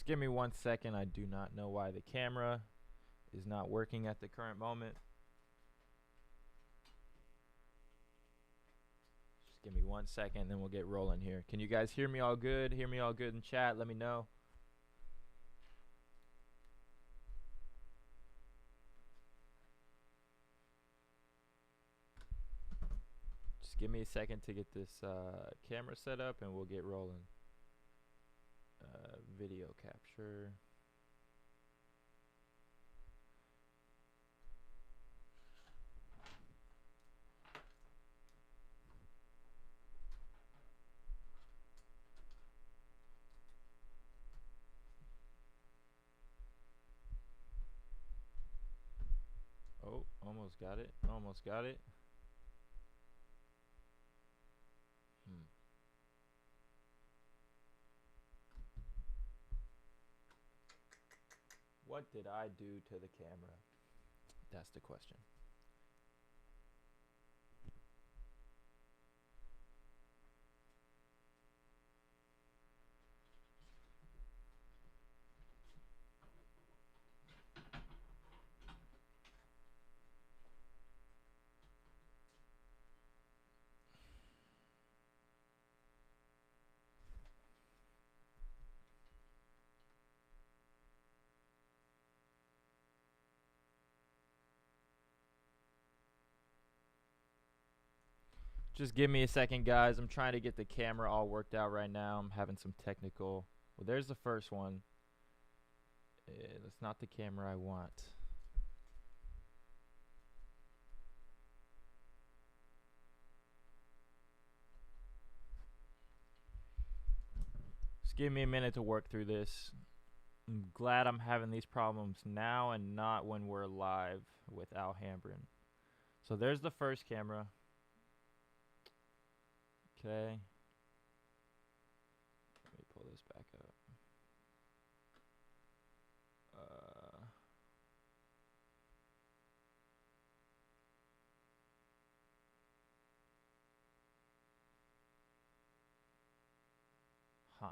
Give me 1 second. I do not know why the camera is not working at the current moment. Just give me 1 second, then we'll get rolling here. Can you guys hear me all good? Hear me all good in chat? Let me know. Just give me a second to get this camera set up, and we'll get rolling. video capture. Oh, almost got it. Almost got it. What did I do to the camera? That's the question. Just give me a second, guys. I'm trying to get the camera all worked out right now. I'm having some technical. Well, there's the first one. That's not the camera I want. Just give me a minute to work through this. I'm glad I'm having these problems now and not when we're live with Alhambren. So there's the first camera. Okay. Let me pull this back up. Huh.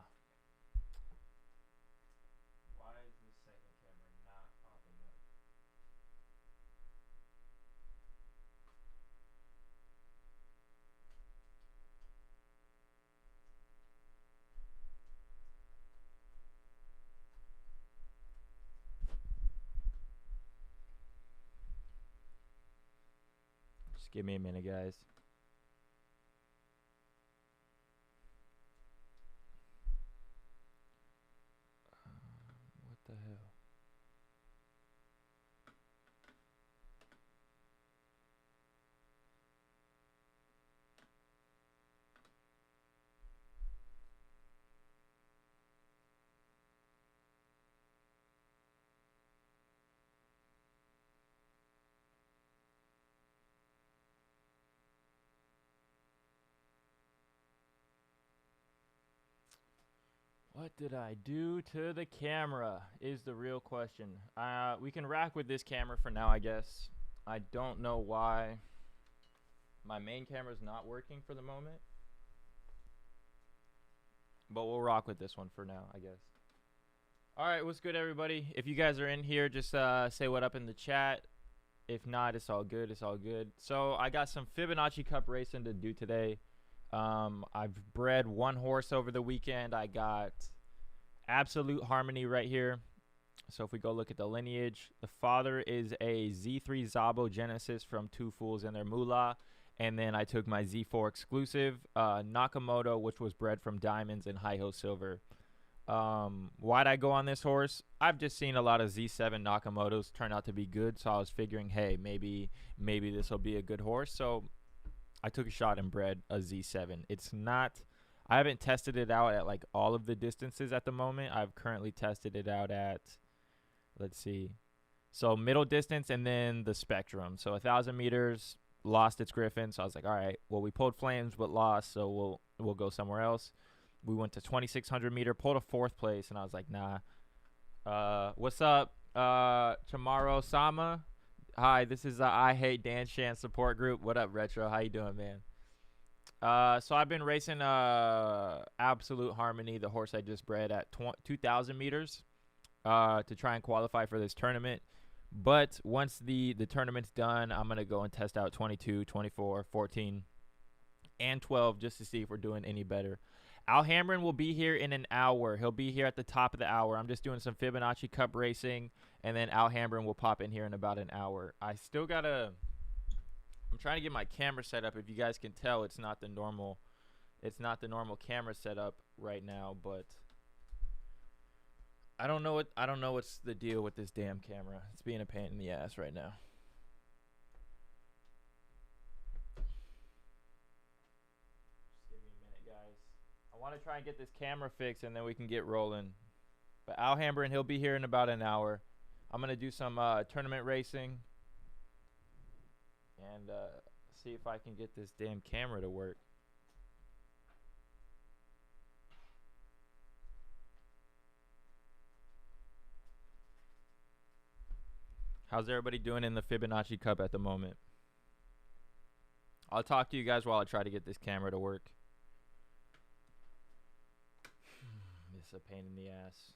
Why is this second camera not popping up? Just give me a minute, guys. What the hell? What did I do to the camera is the real question. We can rack with this camera for now, I guess. I don't know why my main camera is not working for the moment, but we'll rock with this one for now, I guess. All right, what's good, everybody? If you guys are in here, just say what up in the chat. If not, it's all good. It's all good. So I got some Fibonacci Cup racing to do today. I've bred one horse over the weekend. I got Absolute Harmony right here. So if we go look at the lineage, the father is a Z3 Zabo Genesis from Two Fools and Their Moolah. And then I took my Z4 exclusive, Nakamoto, which was bred from Diamonds and Hi-Ho Silver. Why'd I go on this horse? I've just seen a lot of Z7 Nakamotos turn out to be good. So I was figuring, hey, maybe this will be a good horse. So I took a shot and bred a Z7. It's not, I haven't tested it out at like all of the distances at the moment. I've currently tested it out at, let's see, so middle distance and then the spectrum. So 1,000 meters, lost its griffin. So I was like, all right, well, we pulled flames but lost, so we'll go somewhere else. We went to 2,600 meter, pulled a 4th place, and I was like, nah. What's up, Chamaro Sama? Hi, this is I Hate Dan Shan support group. What up, Retro? How you doing, man? So I've been racing Absolute Harmony, the horse I just bred, at 2,000 meters to try and qualify for this tournament. But once the tournament's done, I'm going to go and test out 22, 24, 14, and 12 just to see if we're doing any better. Alhambren will be here in an hour. He'll be here at the top of the hour. I'm just doing some Fibonacci Cup racing, and then Alhambren will pop in here in about an hour. I still got to... I'm trying to get my camera set up. If you guys can tell, it's not the normal camera setup right now, but I don't know what's the deal with this damn camera. It's being a pain in the ass right now. Just give me a minute, guys. I want to try and get this camera fixed and then we can get rolling. But Alhambren, he'll be here in about an hour. I'm gonna do some tournament racing and see if I can get this damn camera to work. How's everybody doing in the Fibonacci Cup at the moment? I'll talk to you guys while I try to get this camera to work. This is a pain in the ass.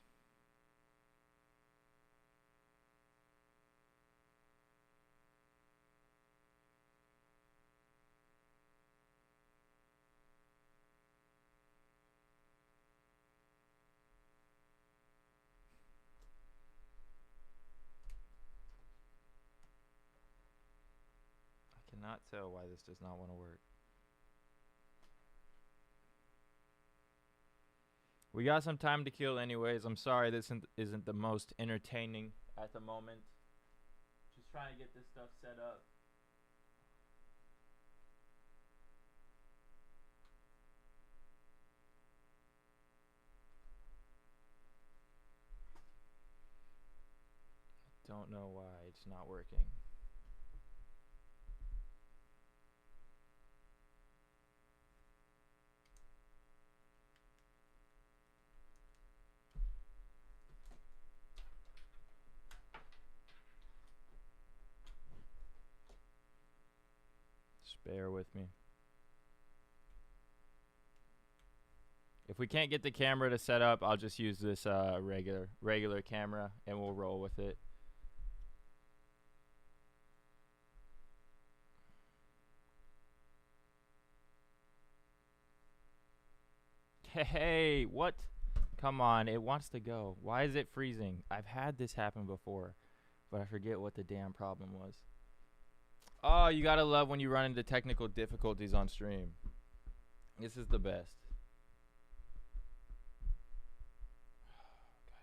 Cannot tell why this does not want to work. We got some time to kill anyways. I'm sorry this isn't the most entertaining at the moment. Just trying to get this stuff set up. Don't know why it's not working. Bear with me. If we can't get the camera to set up, I'll just use this regular camera and we'll roll with it. Hey, what? Come on, it wants to go. Why is it freezing? I've had this happen before, but I forget what the damn problem was. Oh, you gotta love when you run into technical difficulties on stream. This is the best. God damn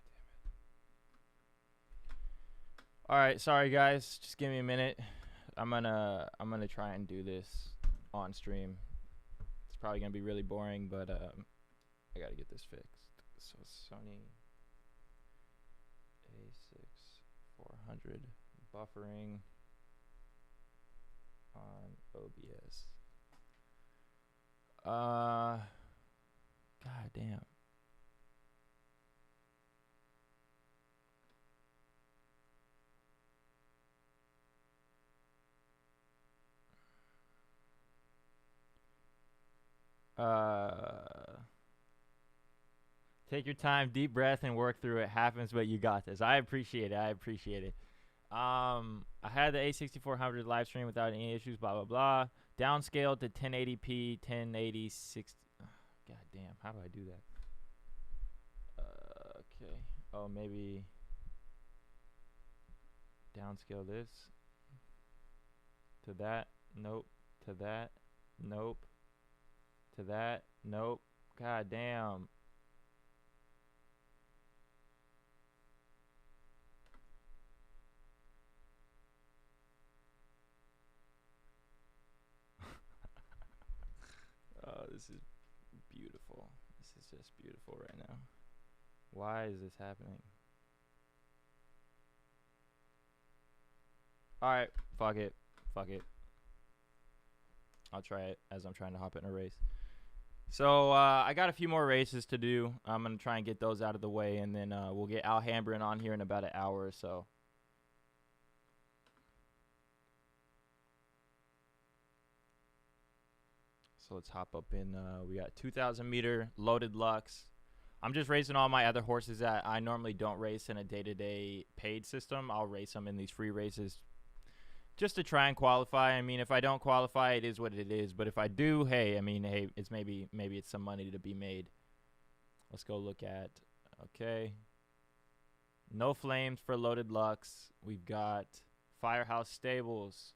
it. Alright, sorry guys. Just give me a minute. I'm gonna try and do this on stream. It's probably gonna be really boring, but I gotta get this fixed. So Sony A6400 buffering on OBS. God damn. Take your time, deep breath, and work through it. Happens, but you got this. I appreciate it. I appreciate it. I had the A6400 live stream without any issues, blah, blah, blah. Downscaled to 1080p, 1080, 60. God damn, how do I do that? Okay. Oh, maybe downscale this to that. Nope. To that. Nope. To that. Nope. God damn. Oh, this is beautiful. This is just beautiful right now. Why is this happening? Alright, fuck it. Fuck it. I'll try it as I'm trying to hop in a race. So, I got a few more races to do. I'm going to try and get those out of the way, and then we'll get Alhambren on here in about an hour or so. So let's hop up in. We got 2,000 meter loaded Lux. I'm just racing all my other horses that I normally don't race in a day-to-day paid system. I'll race them in these free races just to try and qualify. I mean, if I don't qualify, it is what it is. But if I do, hey, I mean, hey, it's maybe it's some money to be made. Let's go look at. Okay. No Flames for loaded Lux. We've got Firehouse Stables.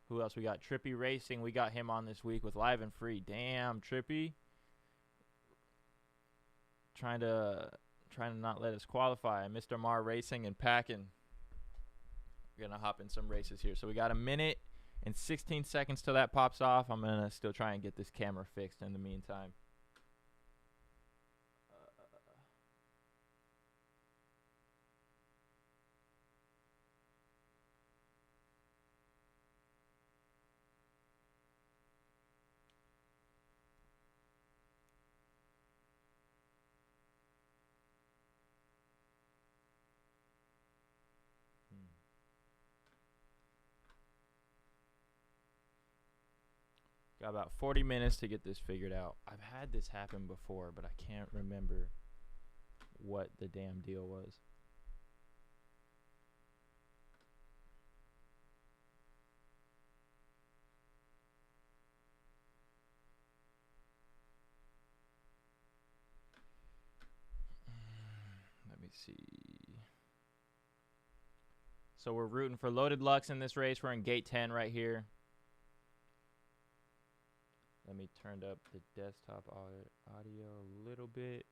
Who else? We got Trippy Racing. We got him on this week with Live and Free. Damn, Trippy. Trying to Trying to not let us qualify. Mr. Mar Racing and packing. We're going to hop in some races here. So we got a minute and 16 seconds till that pops off. I'm going to still try and get this camera fixed in the meantime. Got about 40 minutes to get this figured out. I've had this happen before, but I can't remember what the damn deal was. Let me see. So we're rooting for Loaded Lux in this race. We're in gate 10 right here. Let me turn up the desktop audio a little bit.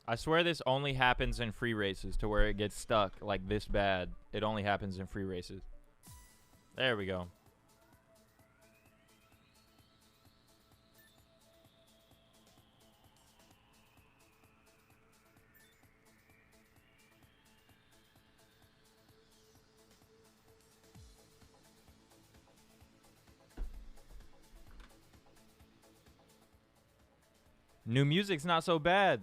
I swear this only happens in free races to where it gets stuck like this bad. It only happens in free races. There we go. New music's not so bad.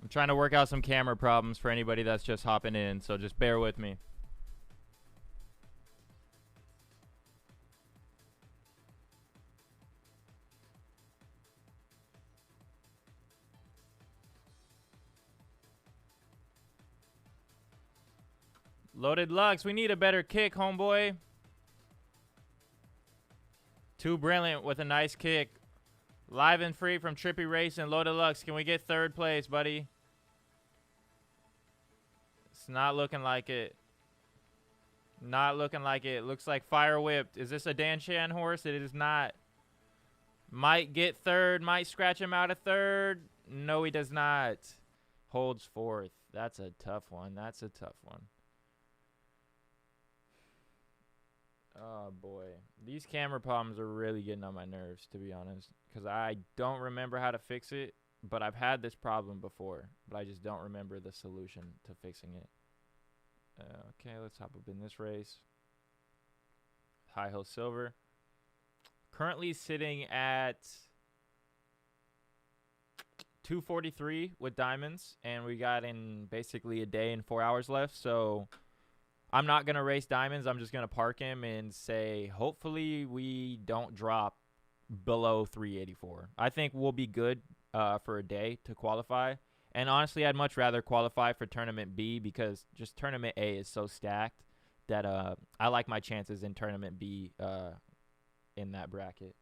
I'm trying to work out some camera problems for anybody that's just hopping in, so just bear with me. Loaded Lux, we need a better kick, homeboy. Too Brilliant with a nice kick. Live and free from Trippy Race and Loaded Lux. Can we get third place, buddy? It's not looking like it. Not looking like it. Looks like Fire Whipped. Is this a Dan Shan horse? It is not. Might get third. Might scratch him out of third. No, he does not. Holds fourth. That's a tough one. That's a tough one. Oh, boy. These camera problems are really getting on my nerves, to be honest. Because I don't remember how to fix it. But I've had this problem before. But I just don't remember the solution to fixing it. Okay, let's hop up in this race. High Hill Silver. Currently sitting at 243 with diamonds. And we got in basically a day and 4 hours left. So I'm not going to race diamonds. I'm just going to park him and say, hopefully we don't drop below 384. I think we'll be good for a day to qualify. And honestly, I'd much rather qualify for Tournament B because just Tournament A is so stacked that I like my chances in Tournament B in that bracket.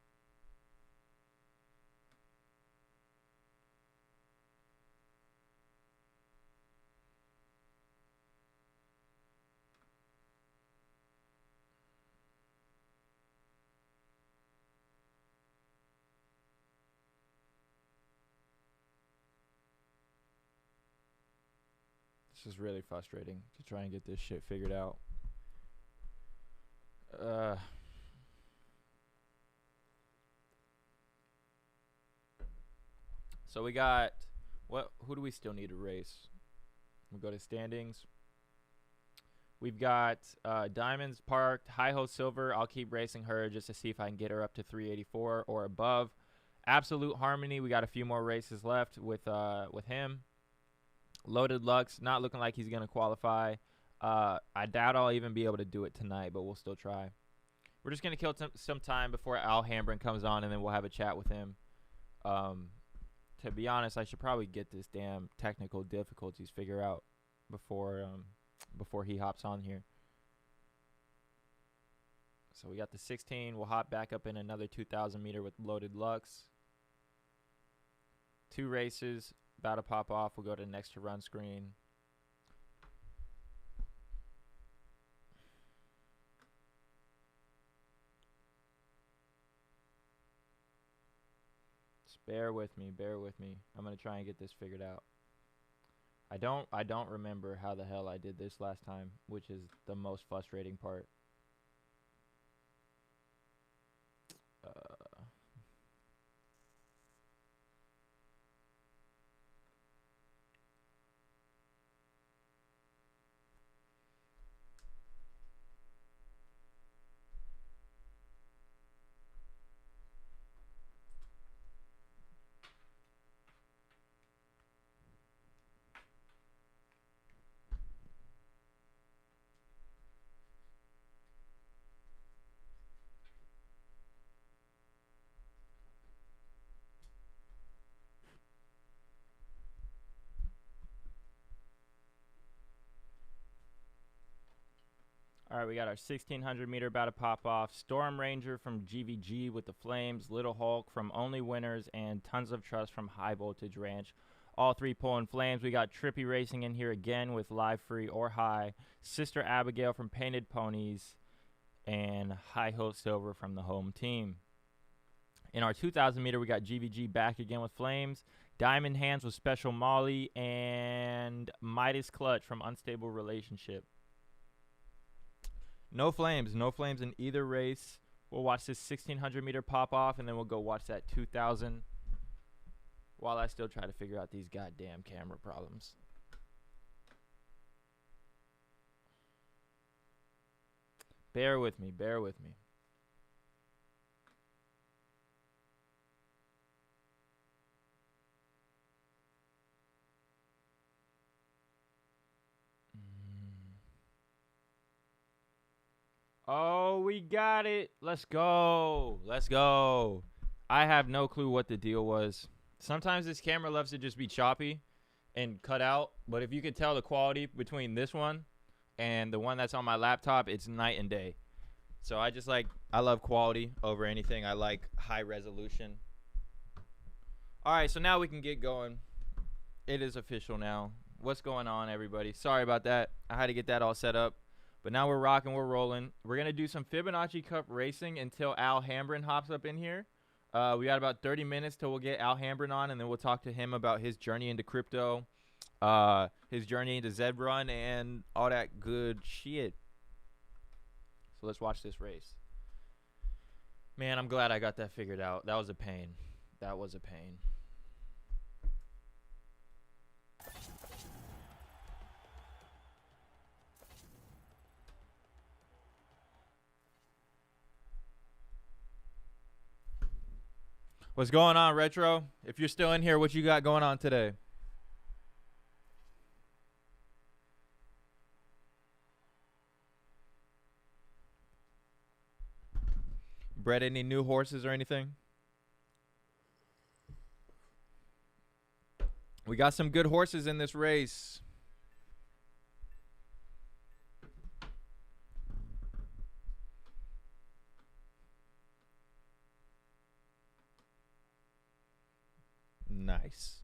This is really frustrating to try and get this shit figured out. So we got who do we still need to race? We'll go to standings. We've got Diamonds parked, High Ho Silver. I'll keep racing her just to see if I can get her up to 384 or above. Absolute Harmony, we got a few more races left with him. Loaded Lux, not looking like he's going to qualify. I doubt I'll even be able to do it tonight, but we'll still try. We're just going to kill some time before Alhambren comes on, and then we'll have a chat with him. To be honest, I should probably get this damn technical difficulties figured out before he hops on here. So we got the 16. We'll hop back up in another 2,000 meter with Loaded Lux. 2 races, about to pop off. We'll go to next to run screen. Just bear with me, bear with me. I'm gonna try and get this figured out. I don't remember how the hell I did this last time, which is the most frustrating part. All right, we got our 1,600 meter about to pop off. Storm Ranger from GVG with the Flames, Little Hulk from Only Winners, and Tons of Trust from High Voltage Ranch. All 3 pulling Flames. We got Trippy Racing in here again with Live Free or High. Sister Abigail from Painted Ponies, and High Ho Silver from the home team. In our 2,000 meter, we got GVG back again with Flames. Diamond Hands with Special Molly, and Midas Clutch from Unstable Relationship. No flames in either race. We'll watch this 1,600 meter pop off, and then we'll go watch that 2,000 while I still try to figure out these goddamn camera problems. Bear with me, bear with me. Oh, we got it. Let's go. Let's go. I have no clue what the deal was. Sometimes this camera loves to just be choppy and cut out. But if you could tell the quality between this one and the one that's on my laptop, it's night and day. So I love quality over anything. I like high resolution. All right, so now we can get going. It is official now. What's going on, everybody? Sorry about that. I had to get that all set up. But now we're rocking, we're rolling. We're going to do some Fibonacci Cup racing until Alhambren hops up in here. We got about 30 minutes till we'll get Alhambren on, and then we'll talk to him about his journey into crypto, his journey into Zed Run, and all that good shit. So let's watch this race. Man, I'm glad I got that figured out. That was a pain. That was a pain. What's going on, Retro? If you're still in here, what you got going on today? Bred any new horses or anything? We got some good horses in this race. Nice.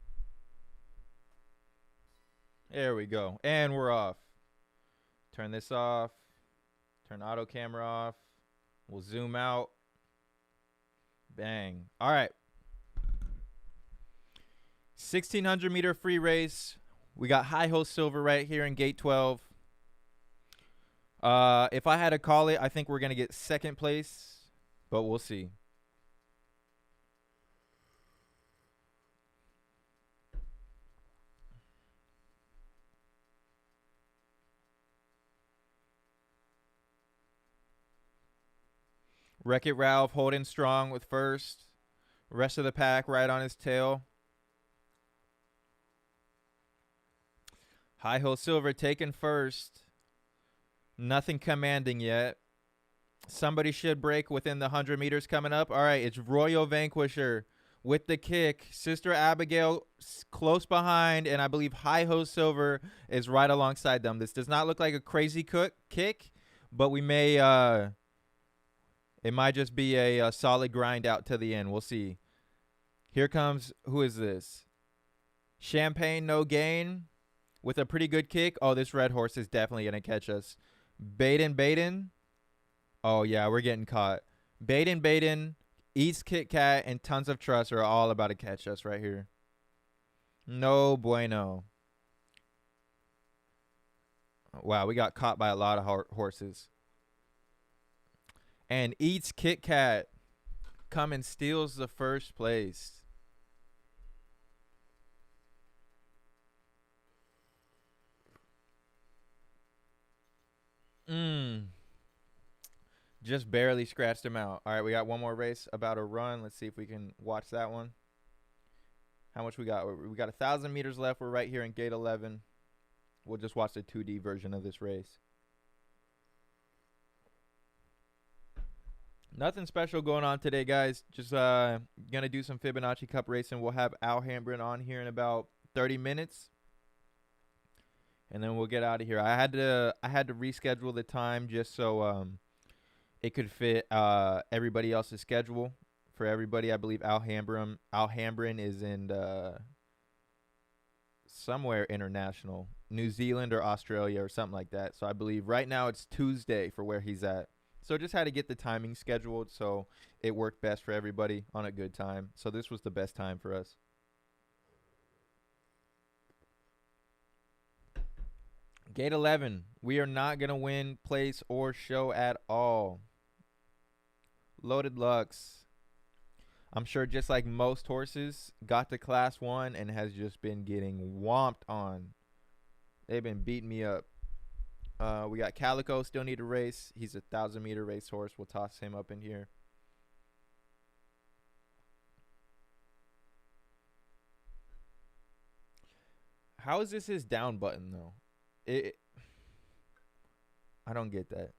There we go. And we're off. Turn this off. Turn auto camera off. We'll zoom out. Bang. All right. 1,600 meter free race. We got High Ho Silver right here in gate 12. If I had to call it, I think we're going to get second place, but we'll see. Wreck-It Ralph holding strong with first. Rest of the pack right on his tail. High Hill Silver taken first. Nothing commanding yet. Somebody should break within the 100 meters coming up. All right, it's Royal Vanquisher with the kick. Sister Abigail close behind, and I believe High Ho Silver is right alongside them. This does not look like a crazy kick, but we may it might just be a solid grind out to the end. We'll see. Here comes, who is this? Champagne No Gain with a pretty good kick. Oh, this red horse is definitely going to catch us. Baden. Oh, yeah, we're getting caught. Baden, East Kit Kat, and Tons of Trust are all about to catch us right here. No bueno. Wow, we got caught by a lot of horses. And Eats Kit Kat come and steals the first place. Just barely scratched him out. All right, we got one more race about a run. Let's see if we can watch that one. How much we got? We got 1,000 meters left. We're right here in gate 11. We'll just watch the 2D version of this race. Nothing special going on today, guys. Just gonna do some Fibonacci Cup racing. We'll have Alhambren on here in about 30 minutes. And then we'll get out of here. I had to reschedule the time just so it could fit everybody else's schedule. For everybody, I believe Alhambren is in somewhere international, New Zealand or Australia or something like that. So I believe right now it's Tuesday for where he's at. So just had to get the timing scheduled so it worked best for everybody on a good time. So this was the best time for us. Gate 11. We are not going to win place or show at all. Loaded Lux. I'm sure just like most horses, got to class 1 and has just been getting whomped on. They've been beating me up. We got Calico, still need to race. He's a 1,000-meter race horse. We'll toss him up in here. How is this his down button, though? I don't get that.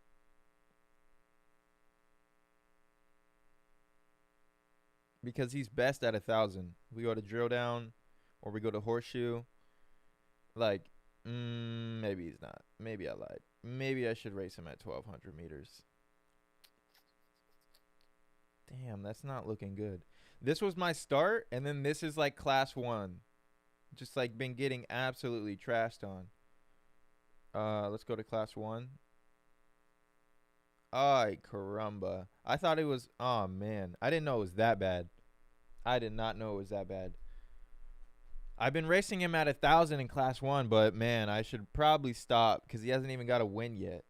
Because he's best at 1,000. We go to drill down or we go to horseshoe. Like, maybe he's not. Maybe I lied. Maybe I should race him at 1,200 meters. Damn, that's not looking good. This was my start, and then this is like class 1. Just like been getting absolutely trashed on. Let's go to class 1. Ay, caramba. I thought it was, oh man. I didn't know it was that bad. I did not know it was that bad. I've been racing him at 1,000 in class 1, but man, I should probably stop because he hasn't even got a win yet.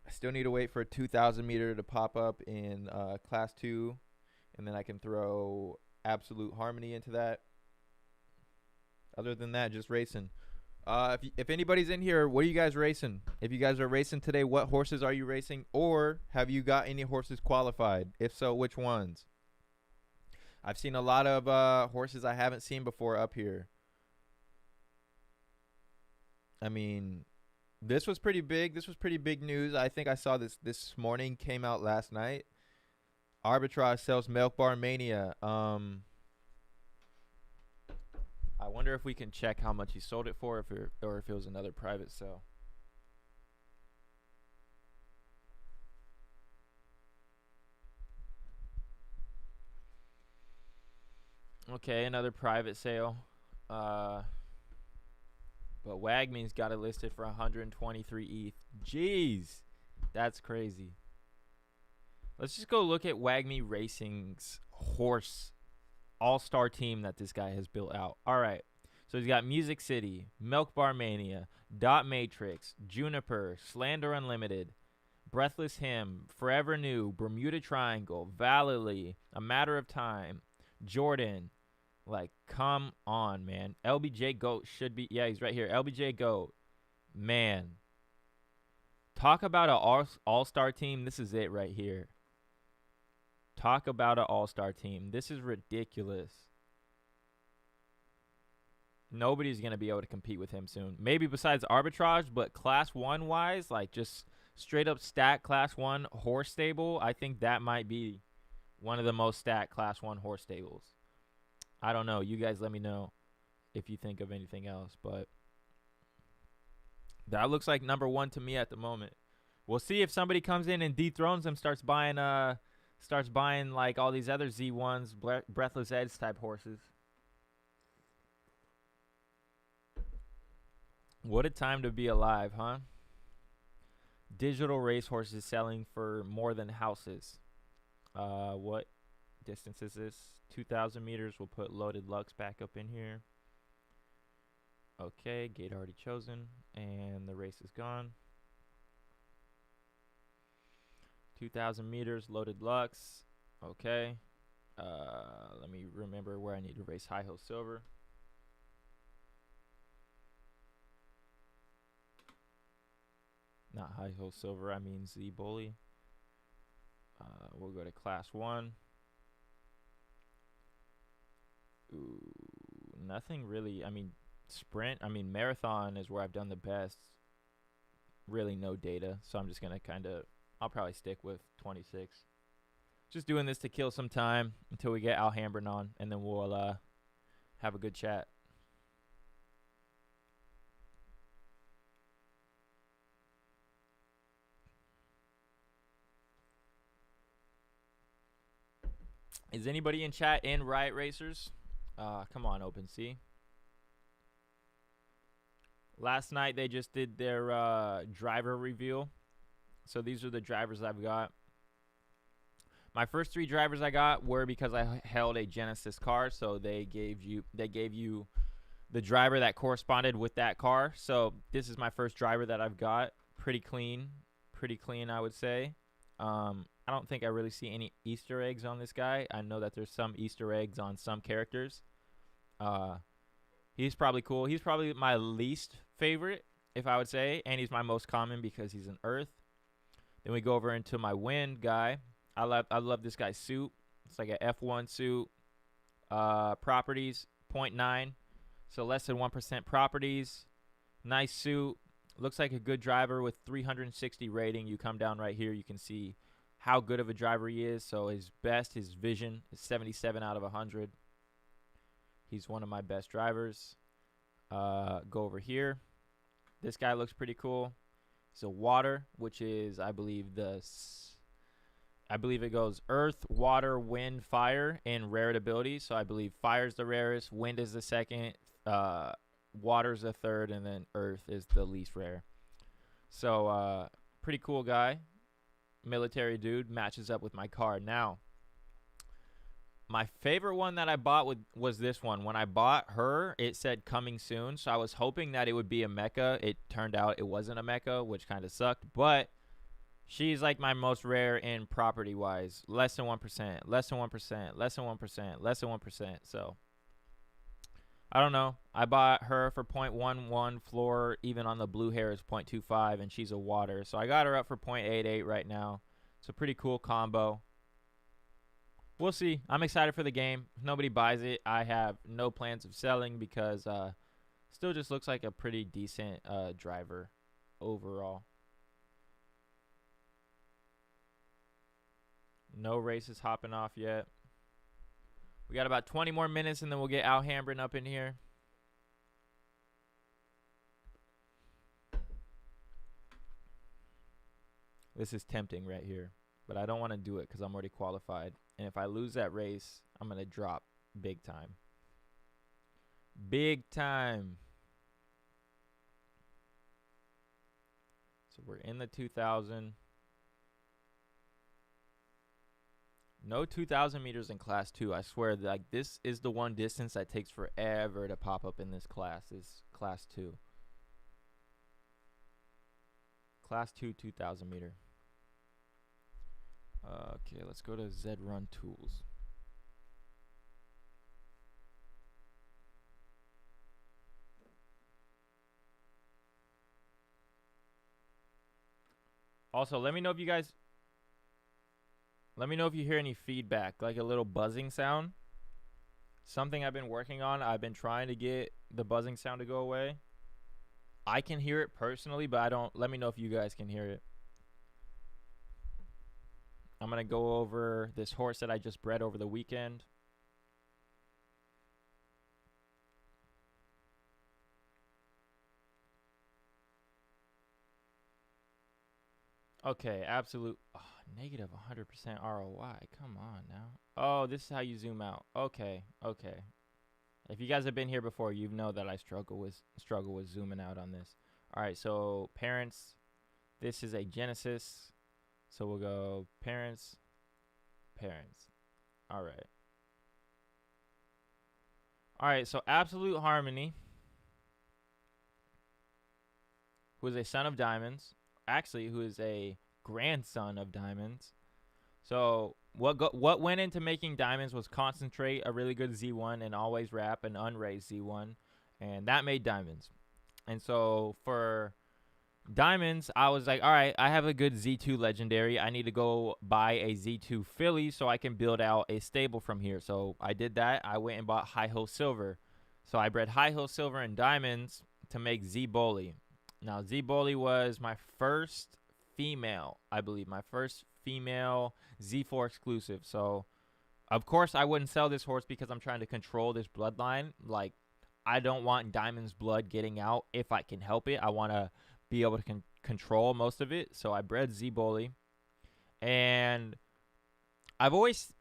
I still need to wait for a 2,000 meter to pop up in class 2, and then I can throw Absolute Harmony into that. Other than that, just racing. If anybody's in here, what are you guys racing? If you guys are racing today, what horses are you racing? Or have you got any horses qualified? If so, which ones? I've seen a lot of horses I haven't seen before up here. I mean, this was pretty big. This was pretty big news. I think I saw this morning, came out last night. Arbitrage sells Milk Bar Mania. I wonder if we can check how much he sold it for, or if it was another private sale. Okay, another private sale. But Wagme's got it listed for 123 ETH. Jeez, that's crazy. Let's just go look at Wagme Racing's horse all-star team that this guy has built out. All right. So he's got Music City, Milk Bar Mania, Dot Matrix, Juniper, Slander Unlimited, Breathless Hymn, Forever New, Bermuda Triangle, Valley, A Matter of Time, Jordan. Like, come on, man. LBJ Goat should be, yeah, he's right here. LBJ Goat. Man. Talk about an all-star team. This is it right here. Talk about an all-star team. This is ridiculous. Nobody's going to be able to compete with him soon. Maybe besides arbitrage, but class 1 wise, like just straight up stat class 1 horse stable, I think that might be one of the most stat class 1 horse stables. I don't know. You guys let me know if you think of anything else, but that looks like number 1 to me at the moment. We'll see if somebody comes in and dethrones him, starts buying like all these other Z1s, Breathless Edge type horses. What a time to be alive, huh? Digital racehorses selling for more than houses. What distance is this? 2,000 meters. We'll put Loaded Lux back up in here. Okay, gate already chosen, and the race is gone. 2,000 meters, Loaded Lux. Okay. Let me remember where I need to race High Hill Silver. Not High Hill Silver, I mean Z Bully. We'll go to class 1. Ooh, nothing really. I mean, sprint. I mean, marathon is where I've done the best. Really no data, so I'm just going to I'll probably stick with 26. Just doing this to kill some time until we get Alhambren on, and then we'll have a good chat. Is anybody in chat in Riot Racers? Come on, OpenSea. Last night they just did their driver reveal. So these are the drivers I've got. My first 3 drivers I got were because I held a Genesis car, so they gave you the driver that corresponded with that car. So this is my first driver that I've got. Pretty clean, I would say. I don't think I really see any Easter eggs on this guy. I know that there's some Easter eggs on some characters. He's probably cool. He's probably my least favorite, if I would say, and he's my most common because he's an Earth. Then we go over into my Wind guy. I love this guy's suit. It's like an F1 suit. Properties 0.9, so less than 1% properties. Nice suit. Looks like a good driver with 360 rating. You come down right here, you can see how good of a driver he is. So his vision is 77 out of 100. He's one of my best drivers. Go over here. This guy looks pretty cool. He's a water, which is, I believe it goes Earth, Water, Wind, Fire in rare ability. So I believe Fire's the rarest, Wind is the second, Water's the third, and then Earth is the least rare. So pretty cool guy. Military dude, matches up with my card. Now, my favorite one that I bought was this one. When I bought her, it said coming soon, so I was hoping that it would be a mecha. It turned out it wasn't a mecha, which kind of sucked, but she's like my most rare in property wise. Less than 1%, less than 1%, less than 1%, less than 1%. So I don't know. I bought her for 0.11 floor. Even on the blue hair is 0.25, and she's a water. So I got her up for 0.88 right now. It's a pretty cool combo. We'll see. I'm excited for the game. If nobody buys it, I have no plans of selling because still just looks like a pretty decent driver overall. No races hopping off yet. We got about 20 more minutes, and then we'll get Alhambren up in here. This is tempting right here, but I don't want to do it because I'm already qualified. And if I lose that race, I'm going to drop big time. Big time. So we're in the 2,000. No 2,000 meters in class 2. I swear, like, this is the one distance that takes forever to pop up in this class, is class 2. Class 2, 2,000 meter. Okay, let's go to Z Run Tools. Also, let me know if you guys. Let me know if you hear any feedback, like a little buzzing sound. Something I've been working on. I've been trying to get the buzzing sound to go away. I can hear it personally, but I don't. Let me know if you guys can hear it. I'm going to go over this horse that I just bred over the weekend. Okay, absolute negative 100% ROI. Come on now. Oh, this is how you zoom out. Okay, okay. If you guys have been here before, you know that I struggle with zooming out on this. All right, so parents. This is a Genesis. So we'll go parents, parents. All right. All right, so Absolute Harmony, who is a son of diamonds, actually who is a grandson of diamonds. So what went into making diamonds was concentrate, a really good Z1, and always wrap an unraised Z1, and that made diamonds. And so for diamonds, I was like, all right, I have a good Z2 legendary. I need to go buy a Z2 filly so I can build out a stable from here. So I did that. I went and bought High Hill Silver. So I bred High Hill Silver and diamonds to make Z Bully. Now, Z Bully was my first female, I believe, my first female Z4 exclusive. So, of course, I wouldn't sell this horse because I'm trying to control this bloodline. Like, I don't want Diamond's blood getting out if I can help it. I want to be able to control most of it. So I bred Z Bully. And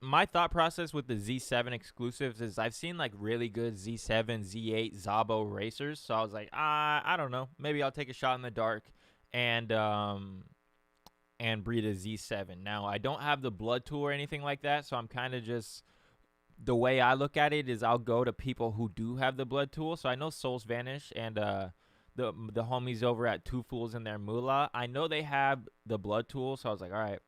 my thought process with the Z7 exclusives is I've seen like really good Z7, Z8, Zabo racers. So I was like, I don't know. Maybe I'll take a shot in the dark and breed a Z7. Now, I don't have the blood tool or anything like that. So I'm kind of just, the way I look at it is I'll go to people who do have the blood tool. So I know Souls Vanish and the homies over at Two Fools and their Moolah, I know they have the blood tool. So I was like, all right,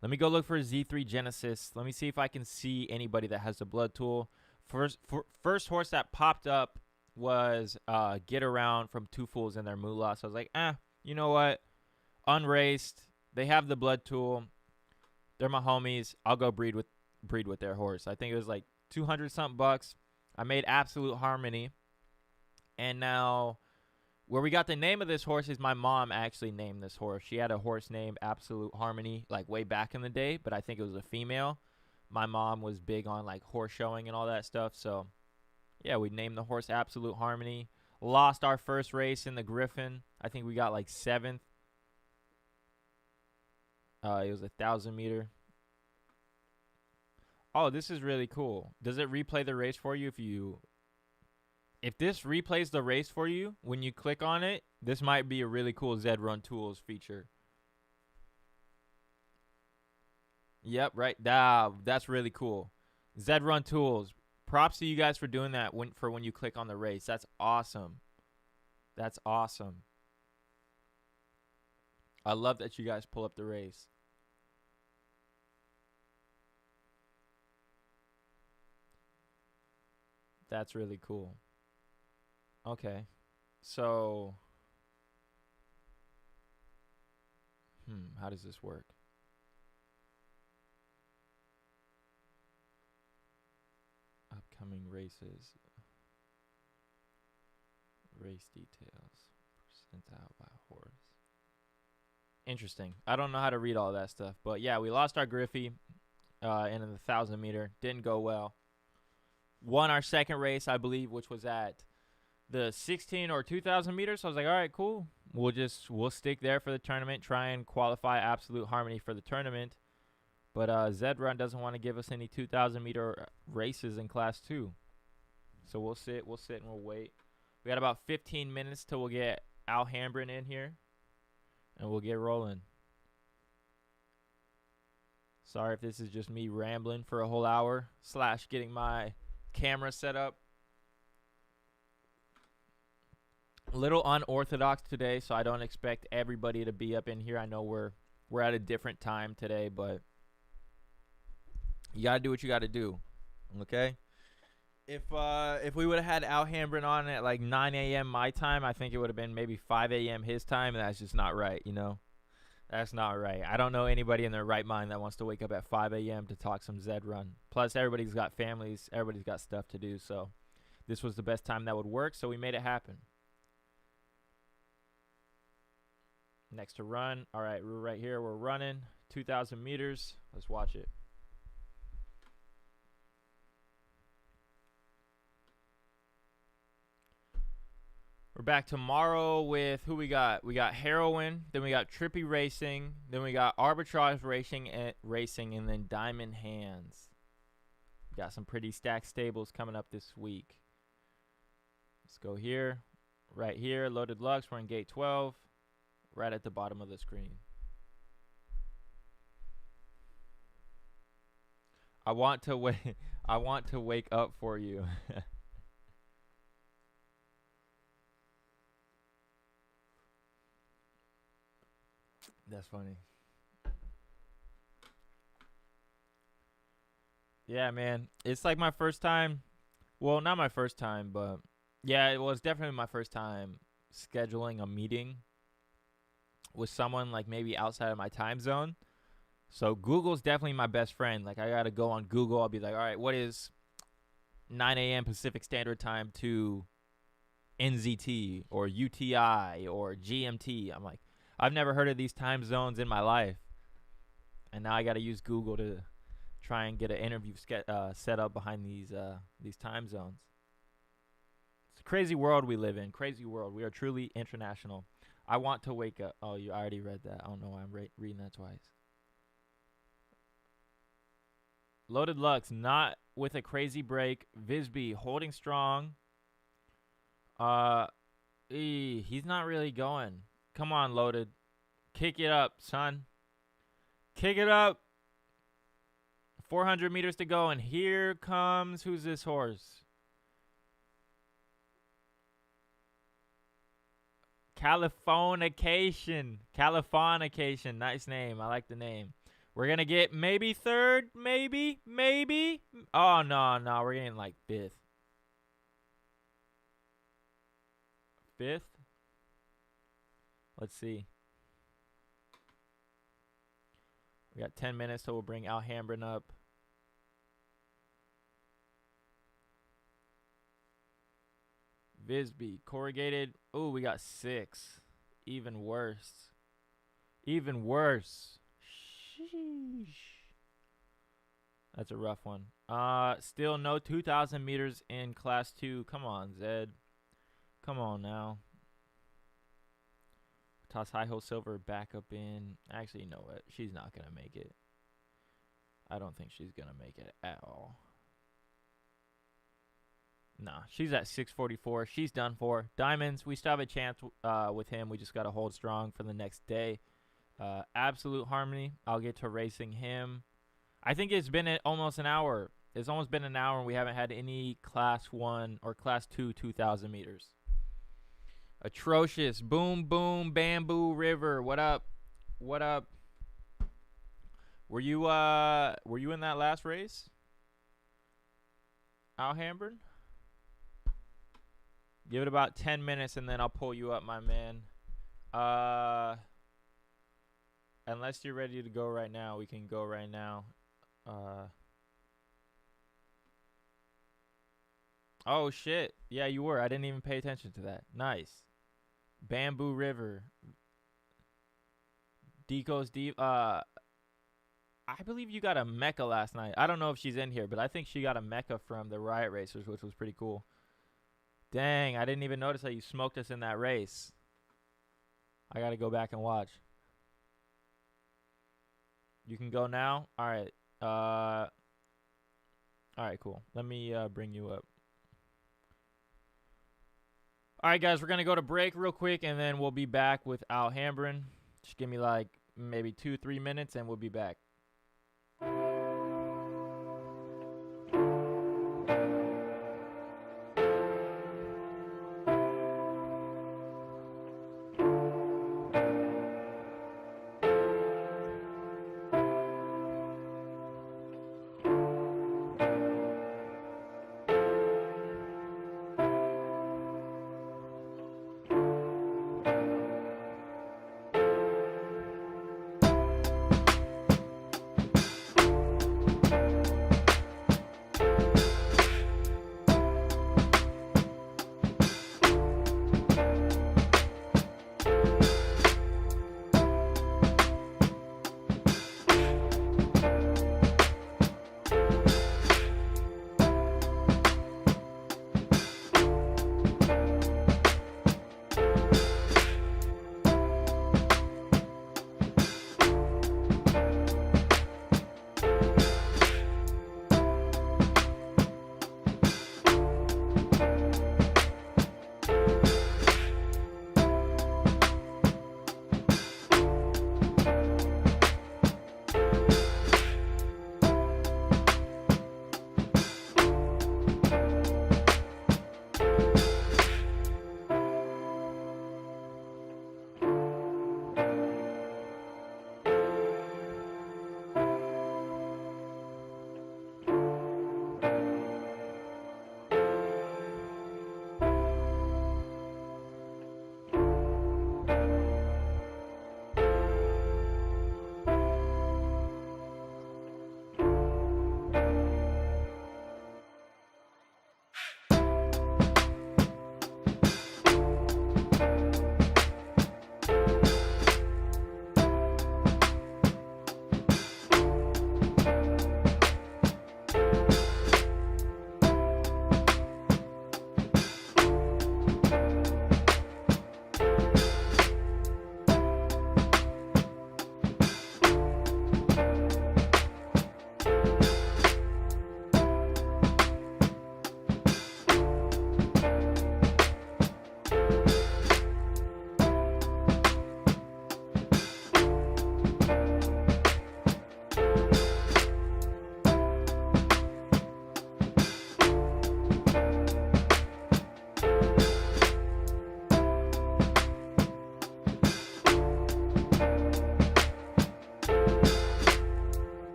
let me go look for Z3 Genesis. Let me see if I can see anybody that has the blood tool. First horse that popped up was Get Around from Two Fools and their Moolah. So I was like, you know what? Unraced. They have the blood tool. They're my homies. I'll go breed with their horse. I think it was like 200 something bucks. I made Absolute Harmony. And now where we got the name of this horse is my mom actually named this horse. She had a horse named Absolute Harmony like way back in the day, but I think it was a female. My mom was big on like horse showing and all that stuff. So yeah, we named the horse Absolute Harmony. Lost our first race in the Griffin. I think we got like 7th. It was 1,000 meter. Oh, this is really cool. Does it replay the race for you if this replays the race for you when you click on it? This might be a really cool Zed Run Tools feature. Yep, right. That's really cool. Zed Run Tools. Props to you guys for doing that when you click on the race. That's awesome. That's awesome. I love that you guys pull up the race. That's really cool. Okay. So, how does this work? Upcoming races. Race details. Percentile by horse. Interesting. I don't know how to read all that stuff. But yeah, we lost our Griffey in the 1,000 meter. Didn't go well. Won our second race, I believe, which was at the 16 or 2,000 meters. So I was like, all right, cool. We'll stick there for the tournament, try and qualify Absolute Harmony for the tournament. But Zed Run doesn't want to give us any 2,000 meter races in class 2. So we'll sit and we'll wait. We got about 15 minutes till we'll get Alhambren in here. And we'll get rolling. Sorry if this is just me rambling for a whole hour / getting my camera set up. A little unorthodox today, so I don't expect everybody to be up in here. I know we're at a different time today, but you gotta do what you gotta do. Okay? If we would have had Alhambren on at like 9 a.m. my time, I think it would have been maybe 5 a.m. his time, and that's just not right, you know? That's not right. I don't know anybody in their right mind that wants to wake up at 5 a.m. to talk some Zed run. Plus, everybody's got families. Everybody's got stuff to do. So this was the best time that would work. So we made it happen. Next to run. All right, we're right here. We're running 2,000 meters. Let's watch it. We're back tomorrow with who we got. We got heroin, then we got trippy racing, then we got arbitrage racing, and then diamond hands. We got some pretty stacked stables coming up this week. Let's go here, right here, loaded Lux. We're in gate 12, right at the bottom of the screen. I want to wait. I want to wake up for you. That's funny. Yeah, man. It's like my first time. Well, not my first time, but yeah, it was definitely my first time scheduling a meeting with someone like maybe outside of my time zone. So Google's definitely my best friend. Like I got to go on Google. I'll be like, all right, what is 9 a.m. Pacific Standard Time to NZT or UTI or GMT? I'm like, I've never heard of these time zones in my life. And now I got to use Google to try and get an interview set up behind these time zones. It's a crazy world we live in. Crazy world. We are truly international. I want to wake up. Oh, I already read that. I don't know why I'm reading that twice. Loaded Lux, not with a crazy break. Visby holding strong. He's not really going. Come on, Loaded. Kick it up, son. Kick it up. 400 meters to go, and here comes, who's this horse? Californication. Californication. Nice name. I like the name. We're going to get maybe third, maybe. Oh, no. We're getting like fifth. Fifth? Let's see. We got 10 minutes, so we'll bring Alhambren up. Visby, corrugated. Oh, we got 6. Even worse. Sheesh. That's a rough one. Still no 2,000 meters in class 2. Come on, Zed. Come on now. Toss High Hole Silver back up in. Actually, you know what? She's not going to make it. I don't think she's going to make it at all. Nah, she's at 644. She's done for. Diamonds, we still have a chance with him. We just got to hold strong for the next day. Absolute Harmony, I'll get to racing him. I think it's been almost an hour. It's almost been an hour and we haven't had any class 1 or class 2 2,000 meters. Atrocious. Boom, boom, Bamboo River. What up? What up? Were you in that last race? Alhambren? Give it about 10 minutes and then I'll pull you up, my man. Unless you're ready to go right now, we can go right now. Oh, shit. Yeah, you were. I didn't even pay attention to that. Nice. Bamboo River. Deco's Deep. I believe you got a mecha last night. I don't know if she's in here, but I think she got a mecha from the Riot Racers, which was pretty cool. Dang, I didn't even notice that you smoked us in that race. I got to go back and watch. You can go now? All right. All right, cool. Let me bring you up. All right, guys, we're going to go to break real quick, and then we'll be back with Alhambren. Just give me like maybe 2-3 minutes, and we'll be back.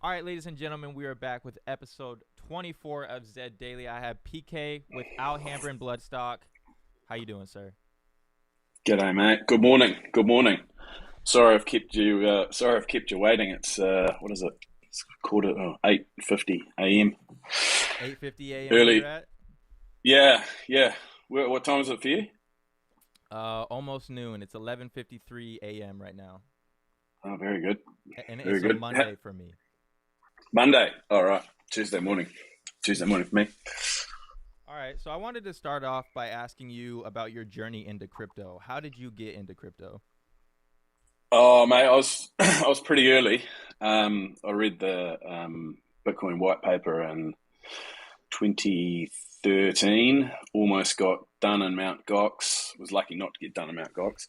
All right, ladies and gentlemen, we are back with episode 24 of Zed Daily. I have PK with Alhambren Bloodstock. How you doing, sir? G'day, mate. Good morning. Good morning. Sorry, I've kept you. Sorry, I've kept you waiting. It's what is it? It's quarter 8:50 a.m. 8:50 a.m. where you're Early. at? Yeah, yeah. What time is it for you? Almost noon. It's 11:53 a.m. right now, Oh, very good. and Very it's a good. Monday for me. Monday. All right. Tuesday morning. Tuesday morning for me. All right, so I wanted to start off by asking you about your journey into crypto. How did you get into crypto? Oh, mate, I was I was pretty early. I read the Bitcoin white paper in 2013. Almost got done in Mount Gox. Was lucky not to get done in Mount Gox.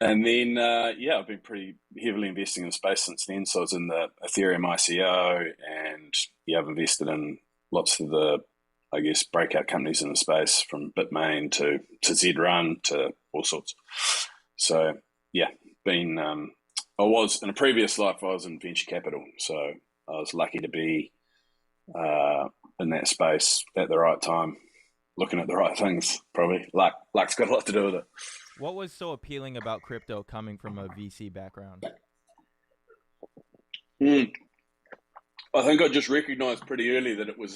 And then, yeah, I've been pretty heavily investing in the space since then. So I was in the Ethereum ICO, and yeah, I've invested in lots of the, I guess, breakout companies in the space, from Bitmain to Zrun to all sorts. So yeah, been. I was in a previous life. I was in venture capital, so I was lucky to be uh, in that space at the right time, looking at the right things. Probably luck's got a lot to do with it. What was so appealing about crypto coming from a VC background? Mm. I think I just recognised pretty early that it was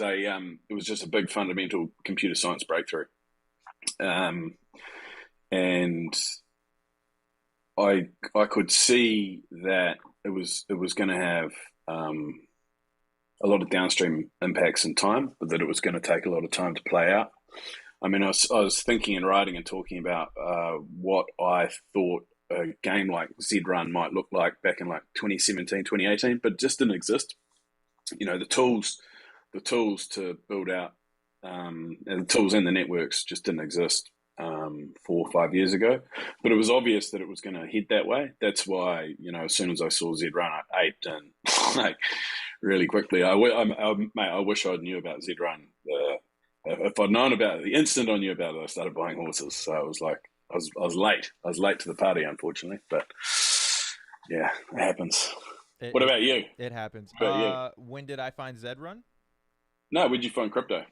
just a big fundamental computer science breakthrough, um, and I could see that it was going to have um, a lot of downstream impacts in time, but that it was going to take a lot of time to play out. I mean, I was thinking and writing and talking about what I thought a game like Zrun might look like back in like 2017, 2018, but it just didn't exist. The tools to build out, and the tools and the networks just didn't exist 4 or 5 years ago. But it was obvious that it was going to head that way. That's why, as soon as I saw Zrun, I aped and like really quickly. Mate, I wish I'd knew about Zrun. If I'd known about it, the instant I knew about it, I started buying horses. So I was like, I was late. I was late to the party, unfortunately. But yeah, it happens. It What it, about you? it happens. What about you? When did I find Zedrun? No, where'd you find crypto?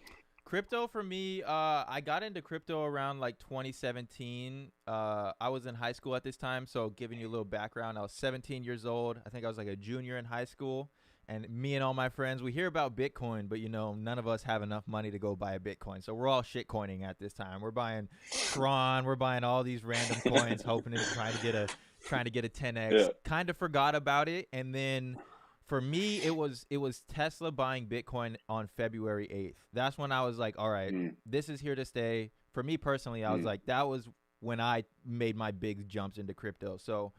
Crypto for me, I got into crypto around like 2017. I was in high school at this time, so giving you a little background, I was 17 years old. I think I was like a junior in high school, and me and all my friends, we hear about Bitcoin, but none of us have enough money to go buy a Bitcoin, so we're all shitcoining at this time. We're buying Tron, we're buying all these random coins, hoping to trying to get a 10x. Yeah. Kind of forgot about it, and then for me it was Tesla buying Bitcoin on February 8th. That's when I was like, all right, Mm, this is here to stay. For me personally, I was mm, like, that was when I made my big jumps into crypto. So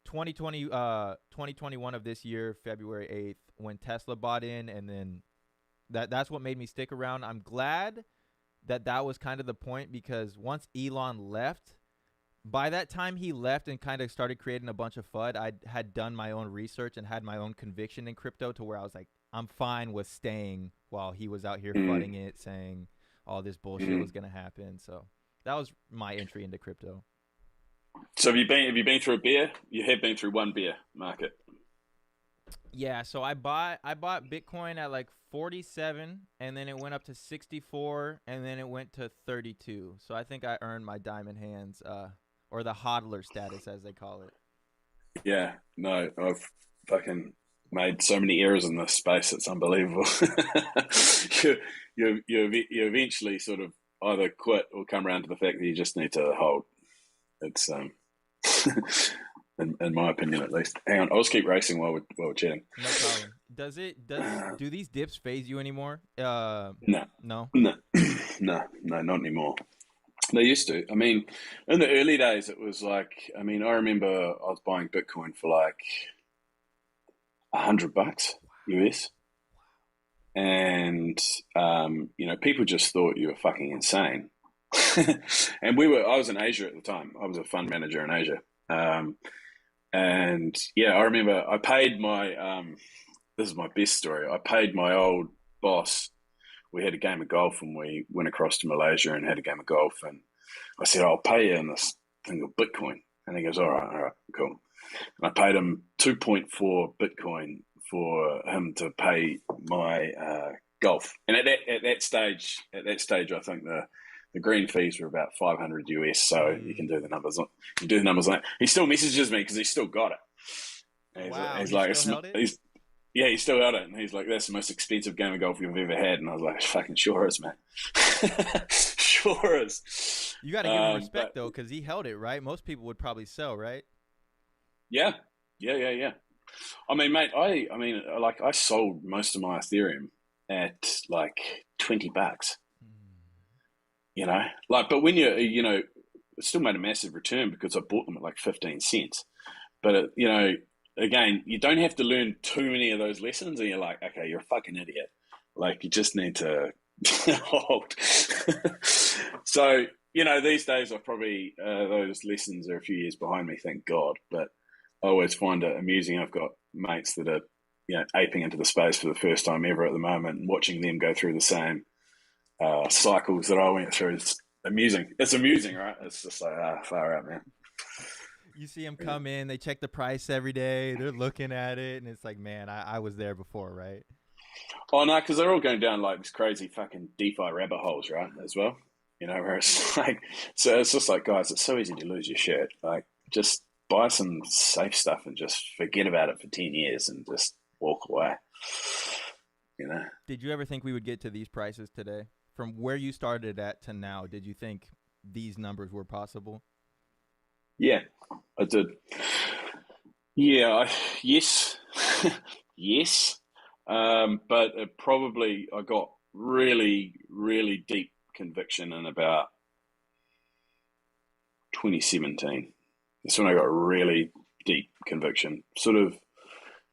2021 of this year, February 8th, when Tesla bought in, and then that's what made me stick around. I'm glad that was kind of the point, because once Elon left, by that time he left and kind of started creating a bunch of FUD, I had done my own research and had my own conviction in crypto, to where I was like, I'm fine with staying while he was out here mm, fudding it, saying all this bullshit mm. was going to happen. So that was my entry into crypto. So have you been through a bear? You have been through one bear market. Yeah, so I bought Bitcoin at like 47, and then it went up to 64, and then it went to 32. So I think I earned my diamond hands, or the hodler status, as they call it. Yeah, no, I've fucking made so many errors in this space. It's unbelievable. you, you eventually sort of either quit or come around to the fact that you just need to hold. It's in my opinion at least. Hang on, I'll just keep racing while we're chatting. No problem. Do these dips phase you anymore? No, No. no, no, not anymore. They used to. I mean, in the early days, it was like, I mean, I remember I was buying Bitcoin for like $100 US, and people just thought you were fucking insane. And I was in Asia at the time. I was a fund manager in Asia, and yeah, I remember I paid my. This is my best story. I paid my old boss. We had a game of golf, and we went across to Malaysia and had a game of golf, and I said, I'll pay you in this thing of Bitcoin. And he goes, all right, cool. And I paid him 2.4 Bitcoin for him to pay my golf. And at that stage, I think the green fees were about $500 US. So you can do the numbers on that. He still messages me because he's still got it. And Wow, he's he like, still held it? he still held it. And he's like, that's the most expensive game of golf you've ever had. And I was like, fucking sure is, man. Sure is. You got to give him respect, though, because he held it, right? Most people would probably sell, right? Yeah. I mean, mate, I sold most of my Ethereum at like $20. You know, like, but when it still made a massive return because I bought them at like 15 cents. But again, you don't have to learn too many of those lessons, and you're like, okay, you're a fucking idiot. Like, you just need to hold. So, these days I probably those lessons are a few years behind me, thank God. But I always find it amusing. I've got mates that are, aping into the space for the first time ever at the moment, and watching them go through the same cycles that I went through. It's amusing. It's amusing, right? It's just like, far out, man. You see them come in, they check the price every day, they're looking at it, and it's like, man, I was there before, right? Oh, no, because they're all going down like these crazy fucking DeFi rabbit holes, right, as well? Where it's like, so it's just like, guys, it's so easy to lose your shit. Like, just buy some safe stuff and just forget about it for 10 years and just walk away, Did you ever think we would get to these prices today? From where you started at to now, did you think these numbers were possible? Yeah, I did. Yeah, yes. Yes. But I got really, really deep conviction in about 2017. That's when I got really deep conviction. Sort of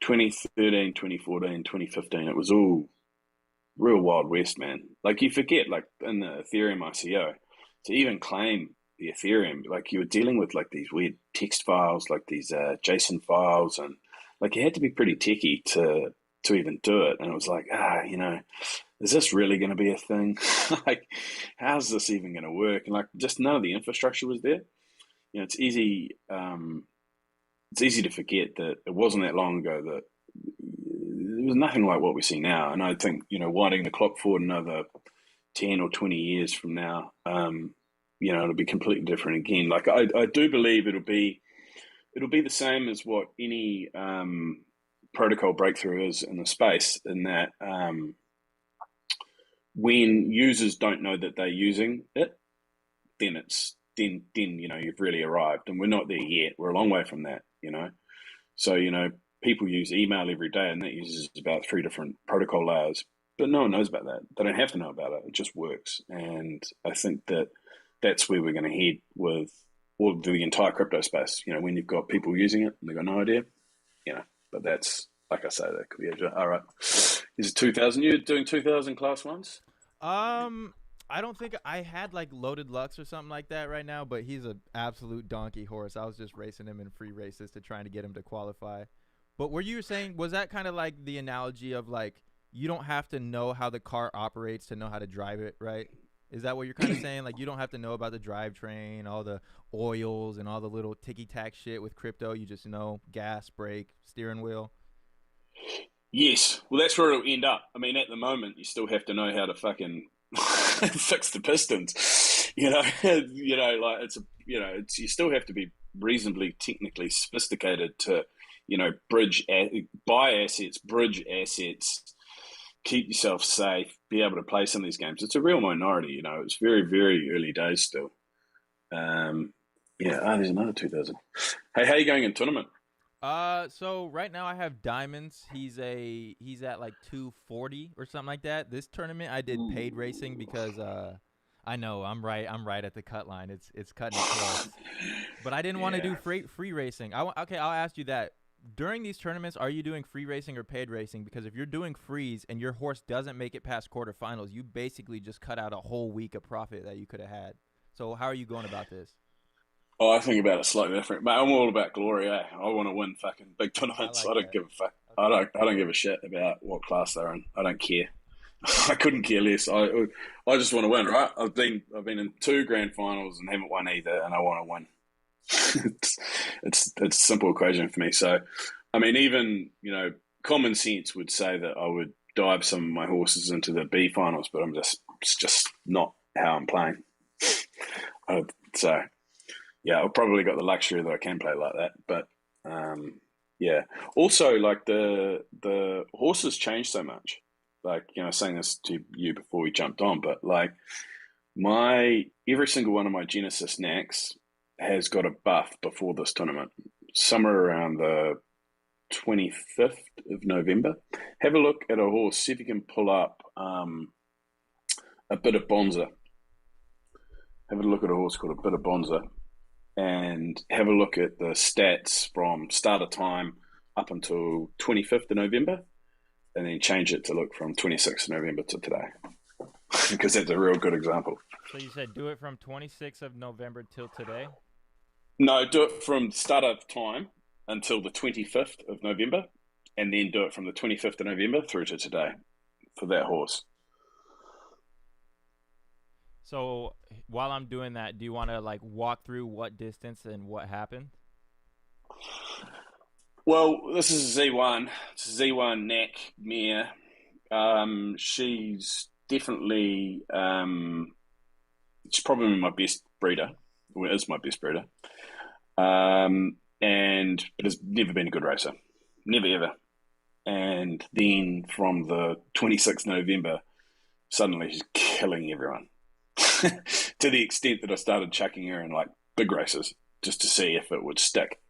2013, 2014, 2015, it was all real Wild West, man. Like, you forget, like, in the Ethereum ICO, to even claim the Ethereum, like, you were dealing with like these weird text files, like these JSON files, and like you had to be pretty techie to even do it. And it was like, is this really going to be a thing? Like, how's this even going to work? And like, just none of the infrastructure was there. It's easy. It's easy to forget that it wasn't that long ago that there was nothing like what we see now. And I think, winding the clock forward another 10 or 20 years from now, it'll be completely different again. Like, I do believe it'll be the same as what any protocol breakthrough is in the space, in that when users don't know that they're using it, then you've really arrived, and we're not there yet. We're a long way from that, So, people use email every day, and that uses about 3 different protocol layers, but no one knows about that. They don't have to know about it. It just works. And I think that's where we're going to head with all the entire crypto space. When you've got people using it and they've got no idea, but that's, like I say, that could be all right. Is it 2000? You're doing 2000 class ones? I don't think I had like Loaded Lux or something like that right now, but he's an absolute donkey horse. I was just racing him in free races to trying to get him to qualify. But what you were saying, was that kind of like the analogy of like, you don't have to know how the car operates to know how to drive it, right? Is that what you're kind of saying? Like, you don't have to know about the drivetrain, all the oils, and all the little ticky-tack shit with crypto. You just know gas, brake, steering wheel. Yes. Well, that's where it'll end up. I mean, at the moment, you still have to know how to fucking fix the pistons. Like, you still have to be reasonably technically sophisticated to, buy assets, bridge assets, keep yourself safe, be able to play some of these games. It's a real minority, It's very, very early days still. There's another 2000. Hey, how are you going in tournament? So right now I have diamonds. He's at like 240 or something like that. This tournament I did paid racing because I know I'm right at the cut line. It's cutting it close. But I didn't want to do free racing. Okay, I'll ask you that. During these tournaments, are you doing free racing or paid racing? Because if you're doing frees and your horse doesn't make it past quarterfinals, you basically just cut out a whole week of profit that you could have had. So how are you going about this? Oh, I think about it slightly different. Mate, I'm all about glory, eh? I want to win fucking big tournaments. I don't give a fuck. Okay. I don't give a shit about what class they're in. I don't care. I couldn't care less. I just want to win, right? I've been in 2 grand finals and haven't won either, and I want to win. it's a simple equation for me. So, I mean, even common sense would say that I would dive some of my horses into the B finals, but it's just not how I'm playing. So yeah, I've probably got the luxury that I can play like that, but yeah. Also, like the horses change so much. Like, you know, saying this to you before we jumped on, but like every single one of my Genesis Knacks has got a buff before this tournament, somewhere around the 25th of November. Have a look at a horse, see if you can pull up a bit of Bonza. Have a look at a horse called a bit of Bonza, and have a look at the stats from start of time up until 25th of November, and then change it to look from 26th of November to today, because that's a real good example. So you said do it from 26th of November till today? No, do it from start of time until the 25th of November, and then do it from the 25th of November through to today for that horse. So while I'm doing that, do you want to like walk through what distance and what happened? Well, this is Z1. It's a Z1 Knack mare. She's definitely, she's probably my best breeder. Well, is my best breeder. But has never been a good racer. Never, ever. And then from the 26th November, suddenly she's killing everyone. To the extent that I started chucking her in like big races just to see if it would stick.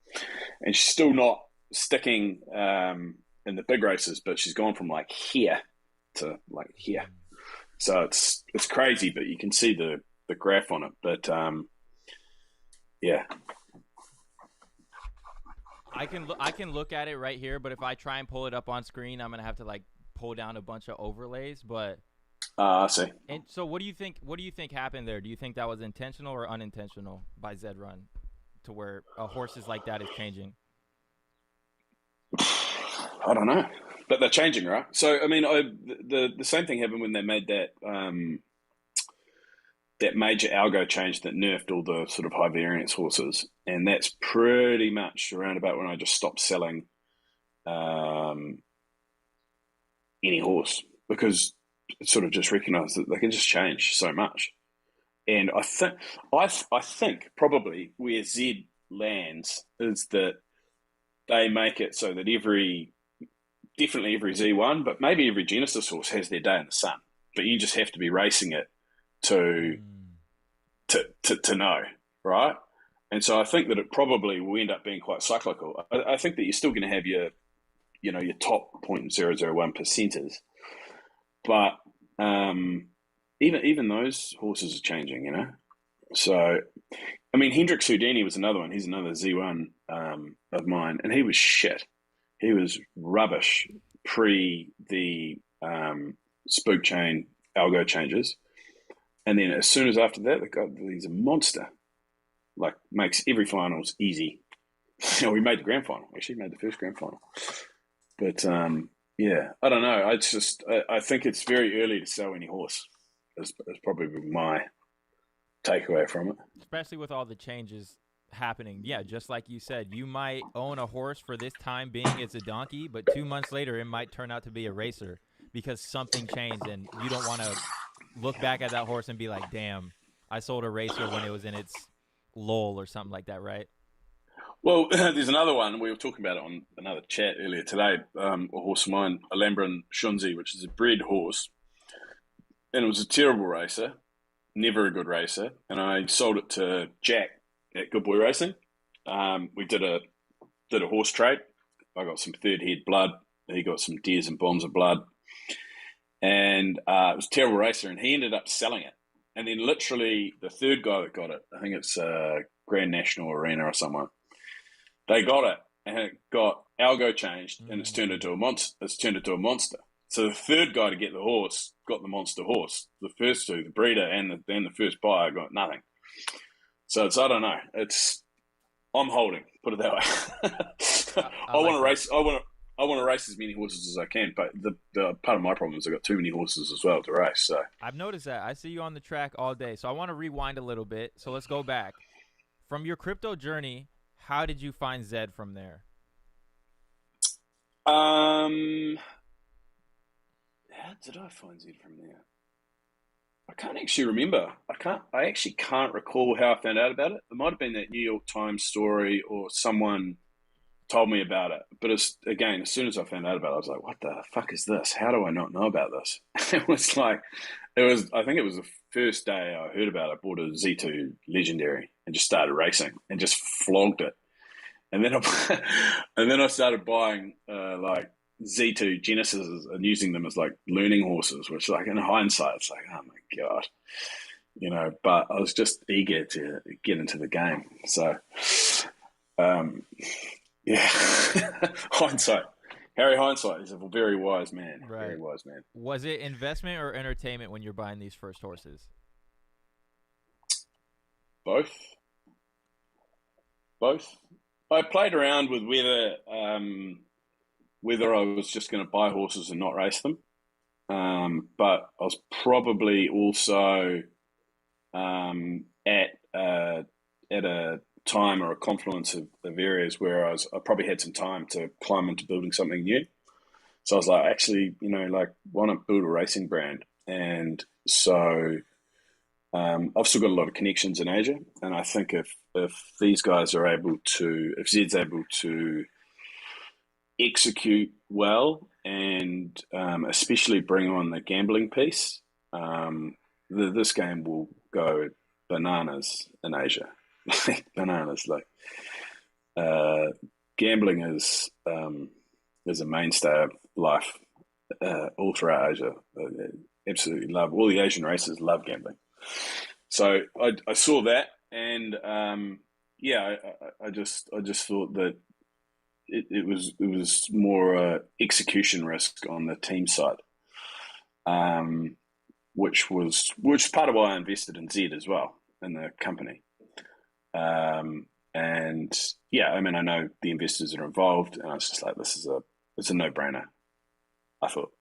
And she's still not sticking in the big races, but she's gone from like here to like here. So it's crazy, but you can see the graph on it. But yeah. I can look at it right here, but if I try and pull it up on screen, I'm gonna have to like pull down a bunch of overlays. But I see. And so what do you think happened there? Do you think that was intentional or unintentional by Zed Run to where horses like that is changing? I don't know, but they're changing, right? So I mean, the same thing happened when they made that that major algo change that nerfed all the sort of high variance horses, and that's pretty much around about when I just stopped selling any horse, because it sort of just recognised that they can just change so much. And I think probably where Z lands is that they make it so that definitely every Z1, but maybe every Genesis horse has their day in the sun. But you just have to be racing it to know, right? And so I think that it probably will end up being quite cyclical. I think that you're still going to have your top 0.001 percenters, but even those horses are changing, you know. So, I mean, Hendrix Houdini was another one. He's another Z1 of mine, and he was shit. He was rubbish pre the spook chain algo changes, and then as soon as after that, he's a monster. Like, makes every finals easy. We made the grand final. Actually, made the first grand final. But yeah, I don't know. I think it's very early to sell any horse. Is probably my takeaway from it. Especially with all the changes happening. Yeah, just like you said, you might own a horse for this time being it's a donkey, but 2 months later it might turn out to be a racer because something changed, and you don't want to look back at that horse and be like, damn, I sold a racer when it was in its lull or something like that, right? Well, there's another one. We were talking about it on another chat earlier today. A horse of mine, Alhambren Shunzi, which is a bred horse, and it was a terrible racer, never a good racer. And I sold it to Jack at Good Boy Racing. We did a horse trade. I got some third head blood. He got some Deers and Bonds of blood, and it was a terrible racer. And he ended up selling it. And then literally the third guy that got it, I think it's Grand National Arena or somewhere. They got it, and it got algo changed, and it's turned into a monster. So the third guy to get the horse got the monster horse. The first two, the breeder and the first buyer, got nothing. So I don't know. I'm holding. Put it that way. I want to race. I want to race as many horses as I can. But the part of my problem is I've got too many horses as well to race. So I've noticed that. I see you on the track all day. So I want to rewind a little bit. So let's go back from your crypto journey. How did you find Zed from there? How did I find Zed from there? I can't actually remember. I actually can't recall how I found out about it. It might have been that New York Times story or someone told me about it. But again, as soon as I found out about it, I was like, what the fuck is this? How do I not know about this? I think it was the first day I heard about it. I bought a Z2 Legendary and just started racing and just flogged it. And then and then I started buying like Z2 Genesises and using them as like learning horses, which like in hindsight, it's like, oh my God, but I was just eager to get into the game. So, um, yeah, hindsight. Harry Hindsight is a very wise man. Right. Very wise man. Was it investment or entertainment when you're buying these first horses? Both. Both. I played around with whether I was just going to buy horses and not race them. But I was probably also at a time or a confluence of areas where I probably had some time to climb into building something new. So I was like, actually, like, why not build a racing brand? And so I've still got a lot of connections in Asia, and I think if these guys are if Zed's able to execute well and especially bring on the gambling piece, this game will go bananas in Asia. Bananas, like gambling is a mainstay of life all throughout Asia. Absolutely love all the Asian races love gambling. So I saw that, and I just thought that it was more execution risk on the team side, which was part of why I invested in Zed as well, in the company. And yeah, I mean, I know the investors are involved, and I was just like, it's a no-brainer, I thought.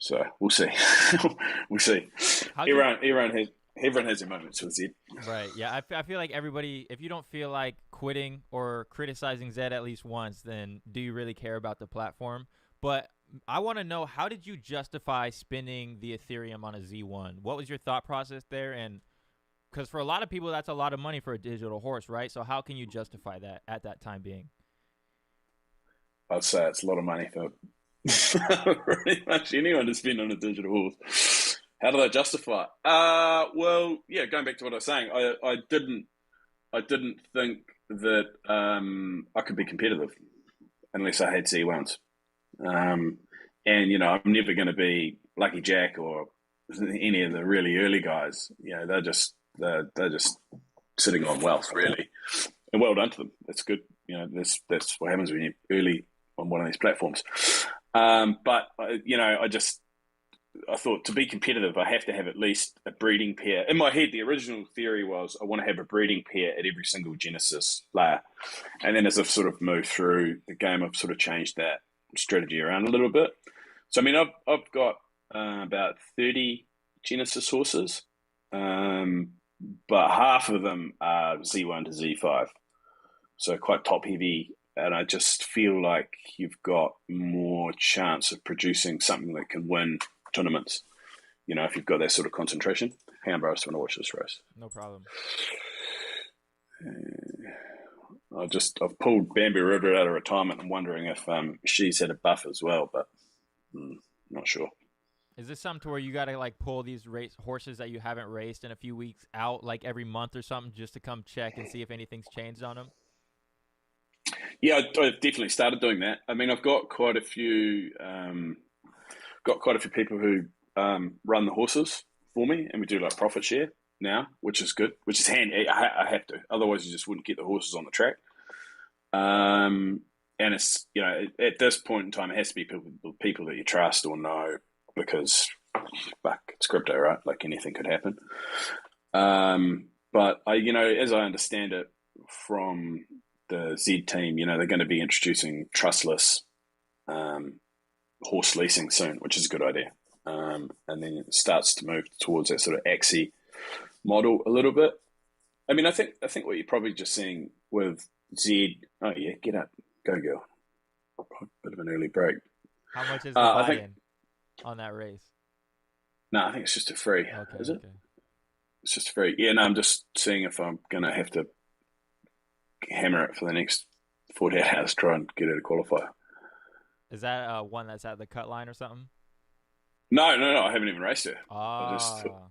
So we'll see. We'll see. Everyone has their moments with Zed. Right. Yeah. I feel like everybody, if you don't feel like quitting or criticizing Zed at least once, then do you really care about the platform? But I want to know, how did you justify spending the Ethereum on a Z1? What was your thought process there? And because for a lot of people, that's a lot of money for a digital horse, right? So how can you justify that at that time being? I'd say it's a lot of money for pretty much anyone to spend on a digital horse. How do I justify it? Well, yeah, going back to what I was saying, I didn't think that I could be competitive unless I had C1s. And I'm never going to be Lucky Jack or any of the really early guys. They're just sitting on wealth, really, and well done to them. That's good. That's what happens when you're early on one of these platforms. But I thought, to be competitive, I have to have at least a breeding pair. In my head, the original theory was I want to have a breeding pair at every single Genesis layer. And then as I've sort of moved through the game, I've sort of changed that strategy around a little bit. So, I mean, I've got about 30 Genesis horses, but half of them are Z1 to Z5. So quite top heavy. And I just feel like you've got more chance of producing something that can win tournaments, if you've got that sort of concentration. Hang on, bro, I just want to watch this race. No problem. I've pulled Bamboo River out of retirement. I'm wondering if she's had a buff as well, but not sure. Is this something to where you got to like pull these horses that you haven't raced in a few weeks out like every month or something just to come check and see if anything's changed on them? Yeah, I've definitely started doing that. I mean, I've got quite a few people who run the horses for me, and we do like profit share now, which is good, which is handy. I have to, otherwise you just wouldn't get the horses on the track. And it's at this point in time, it has to be people that you trust or know, because fuck, it's crypto, right? Like anything could happen. But as I understand it from the Z team, they're going to be introducing trustless horse leasing soon, which is a good idea. And then it starts to move towards that sort of Axie model a little bit. I mean, I think what you're probably just seeing with Z. Oh yeah, get up, go girl. bit of an early break. How much is the I think buy-in on that race? no, I think it's just a free. Okay, Is it? okay. It's just a free. Yeah, no, I'm just seeing if I'm gonna have to hammer it for the next 48 hours, try and get out of qualifier. Is that one that's at the cut line or something? No, I haven't even raced it. I just Ah,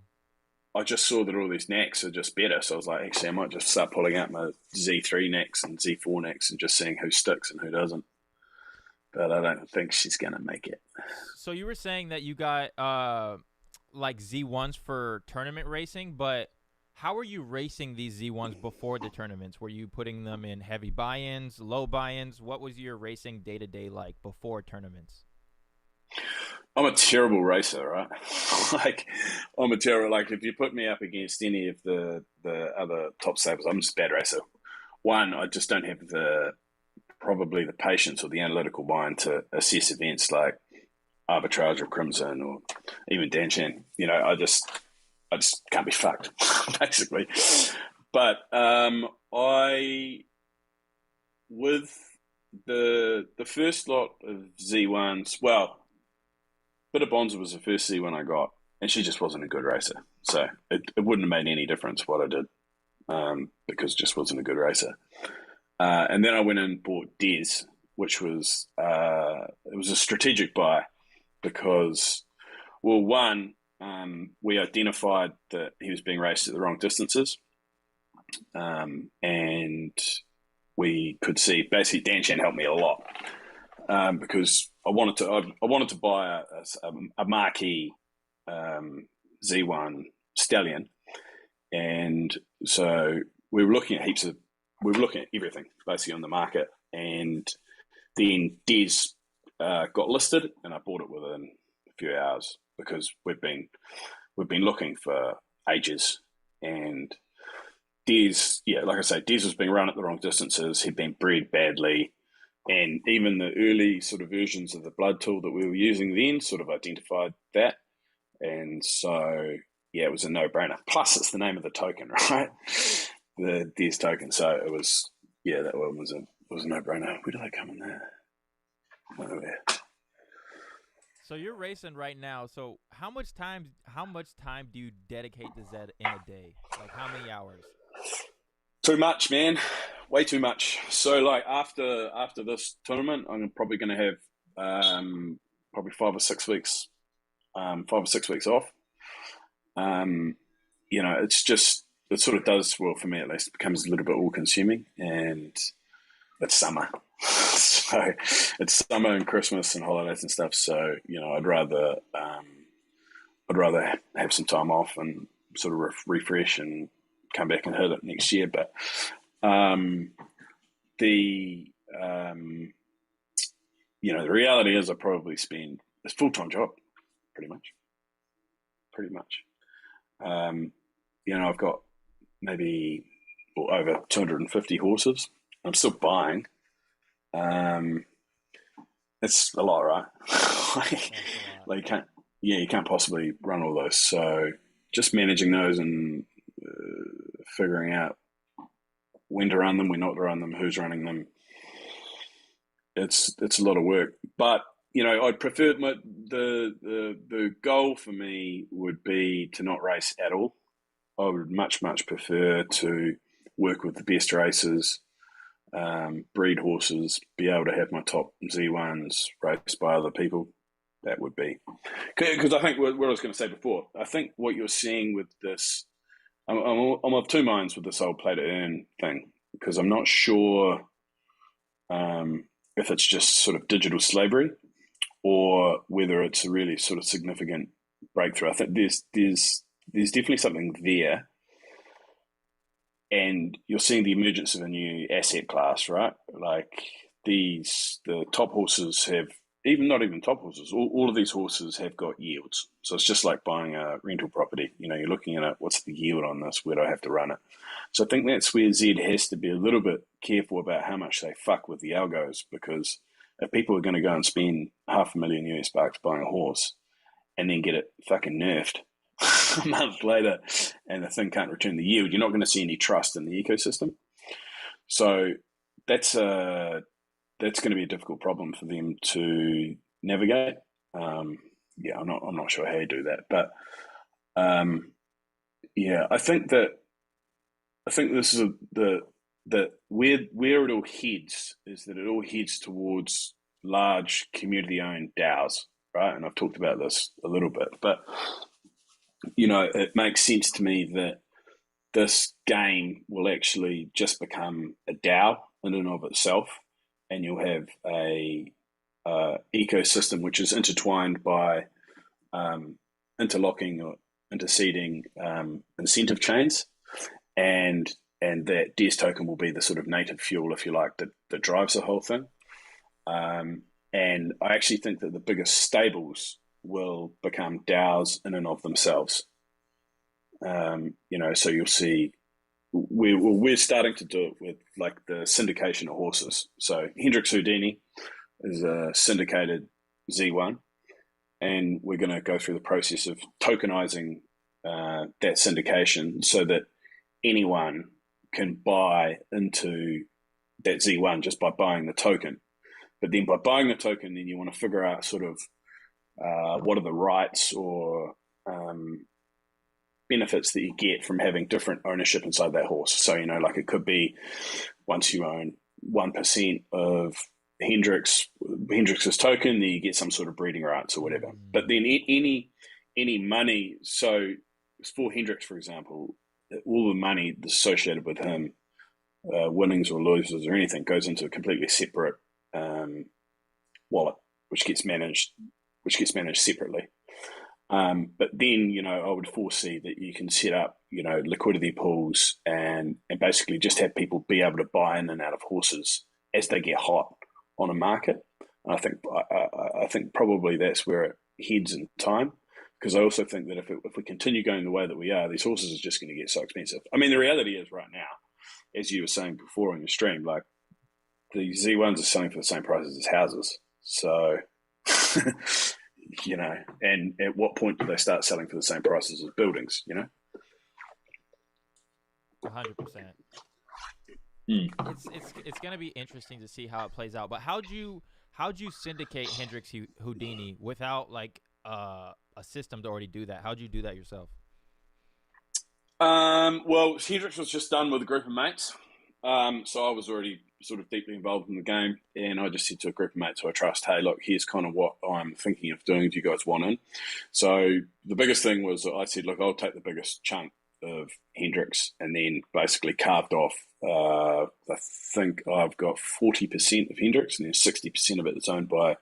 I just saw that all these necks are just better, so I was like, actually, I might just start pulling out my Z3 necks and Z4 necks and just seeing who sticks and who doesn't. But I don't think she's gonna make it. so you were saying that you got like Z1s for tournament racing, but how were you racing these Z1s before the tournaments? Were you putting them in heavy buy-ins, low buy-ins? What was your racing day-to-day like before tournaments? I'm a terrible racer, right? like I'm a terrible like if you put me up against any of the other top sabers, I'm just a bad racer. One, I just don't have the probably the patience or the analytical mind to assess events like arbitrage or crimson or even Danshan. I just can't be fucked, basically. But I with the first lot of Z1s, well, Bit of Bonza was the first Z1 I got, and she just wasn't a good racer. So it wouldn't have made any difference what I did because it just wasn't a good racer. And then I went and bought Des, which was it was a strategic buy because, well, one, we identified that he was being raced at the wrong distances, and we could see basically Dan Shan helped me a lot because I wanted to buy a marquee Z1 stallion, and so we were looking at everything basically on the market, and then Des got listed, and I bought it within a few hours because we've been looking for ages, and Des, yeah, like I say, Des was being run at the wrong distances. He'd been bred badly, and even the early sort of versions of the blood tool that we were using then sort of identified that, and so yeah, it was a no-brainer. Plus, it's the name of the token, right? The Des token. So it was, yeah, that one was a no-brainer. Where do they come in there? Nowhere. So you're racing right now. So how much time do you dedicate to Zed in a day? Like how many hours? Too much, man. Way too much. So like after this tournament, I'm probably going to have probably 5 or 6 weeks off. Um, it's just it sort of does well for me at least. It becomes a little bit all consuming, and it's summer, so it's summer and Christmas and holidays and stuff. So I'd rather have some time off and sort of refresh and come back and hit it next year. But the the reality is I probably spend it's a full-time job, pretty much. Pretty much. I've got maybe over 250 horses. I'm still buying. It's a lot, right? like, That's a lot. you can't possibly run all those. So just managing those and figuring out when to run them, when not to run them, who's running them. It's a lot of work, but I'd prefer the goal for me would be to not race at all. I would much prefer to work with the best racers, breed horses, be able to have my top Z1s raced by other people. That would be because I think what I was going to say before. I think what you're seeing with this, I'm of two minds with this old play to earn thing because I'm not sure if it's just sort of digital slavery or whether it's a really sort of significant breakthrough. I think there's definitely something there, and you're seeing the emergence of a new asset class, right? Like the top horses have not even top horses. All of these horses have got yields, so it's just like buying a rental property. You're looking at it. What's the yield on this? Where do I have to run it? So I think that's where Zed has to be a little bit careful about how much they fuck with the algos, because if people are going to go and spend $500,000 buying a horse and then get it fucking nerfed a month later and the thing can't return the yield, you're not going to see any trust in the ecosystem. So that's that's going to be a difficult problem for them to navigate. I'm not sure how you do that, but I think this is the where it all heads is that it all heads towards large community-owned DAOs, right? And I've talked about this a little bit, but it makes sense to me that this game will actually just become a DAO in and of itself, and you'll have a ecosystem which is intertwined by interlocking or interceding incentive chains, and that DES token will be the sort of native fuel, if you like, that drives the whole thing. And I actually think that the biggest stables will become DAOs in and of themselves. So you'll see we're starting to do it with like the syndication of horses. So Hendrix Houdini is a syndicated Z1, and we're going to go through the process of tokenizing that syndication so that anyone can buy into that Z1 just by buying the token. But then by buying the token, then you want to figure out sort of what are the rights or benefits that you get from having different ownership inside that horse. So, like it could be once you own 1% of Hendrix's token, then you get some sort of breeding rights or whatever. But then any money, so for Hendrix, for example, all the money that's associated with him, winnings or losers or anything, goes into a completely separate wallet, which gets managed separately. But then, I would foresee that you can set up, liquidity pools and basically just have people be able to buy in and out of horses as they get hot on a market. And I think probably that's where it heads in time, because I also think that if we continue going the way that we are, these horses are just going to get so expensive. I mean, the reality is right now, as you were saying before on your stream, like the Z1s are selling for the same prices as houses. So, and at what point do they start selling for the same prices as buildings, 100%. It's going to be interesting to see how it plays out. But how'd you syndicate Hendrix Houdini without like a system to already do that? How'd you do that yourself? Well, Hendrix was just done with a group of mates. So I was already sort of deeply involved in the game, and I just said to a group of mates who I trust, hey, look, here's kind of what I'm thinking of doing. Do you guys want in? So the biggest thing was I said, look, I'll take the biggest chunk of Hendrix, and then basically carved off, I think I've got 40% of Hendrix, and then 60% of it is owned by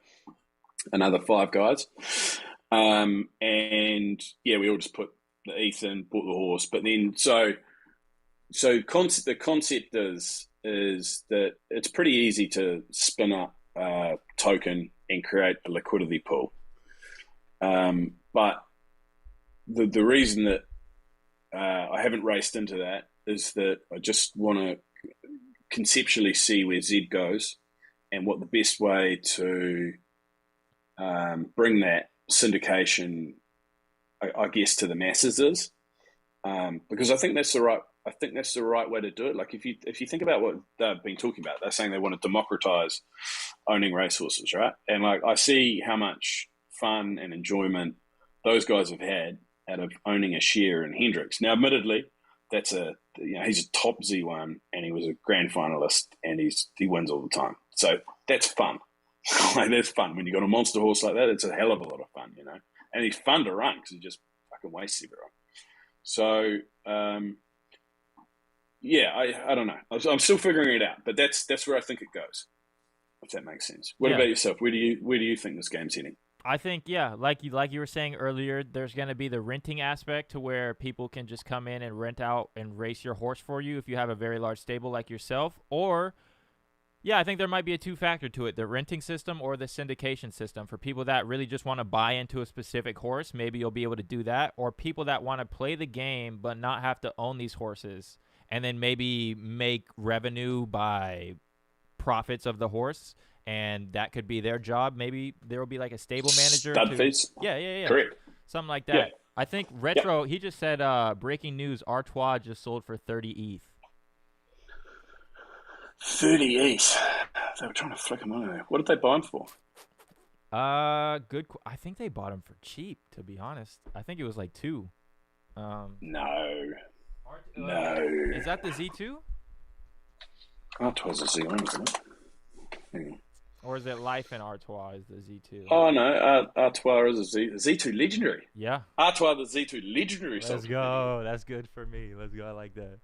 another 5 guys. And yeah, we all just put the ETH in, bought the horse. But then, the concept is that it's pretty easy to spin up a token and create a liquidity pool. But the reason that I haven't raced into that is that I just want to conceptually see where Z goes and what the best way to bring that syndication, I guess, to the masses is, because I think that's the right way to do it. Like if you think about what they've been talking about, they're saying they want to democratize owning racehorses, right? And like I see how much fun and enjoyment those guys have had out of owning a share in Hendrix. Now, admittedly, he's a top Z1 and he was a grand finalist and he wins all the time. So that's fun. Like that's fun when you got a monster horse like that. It's a hell of a lot of fun, And he's fun to run because he just fucking wastes everyone. So I don't know. I'm still figuring it out, but that's where I think it goes. If that makes sense. What about yourself? Where do you think this game's heading? I think, like you were saying earlier, there's going to be the renting aspect to where people can just come in and rent out and race your horse for you if you have a very large stable like yourself. Or, I think there might be a 2-factor to it, the renting system or the syndication system. For people that really just want to buy into a specific horse, maybe you'll be able to do that. Or people that want to play the game but not have to own these horses and then maybe make revenue by profits of the horse. And that could be their job. Maybe there will be like a stable manager. Stud fees. Yeah. Correct. Something like that. Yeah. I think Retro, he just said, breaking news, Artois just sold for 30 ETH. 30 ETH. They were trying to flick him on there. What did they buy him for? I think they bought him for cheap, to be honest. I think it was like 2. No. Is that the Z2? Artois is Z1, isn't it? Hang on. Or is it Life and Artois is the Z2? Oh, no. Artois is a Z2 Legendary. Yeah. Artois, the Z2 Legendary. Let's go. That's good for me. Let's go. I like that.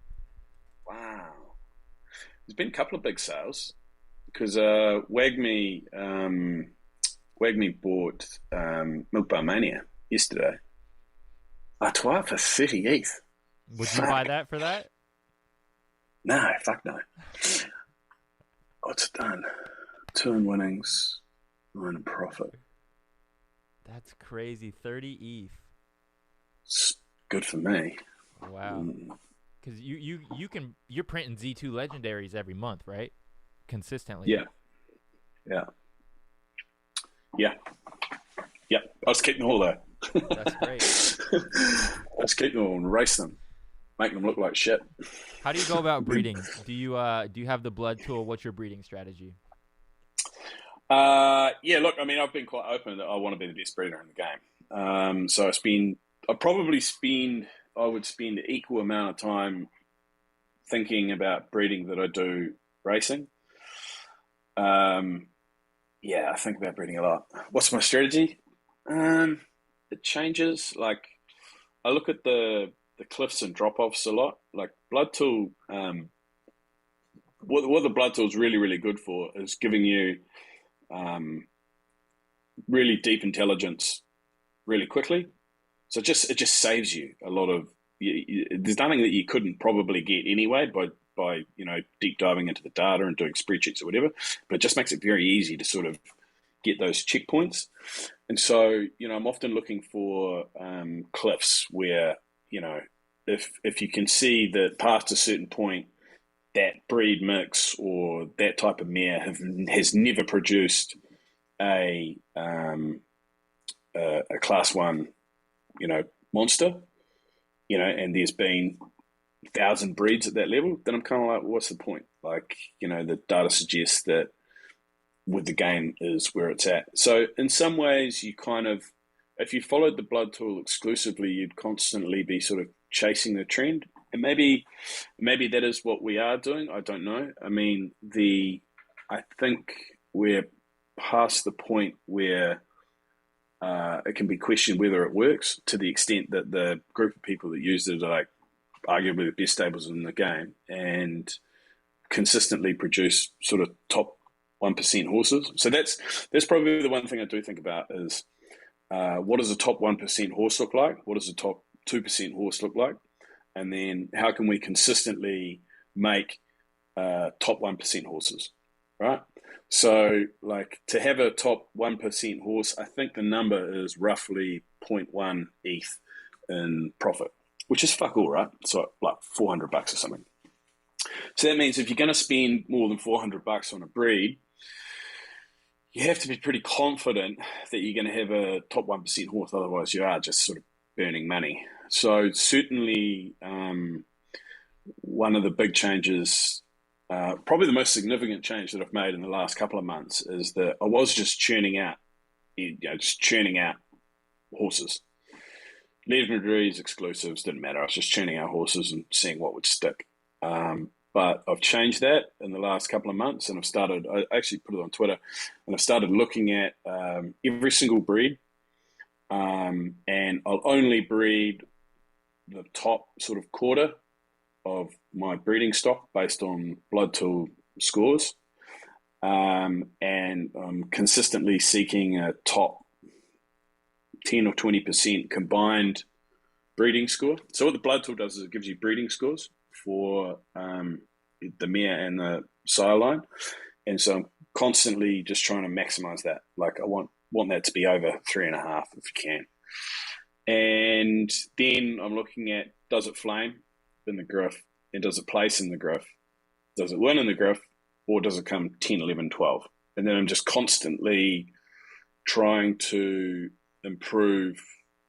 Wow. There's been a couple of big sales because Wagme bought Milk Bar Mania yesterday. Artois for 30 ETH. Would you buy that for that? No, fuck no. What's it done? 2 in winnings, 9 in profit. That's crazy. 30 ETH. It's good for me. Wow. Because you're printing Z2 legendaries every month, right? Consistently. Yeah. I was keeping them all though. That's great. I was keeping them all and race them, make them look like shit. How do you go about breeding? Do you have the blood tool? What's your breeding strategy? Look, I mean, I've been quite open that I want to be the best breeder in the game. So I would spend the equal amount of time thinking about breeding that I do racing. I think about breeding a lot. What's my strategy? It changes. Like, I look at the cliffs and drop-offs a lot. Like, blood tool, what the blood tool is really, really good for is giving you really deep intelligence really quickly. So it just saves you a lot of. There's nothing that you couldn't probably get anyway by deep diving into the data and doing spreadsheets or whatever. But it just makes it very easy to sort of get those checkpoints. And so I'm often looking for cliffs where if you can see that past a certain point, that breed mix or that type of mare has never produced a class 1 monster, and there's been 1,000 breeds at that level, then I'm kind of like, what's the point? Like, the data suggests that with the game is where it's at. So in some ways, you kind of, if you followed the blood tool exclusively, you'd constantly be sort of chasing the trend. And maybe that is what we are doing. I don't know. I mean, I think we're past the point where it can be questioned whether it works, to the extent that the group of people that use it are like arguably the best stables in the game and consistently produce sort of top 1% horses. So that's probably the one thing I do think about is what does a top 1% horse look like? What does a top 2% horse look like? And then how can we consistently make top 1% horses, right? So, like, to have a top 1% horse, I think the number is roughly 0.1 ETH in profit, which is fuck all, right? So, like $400 or something. So that means if you're going to spend more than $400 on a breed, you have to be pretty confident that you're going to have a top 1% horse. Otherwise, you are just sort of burning money. So certainly, one of the big changes, probably the most significant change that I've made in the last couple of months, is that I was just churning out horses. Legendaries, exclusives, didn't matter. I was just churning out horses and seeing what would stick. But I've changed that in the last couple of months, and I actually put it on Twitter, and I've started looking at every single breed, and I'll only breed the top sort of quarter of my breeding stock based on blood tool scores, and I'm consistently seeking a top 10 or 20% combined breeding score. So what the blood tool does is it gives you breeding scores for the mare and the sire line, and so I'm constantly just trying to maximize that. Like, I want that to be over 3.5 if you can. And then I'm looking at, does it flame in the griff, and does it place in the griff, does it win in the griff, or does it come 10, 11, 12? And then I'm just constantly trying to improve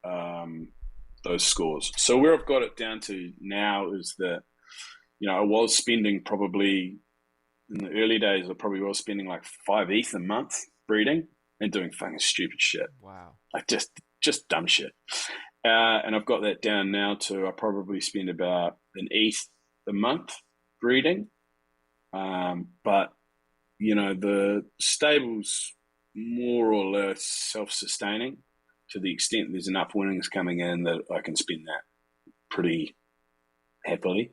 those scores. So where I've got it down to now is that, I was spending probably in the early days, I probably was spending like 5 ETH a month breeding and doing fucking stupid shit. Wow. Like just dumb shit. And I've got that down now to I probably spend about an ETH a month breeding. But, the stable's more or less self-sustaining to the extent there's enough winnings coming in that I can spend that pretty happily.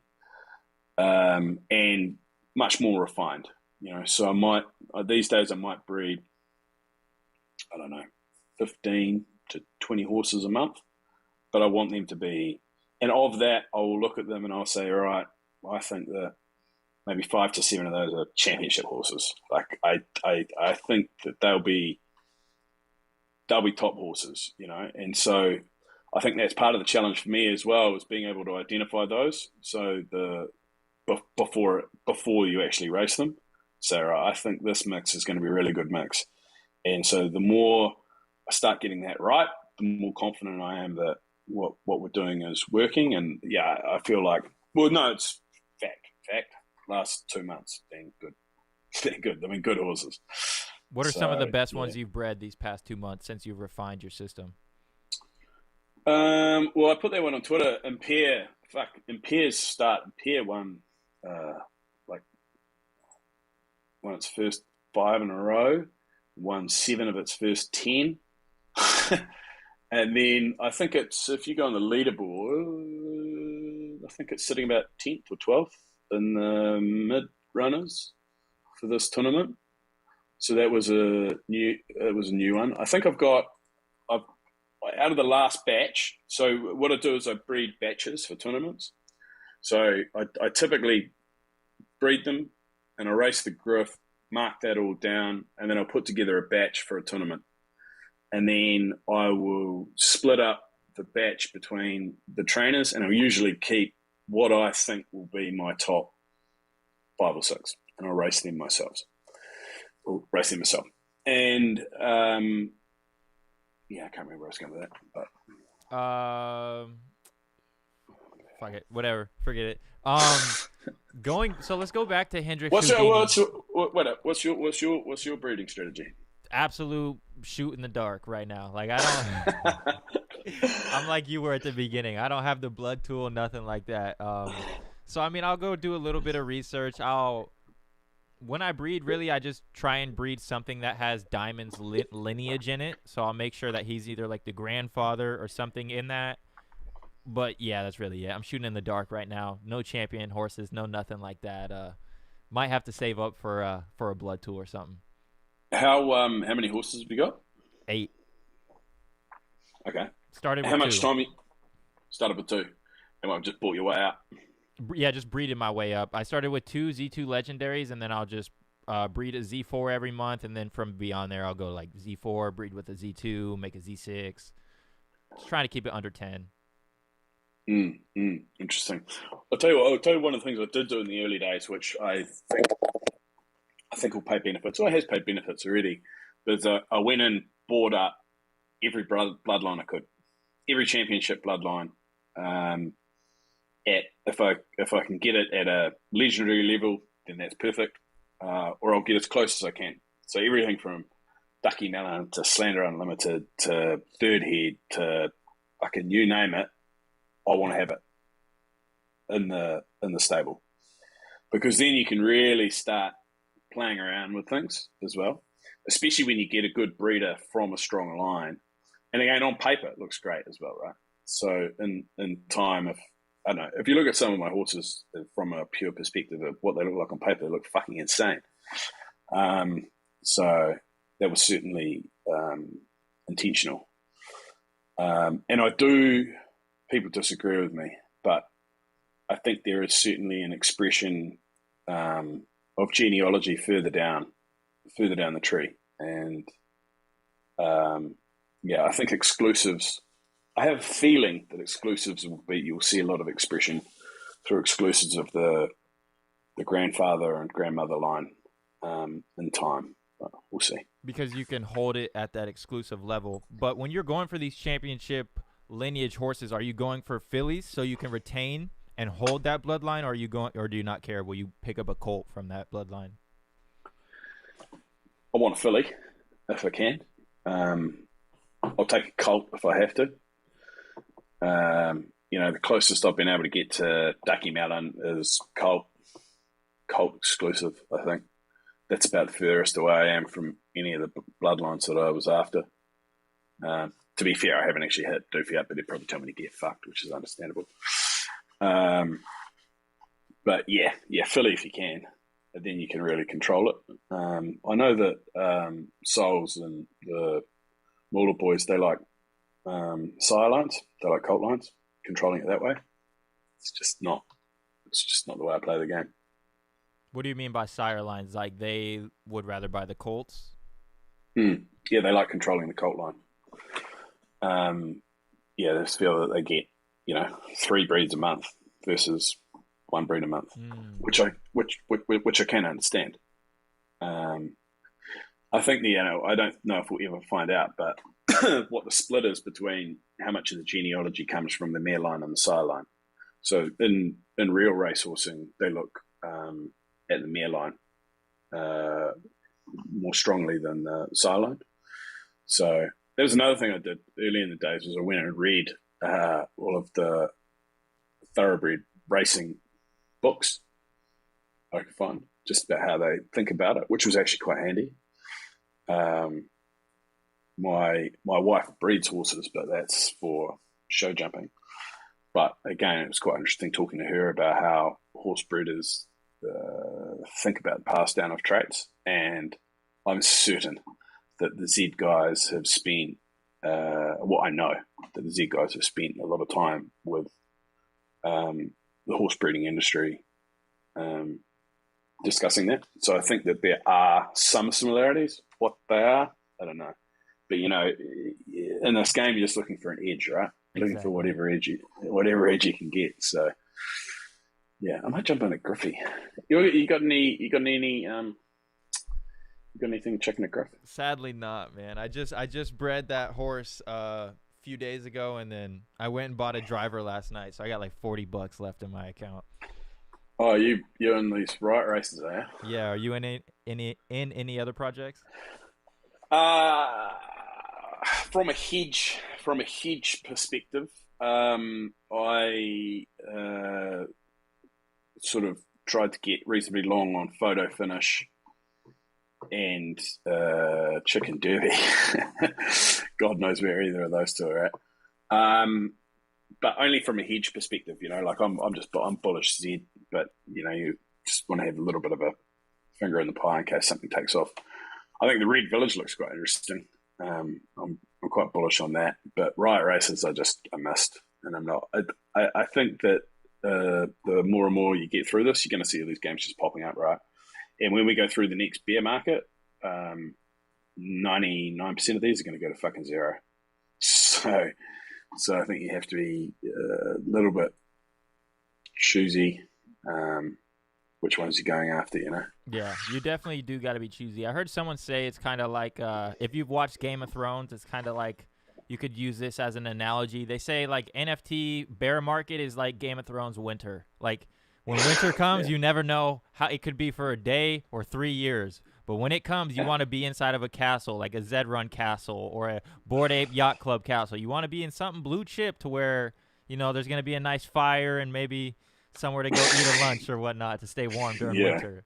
And much more refined, So these days I might breed, I don't know, 15 to 20 horses a month, but I want them to be, and of that, I will look at them and I'll say, all right, I think that maybe 5 to 7 of those are championship horses. Like I think that they'll be top horses, and so I think that's part of the challenge for me as well, is being able to identify those. So before you actually race them, say, right, I think this mix is going to be a really good mix. And so the more I start getting that right, the more confident I am that what we're doing is working. And yeah, I feel like, well, no, it's fact. Last 2 months, been good. Been good. I mean, good horses. What are some of the best ones you've bred these past 2 months since you've refined your system? Well, I put that one on Twitter. Impair won won its first 5 in a row, won 7 of its first 10. And then I think if you go on the leaderboard, I think it's sitting about 10th or 12th in the mid runners for this tournament. So that was a new one. I think I've out of the last batch. So what I do is I breed batches for tournaments. So I typically breed them and I race the griff, mark that all down, and then I'll put together a batch for a tournament. And then I will split up the batch between the trainers, and I'll usually keep what I think will be my top 5 or 6, and I'll race them myself. And I can't remember where I was going with that. But fuck it, whatever, forget it. So let's go back to Hendrik. What's your breeding strategy? Absolute shoot in the dark right now. Like I don't. I'm like you were at the beginning. I don't have the blood tool, nothing like that. So I mean, I'll go do a little bit of research. When I breed, really, I just try and breed something that has Diamond's lineage in it. So I'll make sure that he's either like the grandfather or something in that. But yeah, that's really it. I'm shooting in the dark right now. No champion horses, no nothing like that. Might have to save up for a blood tool or something. How many horses have you got? 8. Okay. Started with How much 2. time you started with 2? And I've just bought your way out. Yeah, just breeding my way up. I started with 2 Z2 legendaries, and then I'll just breed a Z4 every month, and then from beyond there, I'll go like Z4, breed with a Z2, make a Z6. Just trying to keep it under 10. Interesting. I'll tell you one of the things I did do in the early days, which I think will pay benefits, or has paid benefits already, is I went and bought up every bloodline I could, every championship bloodline. If I can get it at a legendary level, then that's perfect, or I'll get as close as I can. So everything from Ducky Melon to Slander Unlimited to Third Head to fucking you name it, I want to have it in the stable, because then you can really start playing around with things as well, especially when you get a good breeder from a strong line. And again, on paper, it looks great as well, right? So in time, if you look at some of my horses from a pure perspective of what they look like on paper, they look fucking insane. So that was certainly intentional. And people disagree with me, but I think there is certainly an expression of genealogy further down the tree. And I think exclusives, I have a feeling that exclusives you'll see a lot of expression through exclusives of the grandfather and grandmother line in time. But we'll see. Because you can hold it at that exclusive level. But when you're going for these championship lineage horses, are you going for fillies so you can retain and hold that bloodline, or are you going, or do you not care? Will you pick up a colt from that bloodline? I want a filly if I can. I'll take a colt if I have to. The closest I've been able to get to Ducky Mountain is colt exclusive, I think. That's about the furthest away I am from any of the bloodlines that I was after. To be fair, I haven't actually hit Doofy up, but they'd probably tell me to get fucked, which is understandable. But yeah, filly if you can, and then you can really control it. I know that Souls and the Mauler boys, they like sire lines, they like colt lines, controlling it that way. It's just not the way I play the game. What do you mean by sire lines? Like they would rather buy the colts? Yeah, they like controlling the colt line. They just feel that they get 3 breeds a month versus 1 breed a month, which I can understand. I think I don't know if we'll ever find out, but what the split is between how much of the genealogy comes from the mare line and the sire line. So in real racehorsing, they look at the mare line more strongly than the sire line. So there was another thing I did early in the days was I went and read all of the thoroughbred racing books I could find just about how they think about it, which was actually quite handy. My wife breeds horses, but that's for show jumping. But again, it was quite interesting talking to her about how horse breeders think about the pass down of traits. And I'm certain that the Z guys have spent, I know that the Z guys have spent a lot of time with the horse breeding industry discussing that. So I think that there are some similarities. What they are, I don't know. But in this game, you're just looking for an edge, right? Exactly. Looking for whatever edge you can get. So yeah, I might jump on a Griffey. You got anything checking a Griff? Sadly not, man. I just bred that horse a few days ago, and then I went and bought a driver last night, so I got like $40 left in my account. Oh, you're in these right races, are you? Yeah. Are you in any other projects? From a hedge perspective, I sort of tried to get reasonably long on photo finish and chicken derby. God knows where either of those two are at. But only from a hedge perspective, like I'm bullish Z, but you just want to have a little bit of a finger in the pie in case something takes off. I think the Red Village looks quite interesting. I'm quite bullish on that, but riot races I missed, and I'm not. I think that the more and more you get through this, you're going to see all these games just popping up, right? And when we go through the next bear market, 99% of these are going to go to fucking zero. So I think you have to be a little bit choosy. Which ones you're going after, Yeah, you definitely do got to be choosy. I heard someone say it's kind of like if you've watched Game of Thrones, it's kind of like you could use this as an analogy. They say like NFT bear market is like Game of Thrones winter. Like when winter comes, you never know how it could be for a day or 3 years. But when it comes, you want to be inside of a castle, like a Zed Run castle or a Bored Ape Yacht Club castle. You want to be in something blue chip to where, there's going to be a nice fire and maybe somewhere to go eat a lunch or whatnot to stay warm during winter.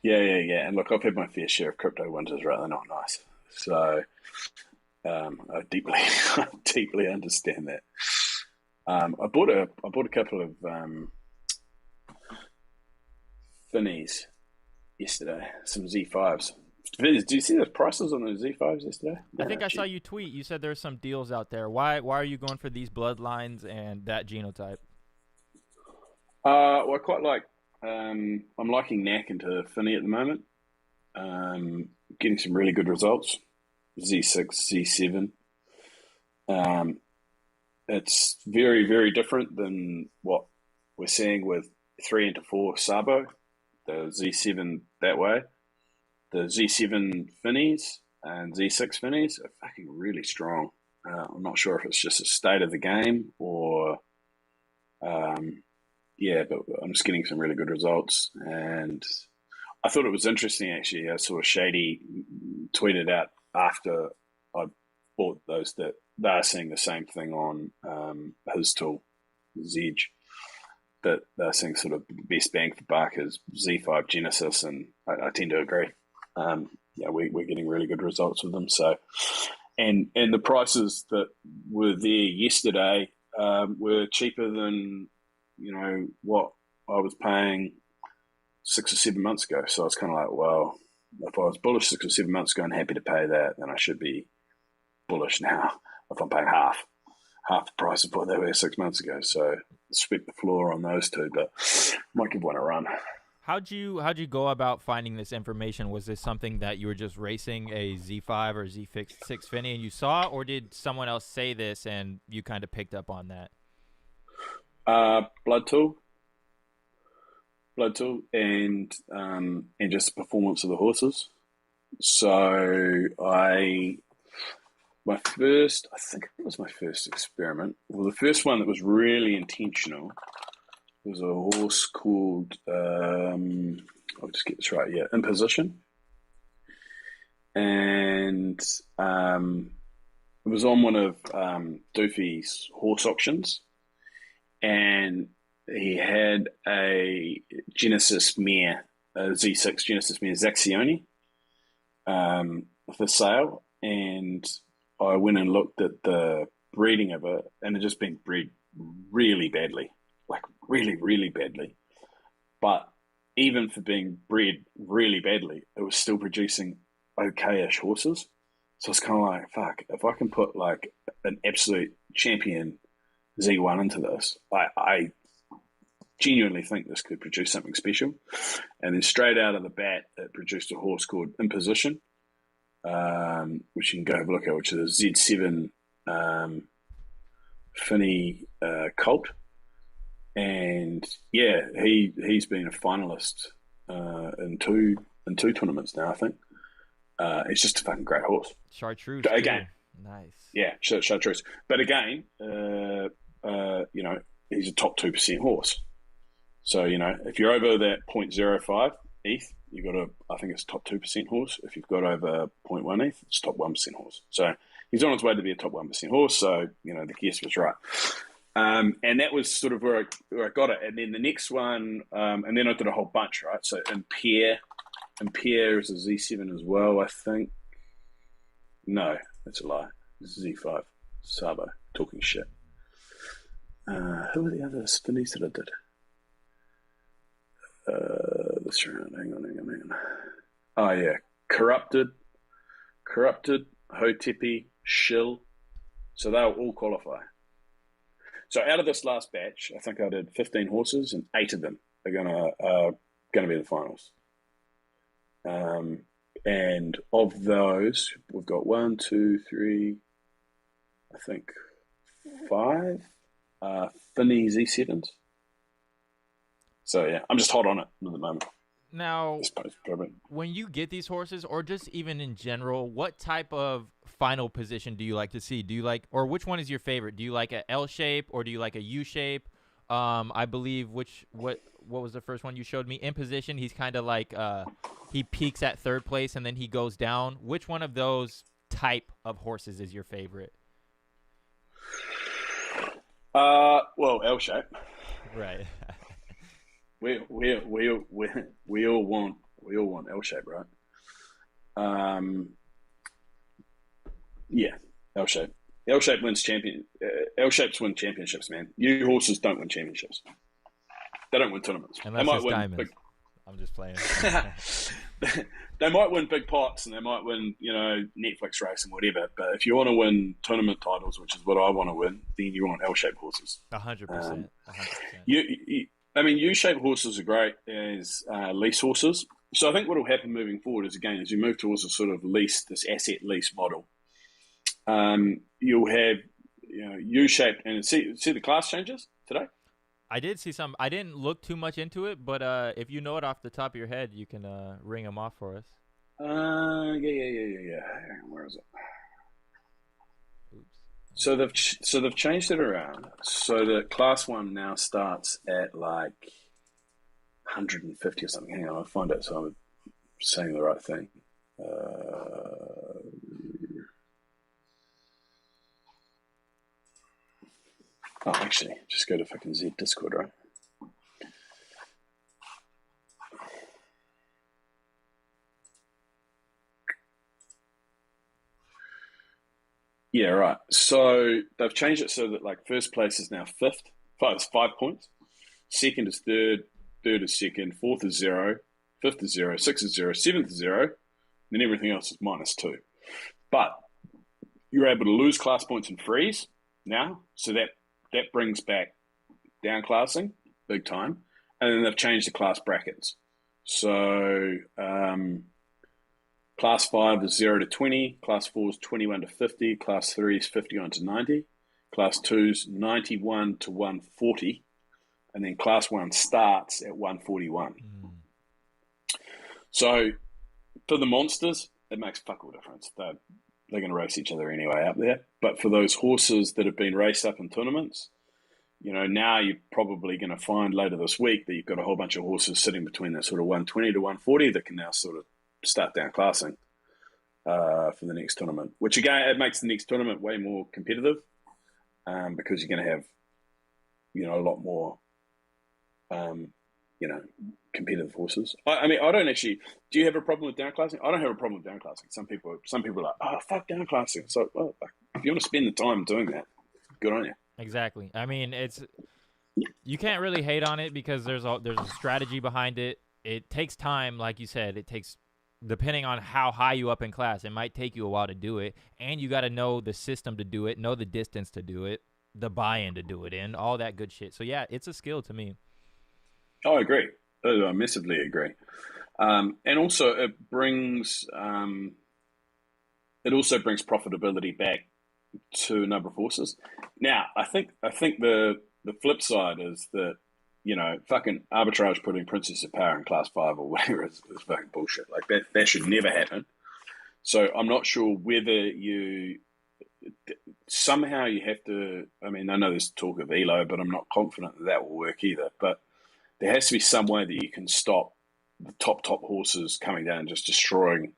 Yeah. And look, I've had my fair share of crypto winters, right? They're not nice. So I deeply understand that. I bought a couple of Finnies yesterday, some Z5s. Did you see the prices on those Z5s yesterday? I think I saw you tweet. You said there's some deals out there. Why are you going for these bloodlines and that genotype? Well, I quite like. I'm liking Knack into Finny at the moment. Getting some really good results. Z6, Z7. It's very, very different than what we're seeing with 3 into 4 Sabo. The Z7 that way. The Z7 Finnies and Z6 Finnies are fucking really strong. I'm not sure if it's just a state of the game or yeah, but I'm just getting some really good results. And I thought it was interesting, actually. I saw Shady tweeted out after I bought those that they're seeing the same thing on his tool, Zedge, that they're seeing sort of best bang for buck is Z5 Genesis, and I tend to agree. Yeah, we're getting really good results with them. So, and the prices that were there yesterday were cheaper than what I was paying 6 or 7 months ago. So I was kind of like, well, if I was bullish 6 or 7 months ago and happy to pay that, then I should be bullish now if I'm paying half the price of what they were 6 months ago. So sweep the floor on those two, but might give one a run. How'd you go about finding this information? Was this something that you were just racing a Z5 or Z6 Finny and you saw, or did someone else say this and you kind of picked up on that? Blood tool, and just the performance of the horses. So I think it was my first experiment. Well, the first one that was really intentional was a horse called, I'll just get this right, yeah, Imposition. And it was on one of Doofy's horse auctions. And he had a Genesis mare, a Z6 Genesis mare, Zaxioni, for sale. And I went and looked at the breeding of it, and it just been bred really badly, like really, really badly. But even for being bred really badly, it was still producing okay-ish horses. So it's kind of like, fuck, if I can put like an absolute champion Z1 into this, I genuinely think this could produce something special. And then straight out of the bat, it produced a horse called Imposition, which you can go have a look at, which is a Z7 Finny colt. And yeah, he's been a finalist in two tournaments now, I think. It's just a fucking great horse. Chartreuse. Again, too. Nice. Yeah, Chartreuse. But again, he's a top 2% horse. So, if you're over that 0.05 ETH, you've got I think it's top 2% horse. If you've got over 0.1 ETH, it's top 1% horse. So he's on his way to be a top 1% horse. So, the guess was right. And that was sort of where I got it. And then the next one, and then I did a whole bunch, right? So Impere is a Z7 as well, I think. No, that's a lie. Z5. Sabo. Talking shit. Who were the other spinnies that I did? This round. Hang on. Oh, yeah. Corrupted, Hotepi, Shill. So they'll all qualify. So out of this last batch, I think I did 15 horses, and 8 of them are gonna be the finals. And of those, we've got 1, 2, 3, I think 5 Finny Z7s. So yeah, I'm just hot on it at the moment. Now, when you get these horses, or just even in general, what type of final position do you like to see? Do you like, or which one is your favorite? Do you like a L shape or do you like a U shape? I believe what was the first one you showed me? In position, he's kind of like he peaks at third place and then he goes down. Which one of those type of horses is your favorite? Well, L shape. Right. We all want L shape, right? Yeah, L shape. L shape wins L shapes win championships, man. U horses don't win championships. They don't win tournaments. Unless they might it's win diamonds. I'm just playing. They might win big pots and they might win, Netflix race and whatever. But if you want to win tournament titles, which is what I want to win, then you want L-shaped horses. 100%. U-shaped horses are great as lease horses. So I think what will happen moving forward is, again, as you move towards a sort of lease, this asset lease model, you'll have U-shaped, and see the class changes today? I did see some. I didn't look too much into it, but if you know it off the top of your head, you can ring them off for us. Yeah. Where is it? Oops. So they've changed it around. So the class one now starts at like 150 or something. Hang on, I'll find it so I'm saying the right thing. Actually, just go to fucking Z Discord, right? Yeah, right. So they've changed it so that like first place is now fifth. It's 5 points. Second is third. Third is second. Fourth is zero. Fifth is zero. Sixth is zero. Seventh is zero. Then everything else is -2. But you're able to lose class points and freeze now, so that brings back down classing big time. And then they've changed the class brackets. So class 5 is 0 to 20, class 4 is 21 to 50, class 3 is 51 to 90, class 2 is 91 to 140, and then class 1 starts at 141. So for the monsters, it makes fuck all difference. They're going to race each other anyway up there. But for those horses that have been raced up in tournaments, now you're probably going to find later this week that you've got a whole bunch of horses sitting between that sort of 120 to 140 that can now sort of start down classing for the next tournament, which again, it makes the next tournament way more competitive because you're going to have, a lot more, competitive horses. I mean, I don't actually. Do you have a problem with downclassing? I don't have a problem with downclassing. Some people are like, oh, fuck downclassing. So, well, if you want to spend the time doing that, good on you. Exactly. I mean, you can't really hate on it because there's a strategy behind it. It takes time, like you said. It takes, depending on how high you up in class, it might take you a while to do it, and you got to know the system to do it, know the distance to do it, the buy-in to do it in, all that good shit. So yeah, it's a skill to me. Oh, I agree. I massively agree. And also it brings profitability back to a number of horses. Now, I think the flip side is that fucking arbitrage putting Princess of Power in class 5 or whatever is fucking bullshit. Like that should never happen. So I'm not sure whether you somehow you have to. I mean, I know there's talk of ELO, but I'm not confident that will work either. But there has to be some way that you can stop the top horses coming down and just destroying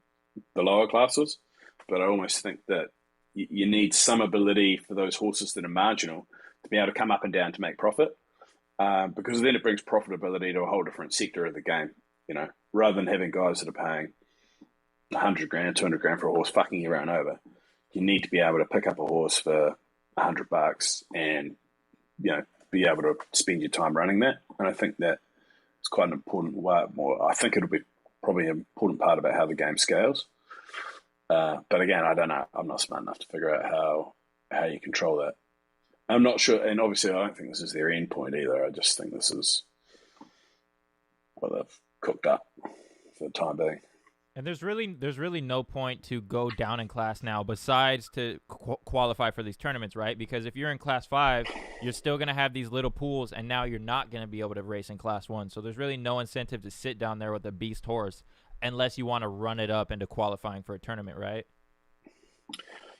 the lower classes. But I almost think that you need some ability for those horses that are marginal to be able to come up and down to make profit, because then it brings profitability to a whole different sector of the game. Rather than having guys that are paying 100 grand, 200 grand for a horse fucking you around over, you need to be able to pick up a horse for $100 and be able to spend your time running that. And I think that it's quite an important way. I think it'll be probably an important part about how the game scales. But again, I don't know. I'm not smart enough to figure out how you control that. I'm not sure, and obviously I don't think this is their end point either. I just think this is what they've cooked up for the time being. And there's really no point to go down in class now besides to qualify for these tournaments, right? Because if you're in class 5, you're still going to have these little pools, and now you're not going to be able to race in class 1. So there's really no incentive to sit down there with a beast horse unless you want to run it up into qualifying for a tournament, right?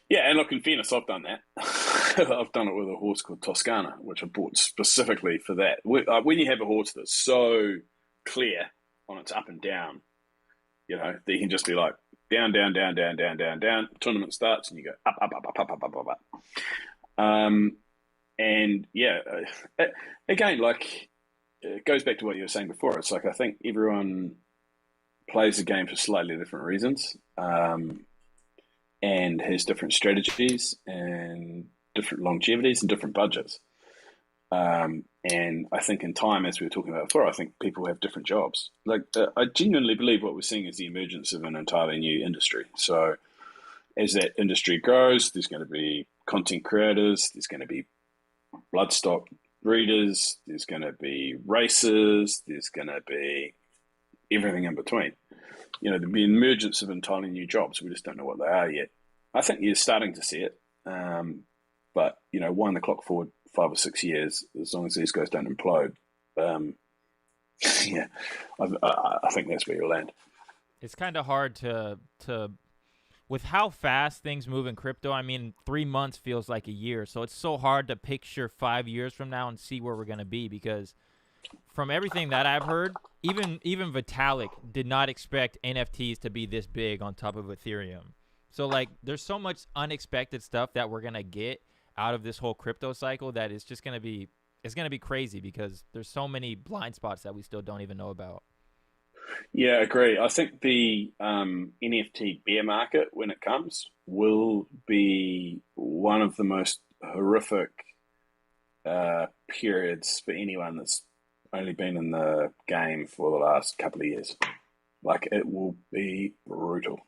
Yeah, and look, in fairness, I've done that. I've done it with a horse called Toscana, which I bought specifically for that. When you have a horse that's so clear on its up and down, that you can just be like down, down, down, down, down, down, down. Tournament starts and you go up, up, up, up, up, up, up, up, up. And yeah, again, like it goes back to what you were saying before. It's like I think everyone plays the game for slightly different reasons, and has different strategies and different longevities and different budgets. And I think in time, as we were talking about before, I think people have different jobs. Like I genuinely believe what we're seeing is the emergence of an entirely new industry. So as that industry grows, there's going to be content creators, there's going to be bloodstock breeders, there's going to be racers, there's going to be everything in between. There'll be an emergence of entirely new jobs. We just don't know what they are yet. I think you're starting to see it. But, wind the clock forward 5 or 6 years, as long as these guys don't implode, yeah, I think that's where you'll land. It's kind of hard to with how fast things move in crypto, I mean, 3 months feels like a year. So it's so hard to picture 5 years from now and see where we're going to be, because from everything that I've heard, even Vitalik did not expect NFTs to be this big on top of Ethereum. So like there's so much unexpected stuff that we're going to get out of this whole crypto cycle that it's just going to be crazy, because there's so many blind spots that we still don't even know about. Yeah, I agree. I think the NFT bear market, when it comes, will be one of the most horrific periods for anyone that's only been in the game for the last couple of years. Like, it will be brutal.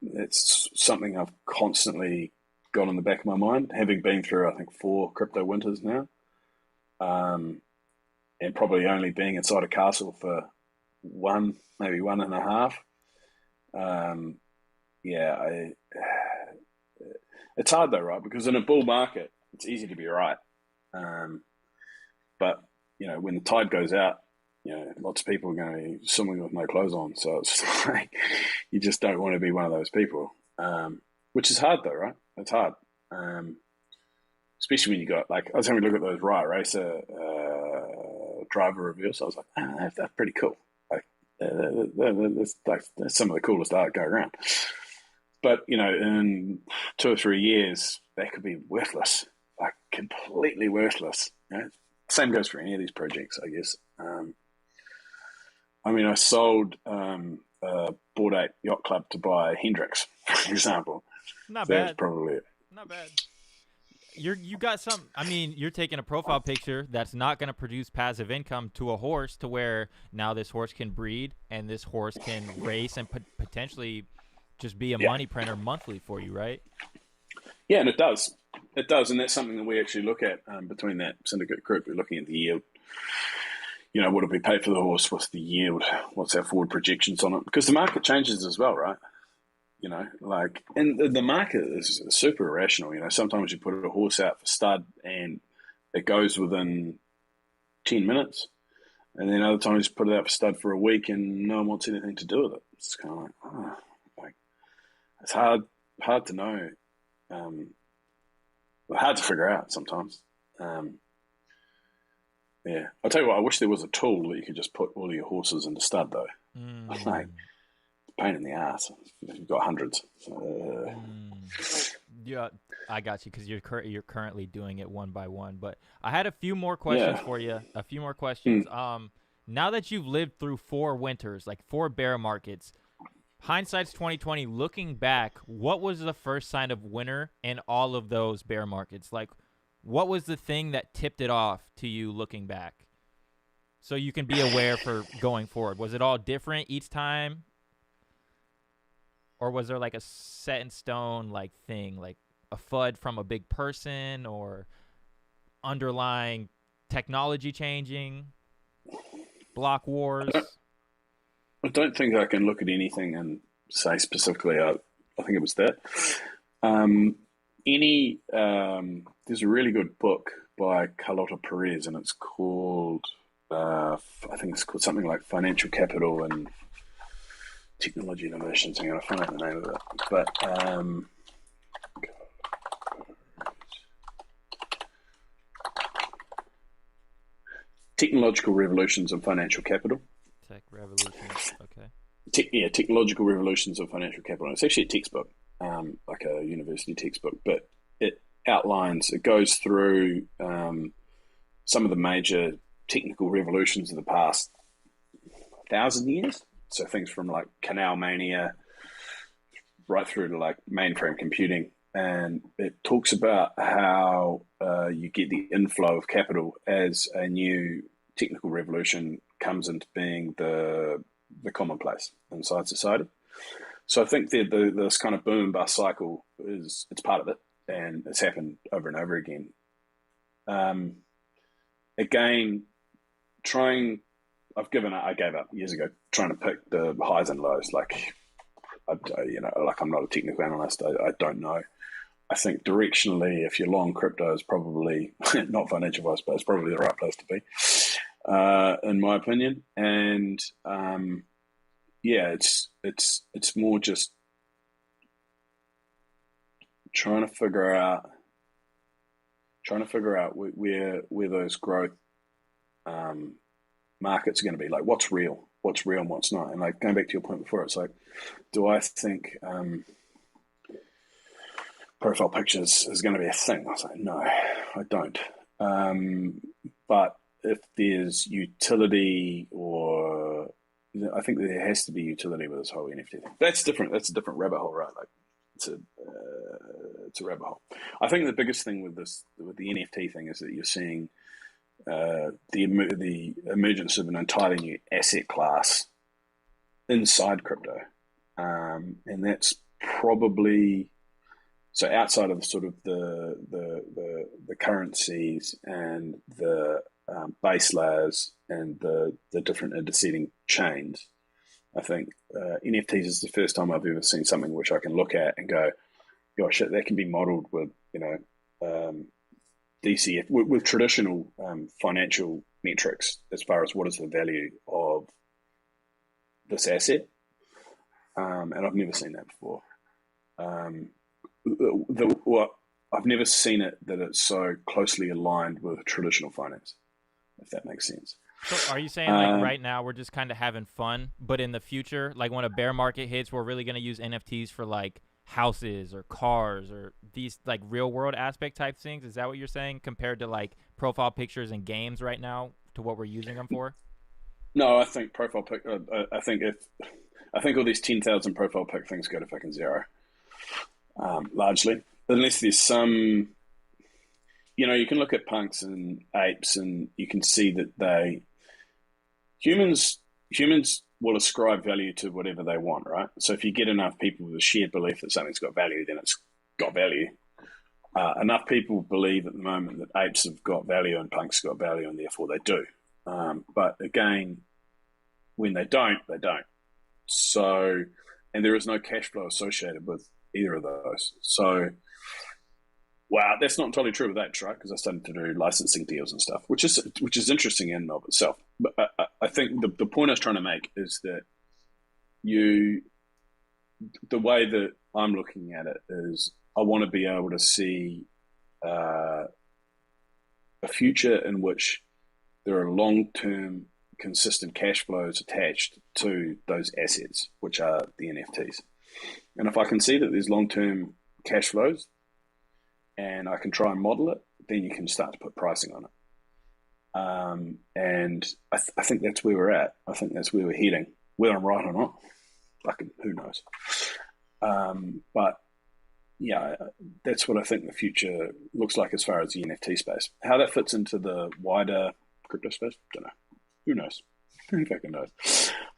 It's something I've constantly got in the back of my mind, having been through, I think, 4 crypto winters now. And probably only being inside a castle for one, maybe 1.5. Yeah, it's hard though, right? Because in a bull market, it's easy to be right. But, when the tide goes out, lots of people are going to be swimming with no clothes on. So it's like, you just don't want to be one of those people, which is hard though, right? It's hard. Especially when you got, like, I was having a look at those Riot Racer driver reviews. I was like, that's pretty cool. Like, that's some of the coolest art go around. But, in 2 or 3 years, that could be worthless, like completely worthless. Same goes for any of these projects, I guess. I sold a Bored Ape Yacht Club to buy Hendrix, for example. Not so bad. That was probably it. Not bad. You got some. I mean, you're taking a profile picture that's not going to produce passive income to a horse, to where now this horse can breed and this horse can race and potentially just be a money printer monthly for you, right? Yeah, and it does. It does, and that's something that we actually look at between that syndicate group. We're looking at the yield. What do we pay for the horse? What's the yield? What's our forward projections on it? Because the market changes as well, right? And the market is super irrational. Sometimes you put a horse out for stud and it goes within 10 minutes. And then other times you put it out for stud for a week and no one wants anything to do with it. It's kind of like, it's hard to know. Hard to figure out sometimes. Yeah. I'll tell you what, I wish there was a tool that you could just put all of your horses into stud, though. Like, pain in the ass. You've got hundreds. Yeah, I got you, because you're currently doing it one by one. But I had a few more questions for you. A few more questions. Now that you've lived through 4 winters, like 4 bear markets, hindsight's 2020. Looking back, what was the first sign of winter in all of those bear markets? Like, what was the thing that tipped it off to you looking back, so you can be aware for going forward? Was it all different each time? Or was there like a set in stone like thing, like a FUD from a big person, or underlying technology changing, block wars? I don't think I can look at anything and say specifically. I think it was that. There's a really good book by Carlota Perez, and it's called, I think it's called something like Financial Capital and Technology Innovations. I'm going to find out the name of it. But Technological Revolutions of Financial Capital. Tech Revolutions, okay. Technological Revolutions of Financial Capital. It's actually a textbook, like a university textbook, but it goes through some of the major technical revolutions of the past 1,000 years. So things from like canal mania right through to like mainframe computing. And it talks about how you get the inflow of capital as a new technical revolution comes into being the commonplace inside society. So I think this kind of boom and bust cycle it's part of it, and it's happened over and over again. Again, I gave up years ago trying to pick the highs and lows. Like, I'm not a technical analyst. I don't know. I think directionally, if you're long crypto, is probably not financial advice, but it's probably the right place to be, in my opinion. And it's more just trying to figure out where those growth markets are going to be. Like, what's real and what's not. And like, going back to your point before, it's like, do I think profile pictures is going to be a thing? I was like, no, I don't. But if there's utility, or I think there has to be utility with this whole NFT thing. That's different. That's a different rabbit hole, right? Like, it's a rabbit hole. I think the biggest thing with the NFT thing is that you're seeing the emergence of an entirely new asset class inside crypto, and that's probably, so outside of the sort of the currencies and the base layers and the different interseeding chains. I think NFTs is the first time I've ever seen something which I can look at and go, "Oh shit, that can be modeled with DCF with traditional financial metrics as far as what is the value of this asset," and I've never seen that before. I've never seen it that it's so closely aligned with traditional finance, if that makes sense. So are you saying like right now we're just kind of having fun, but in the future, like when a bear market hits, we're really going to use NFTs for like houses or cars or these like real world aspect type things? Is that what you're saying, compared to like profile pictures and games right now to what we're using them for? No, I think I think all these 10,000 profile pic things go to fucking zero, largely, unless there's some. You can look at punks and apes, and you can see that humans will ascribe value to whatever they want, right? So if you get enough people with a shared belief that something's got value, then it's got value. Enough people believe at the moment that apes have got value and punks got value, and therefore they do. But again, when they don't, they don't. So, and there is no cash flow associated with either of those. So, wow, that's not entirely true with apes, right? Because I started to do licensing deals and stuff, which is interesting in and of itself. But I think the point I was trying to make is that the way that I'm looking at it is I want to be able to see a future in which there are long-term consistent cash flows attached to those assets, which are the NFTs. And if I can see that there's long-term cash flows and I can try and model it, then you can start to put pricing on it. And I think that's where we're at. I think that's where we're heading. Whether I'm right or not, fucking who knows? But yeah, that's what I think the future looks like as far as the NFT space. How that fits into the wider crypto space, don't know. Who knows? Who fucking knows?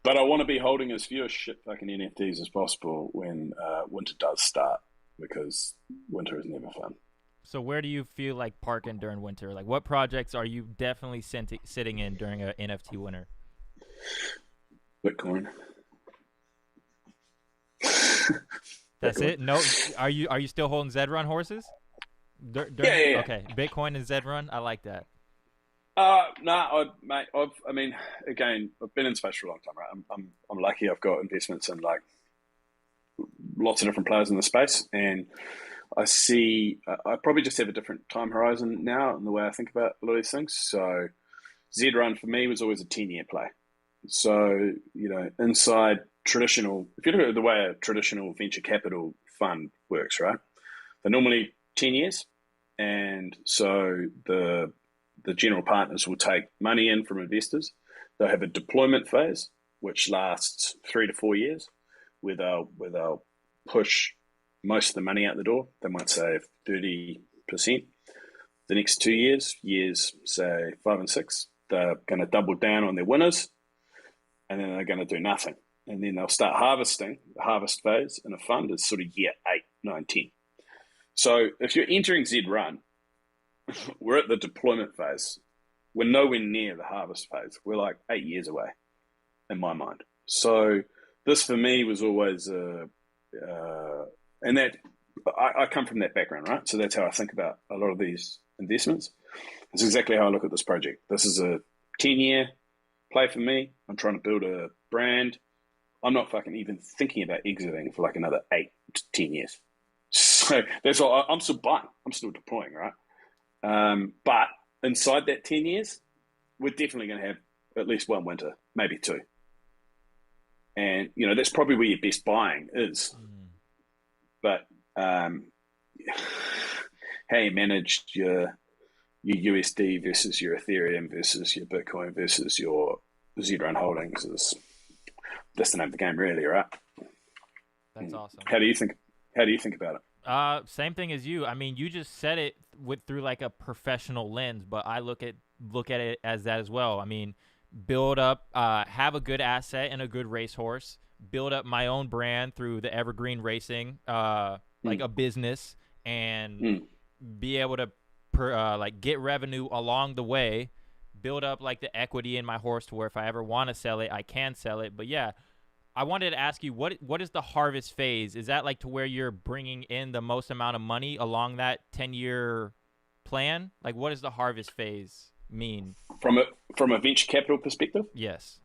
But I want to be holding as few shit fucking NFTs as possible when winter does start, because winter is never fun. So where do you feel like parking during winter? Like, what projects are you definitely sitting in during an NFT winter? Bitcoin. That's it? No, are you still holding Zed-Run horses? Yeah. Okay, Bitcoin and Zed-Run, I like that. Mate, I've been in space for a long time, right? I'm lucky. I've got investments in like lots of different players in the space, and I probably just have a different time horizon now in the way I think about a lot of these things. So Zed-Run for me was always a 10-year play. So, inside traditional, if you look at the way a traditional venture capital fund works, right? They're normally 10 years. And so the general partners will take money in from investors. They'll have a deployment phase, which lasts 3 to 4 years, where they'll push most of the money out the door. They might save 30%. The next 2 years, say 5 and 6, they're going to double down on their winners, and then they're going to do nothing. And then they'll start harvesting. The harvest phase in a fund is sort of year 8, 9, 10. So if you're entering Zed-Run, we're at the deployment phase. We're nowhere near the harvest phase. We're like 8 years away, in my mind. So this for me was always and that I come from that background, right? So that's how I think about a lot of these investments. It's exactly how I look at this project. This is a 10-year play for me. I'm trying to build a brand. I'm not fucking even thinking about exiting for like another 8 to 10 years. So So that's why I'm still buying. I'm still deploying, right? But inside that 10 years, we're definitely going to have at least one winter, maybe two. And, that's probably where your best buying is. But how you manage your USD versus your Ethereum versus your Bitcoin versus your Z-Run holdings that's the name of the game, really, right? That's awesome. How do you think about it? Same thing as you. I mean, you just said it through like a professional lens, but I look at it as that as well. I mean, build up, have a good asset and a good racehorse. Build up my own brand through the Evergreen Racing, like a business, and be able to like get revenue along the way. Build up like the equity in my horse to where if I ever want to sell it, I can sell it. But yeah, I wanted to ask you, what is the harvest phase? Is that like to where you're bringing in the most amount of money along that 10-year plan? Like, what does the harvest phase mean? From a venture capital perspective? Yes.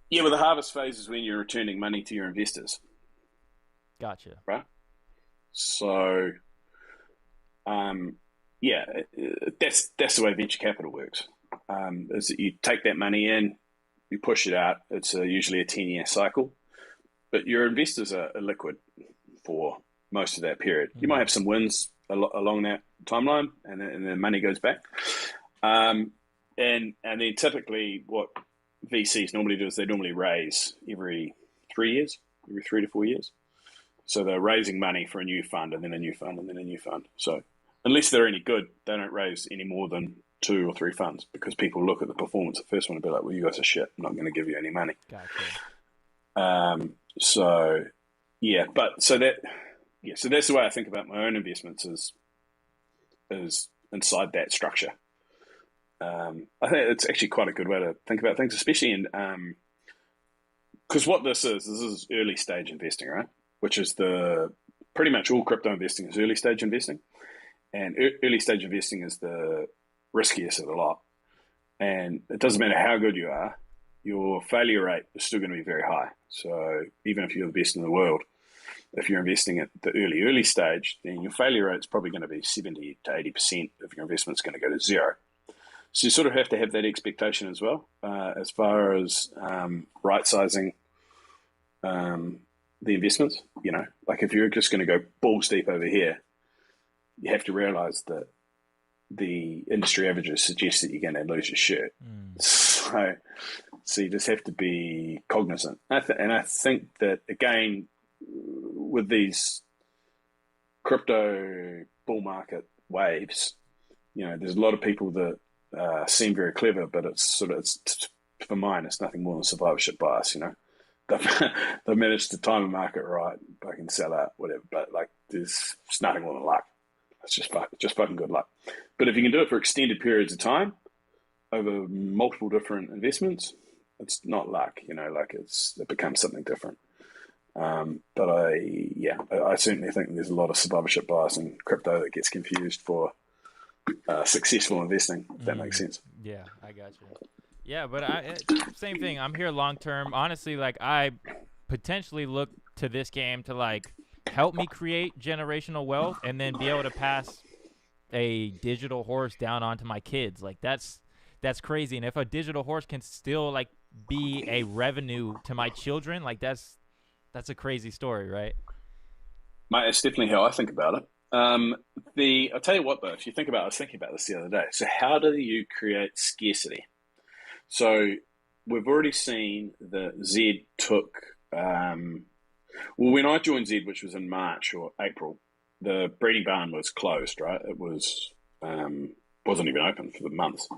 Yeah, well, the harvest phase is when you're returning money to your investors. Gotcha. Right? So, yeah, that's the way venture capital works. Is that you take that money in, you push it out. It's usually a 10-year cycle, but your investors are liquid for most of that period. You might have some wins along that timeline, and then money goes back. And then typically what VCs normally do is they normally raise every 3 to 4 years. So they're raising money for a new fund, and then a new fund, and then a new fund. So unless they're any good, they don't raise any more than 2 or 3 funds, because people look at the performance of the first one and be like, well, you guys are shit. I'm not going to give you any money. Gotcha. So that's the way I think about my own investments is inside that structure. I think it's actually quite a good way to think about things, especially in because what this is early stage investing, right? Which is pretty much all crypto investing is early stage investing, and early stage investing is the riskiest of the lot. And it doesn't matter how good you are, your failure rate is still going to be very high. So even if you're the best in the world, if you're investing at the early stage, then your failure rate is probably going to be 70 to 80% of your investment's going to go to zero. So you sort of have to have that expectation as well, as far as right-sizing the investments. Like if you're just going to go balls deep over here, you have to realize that the industry averages suggest that you're going to lose your shirt. So you just have to be cognizant. And I think that, again, with these crypto bull market waves, there's a lot of people that seem very clever, but it's for mine, it's nothing more than survivorship bias. They've managed to time the market right, I can sell out, whatever. But like, it's nothing more than luck. It's just fucking good luck. But if you can do it for extended periods of time over multiple different investments, it's not luck. It becomes something different. But I certainly think there's a lot of survivorship bias in crypto that gets confused for successful investing, if that makes sense. Yeah, I got you. Yeah, but same thing. I'm here long term. Honestly, like I potentially look to this game to like help me create generational wealth and then be able to pass a digital horse down onto my kids. Like that's crazy. And if a digital horse can still like be a revenue to my children, like that's a crazy story, right? Mate, it's definitely how I think about it. I'll tell you what though, if you think about it, I was thinking about this the other day. So how do you create scarcity? So we've already seen that Z took, when I joined Z, which was in March or April, the breeding barn was closed, right? It was, wasn't even open for the months.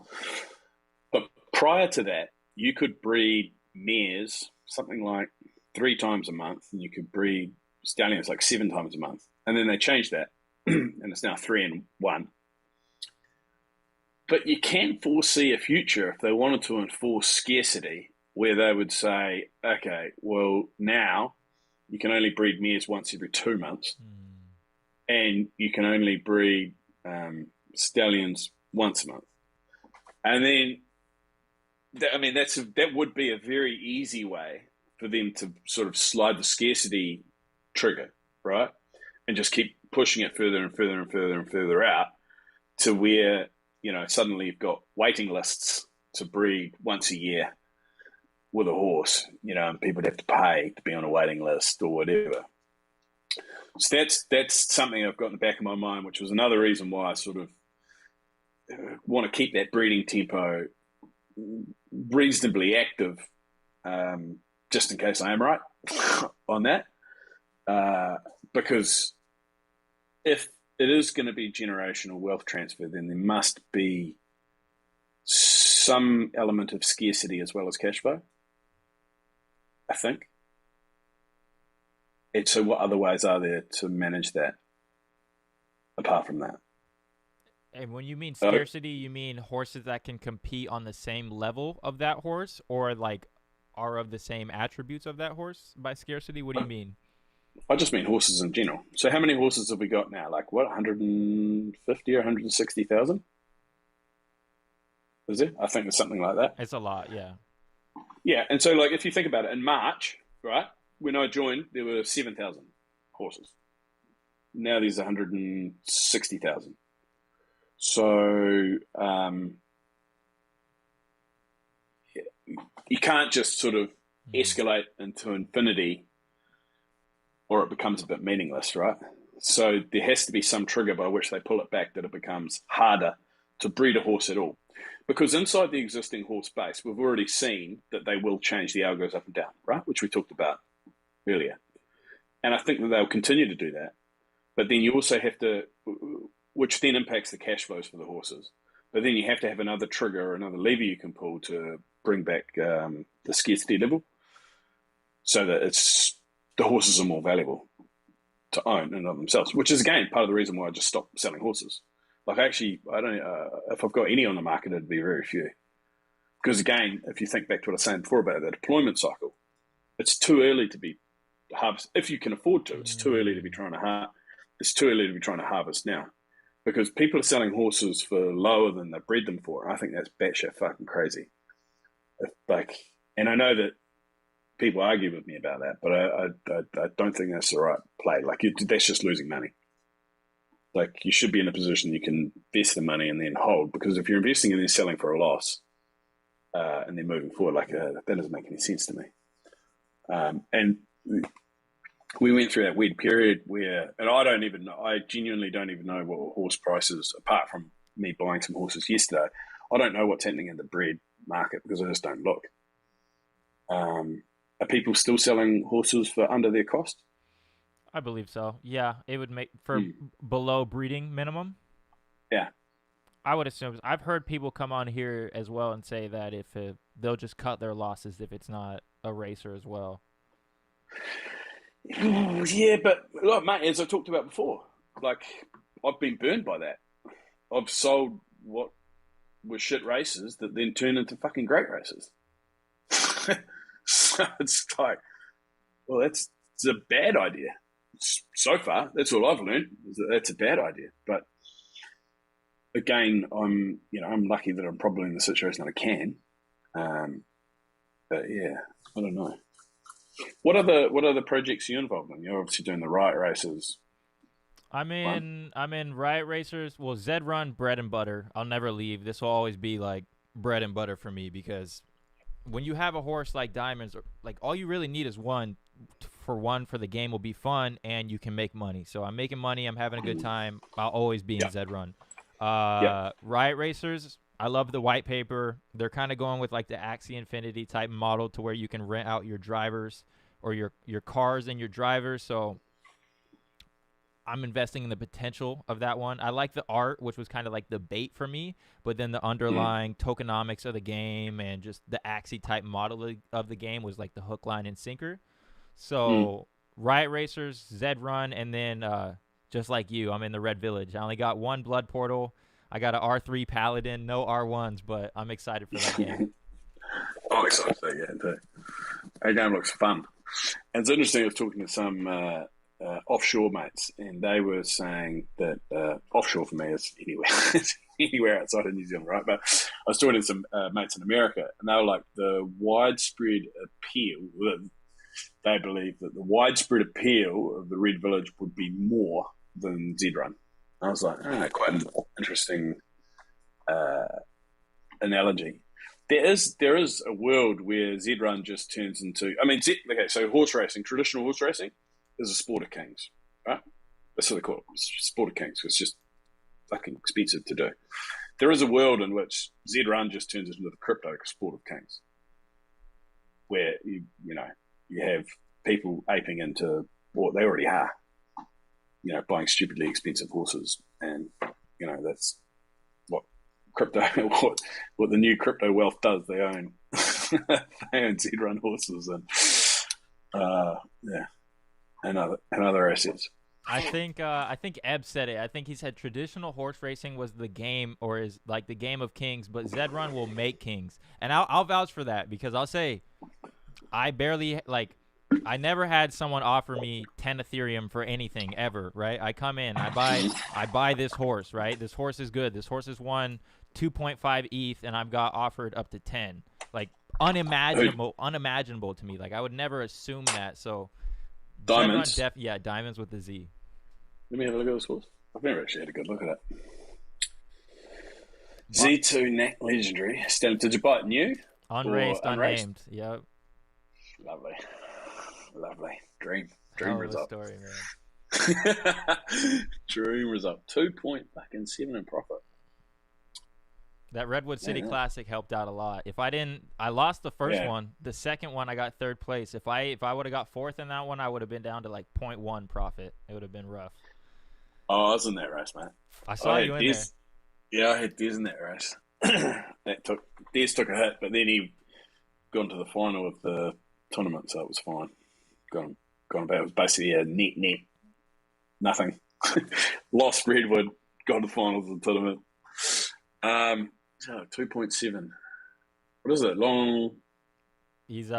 But prior to that, you could breed mares something like 3 times a month, and you could breed stallions like 7 times a month. And then they changed that, and it's now 3 and 1. But you can foresee a future if they wanted to enforce scarcity, where they would say, okay, well, now you can only breed mares once every 2 months, and you can only breed stallions once a month. And then, that would be a very easy way for them to sort of slide the scarcity trigger, right? And just keep pushing it further and further and further and further out to where, suddenly you've got waiting lists to breed once a year with a horse, and people have to pay to be on a waiting list or whatever. So that's something I've got in the back of my mind, which was another reason why I sort of want to keep that breeding tempo reasonably active, just in case I am right on that. Because if it is going to be generational wealth transfer, then there must be some element of scarcity as well as cash flow, I think. And so what other ways are there to manage that apart from that? And when you mean scarcity, you mean horses that can compete on the same level of that horse, or like are of the same attributes of that horse by scarcity? What do you mean? I just mean horses in general. So how many horses have we got now? Like what, 150 or 160,000? Is it? I think it's something like that. It's a lot, yeah. Yeah, and so like if you think about it, in March, right, when I joined, there were 7,000 horses. Now there's 160,000. So you can't just sort of escalate into infinity or it becomes a bit meaningless, right? So there has to be some trigger by which they pull it back that it becomes harder to breed a horse at all. Because inside the existing horse base, we've already seen that they will change the algos up and down, right? Which we talked about earlier. And I think that they'll continue to do that. But then you also have to, which then impacts the cash flows for the horses. But then you have to have another trigger or another lever you can pull to bring back the scarcity level so that the horses are more valuable to own in and of themselves, which is, again, part of the reason why I just stopped selling horses. Like, actually, I don't. If I've got any on the market, it'd be very few. Because, again, if you think back to what I was saying before about the deployment cycle, it's too early to be harvest. If you can afford to, it's too early to be trying to It's too early to be trying to harvest now, because people are selling horses for lower than they bred them for. I think that's batshit fucking crazy. And I know that people argue with me about that, but I don't think that's the right play. Like, that's just losing money. Like, you should be in a position you can invest the money and then hold, because if you're investing and then selling for a loss and then moving forward, that doesn't make any sense to me. And we went through that weird period where, and I genuinely don't even know what horse prices, apart from me buying some horses yesterday, I don't know what's happening in the bred market because I just don't look. Are people still selling horses for under their cost? I believe so. Yeah, it would make for below breeding minimum. Yeah, I would assume. I've heard people come on here as well and say that if they'll just cut their losses if it's not a racer as well. Yeah, but look, mate, as I talked about before, like, I've been burned by that. I've sold what were shit races that then turned into fucking great races. So it's like, well, it's a bad idea. So far, that's all I've learned, is that that's a bad idea. But again, I'm lucky that I'm probably in the situation that I can. But yeah, I don't know. What other projects are you involved in? You're obviously doing the riot races. I'm in riot racers. Well, Zed Run, bread and butter. I'll never leave. This will always be like bread and butter for me, because when you have a horse like Diamonds, like, all you really need is one for the game will be fun and you can make money. So I'm making money. I'm having a good time. I'll always be in Zed Run. Riot racers, I love the white paper. They're kind of going with like the Axie Infinity type model to where you can rent out your drivers or your cars and your drivers. So I'm investing in the potential of that one. I like the art, which was kind of like the bait for me, but then the underlying tokenomics of the game and just the Axie type model of the game was like the hook, line, and sinker. So Riot Racers, Zed Run, and then just like you, I'm in the Red Village. I only got one Blood Portal. I got an R3 Paladin, no R1s, but I'm excited for that game. I'm excited for that game too. That game looks fun. And it's interesting, I was talking to some offshore mates, and they were saying that offshore for me is anywhere outside of New Zealand, right? But I was talking to some mates in America, and they were like, the widespread appeal, they believe that the widespread appeal of the Red Village would be more Z Run. I was like, quite an interesting analogy. There is a world where Z Run just turns into. I mean, so horse racing, traditional horse racing, is a sport of kings, right? That's what they call it. It's sport of kings. It's just fucking expensive to do. There is a world in which Z Run just turns into the crypto sport of kings, where you have people aping into what they already are, buying stupidly expensive horses, and that's what crypto, what the new crypto wealth does. They own they own Z Run horses and other assets. I think Eb said it. I think he said traditional horse racing was the game, or is like the game of kings, but Zed Run will make kings, and I'll vouch for that, because I'll say I never had someone offer me 10 Ethereum for anything ever, right? I come in, I buy this horse, right? This horse is good. This horse has won 2.5 ETH, and I've got offered up to 10. Like unimaginable to me. Like I would never assume that. So Diamonds. Diamonds with the Z. Let me have a look at this horse. I've never actually had a good look at it. Z2 Knack Legendary. Did you buy it new? Unraced, unnamed. Yep. Lovely. Dream result. Story, man. Dream result. 2.7 in profit. That Redwood City Classic helped out a lot. I lost the first one. The second one, I got third place. If I would have got fourth in that one, I would have been down to like 0.1 profit. It would have been rough. Oh, I was in that race, man. I saw you in there. Yeah, I had Des in that race. Des took a hit, but then he got into the final of the tournament, so it was fine. Gone about. It was basically a net, nothing. Lost Redwood, got to the finals of the tournament. 2.7. What is it? Long. He's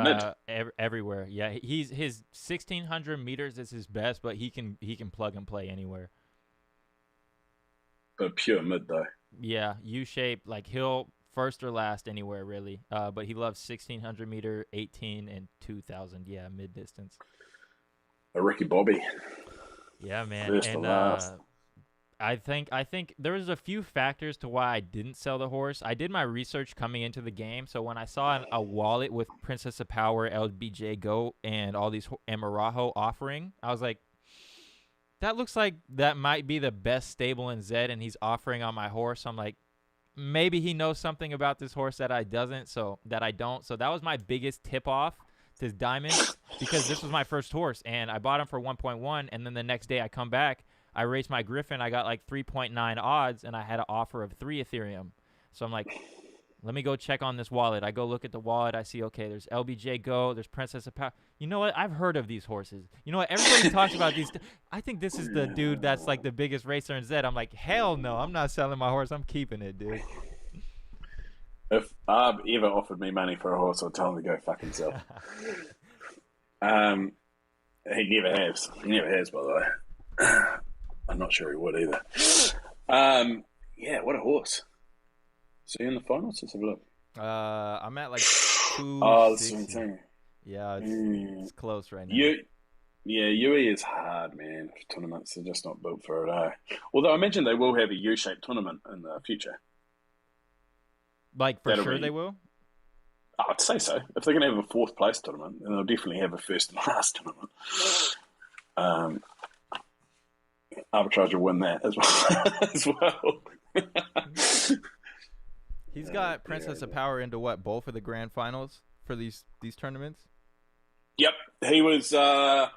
everywhere. Yeah, his 1,600 meters is his best, but he can plug and play anywhere. But pure mid though. Yeah, U-shape. Like he'll first or last anywhere really. But he loves 1,600 meter, 18 and 2,000. Yeah, mid distance. A Ricky Bobby. Yeah, man. First and to last. I think there was a few factors to why I didn't sell the horse. I did my research coming into the game, so when I saw a wallet with Princess of Power, LBJ Go, and all these Amarajo offering, I was like, that looks like that might be the best stable in Zed, and he's offering on my horse. So I'm like, maybe he knows something about this horse that I don't. So that was my biggest tip off to Diamond, because this was my first horse, and I bought him for 1.1, and then the next day I come back, I raced my Griffin, I got like 3.9 odds, and I had an offer of 3 Ethereum. So I'm like, let me go check on this wallet. I go look at the wallet. I see, okay, there's LBJ Go, there's Princess of Power. You know what? I've heard of these horses. You know what? Everybody talks about these. I think this is the dude that's like the biggest racer in Zed. I'm like, hell no, I'm not selling my horse. I'm keeping it, dude. If Arb ever offered me money for a horse, I'd tell him to go fuck himself. He never has. He never has, by the way. I'm not sure he would either. Yeah, what a horse. So you in the finals? Let's have a look. I'm at like 2. Oh, that's what I'm saying. Yeah, it's close right now. UE is hard, man. Tournaments are just not built for it, Although I imagine they will have a U-shaped tournament in the future. Like, for sure they will? I'd say so. If they're going to have a 4th place tournament, then they'll definitely have a first and last tournament. Arbitrage will win that as well. He's got Princess of Power into what? Both of the grand finals for these tournaments? Yep. He was mate,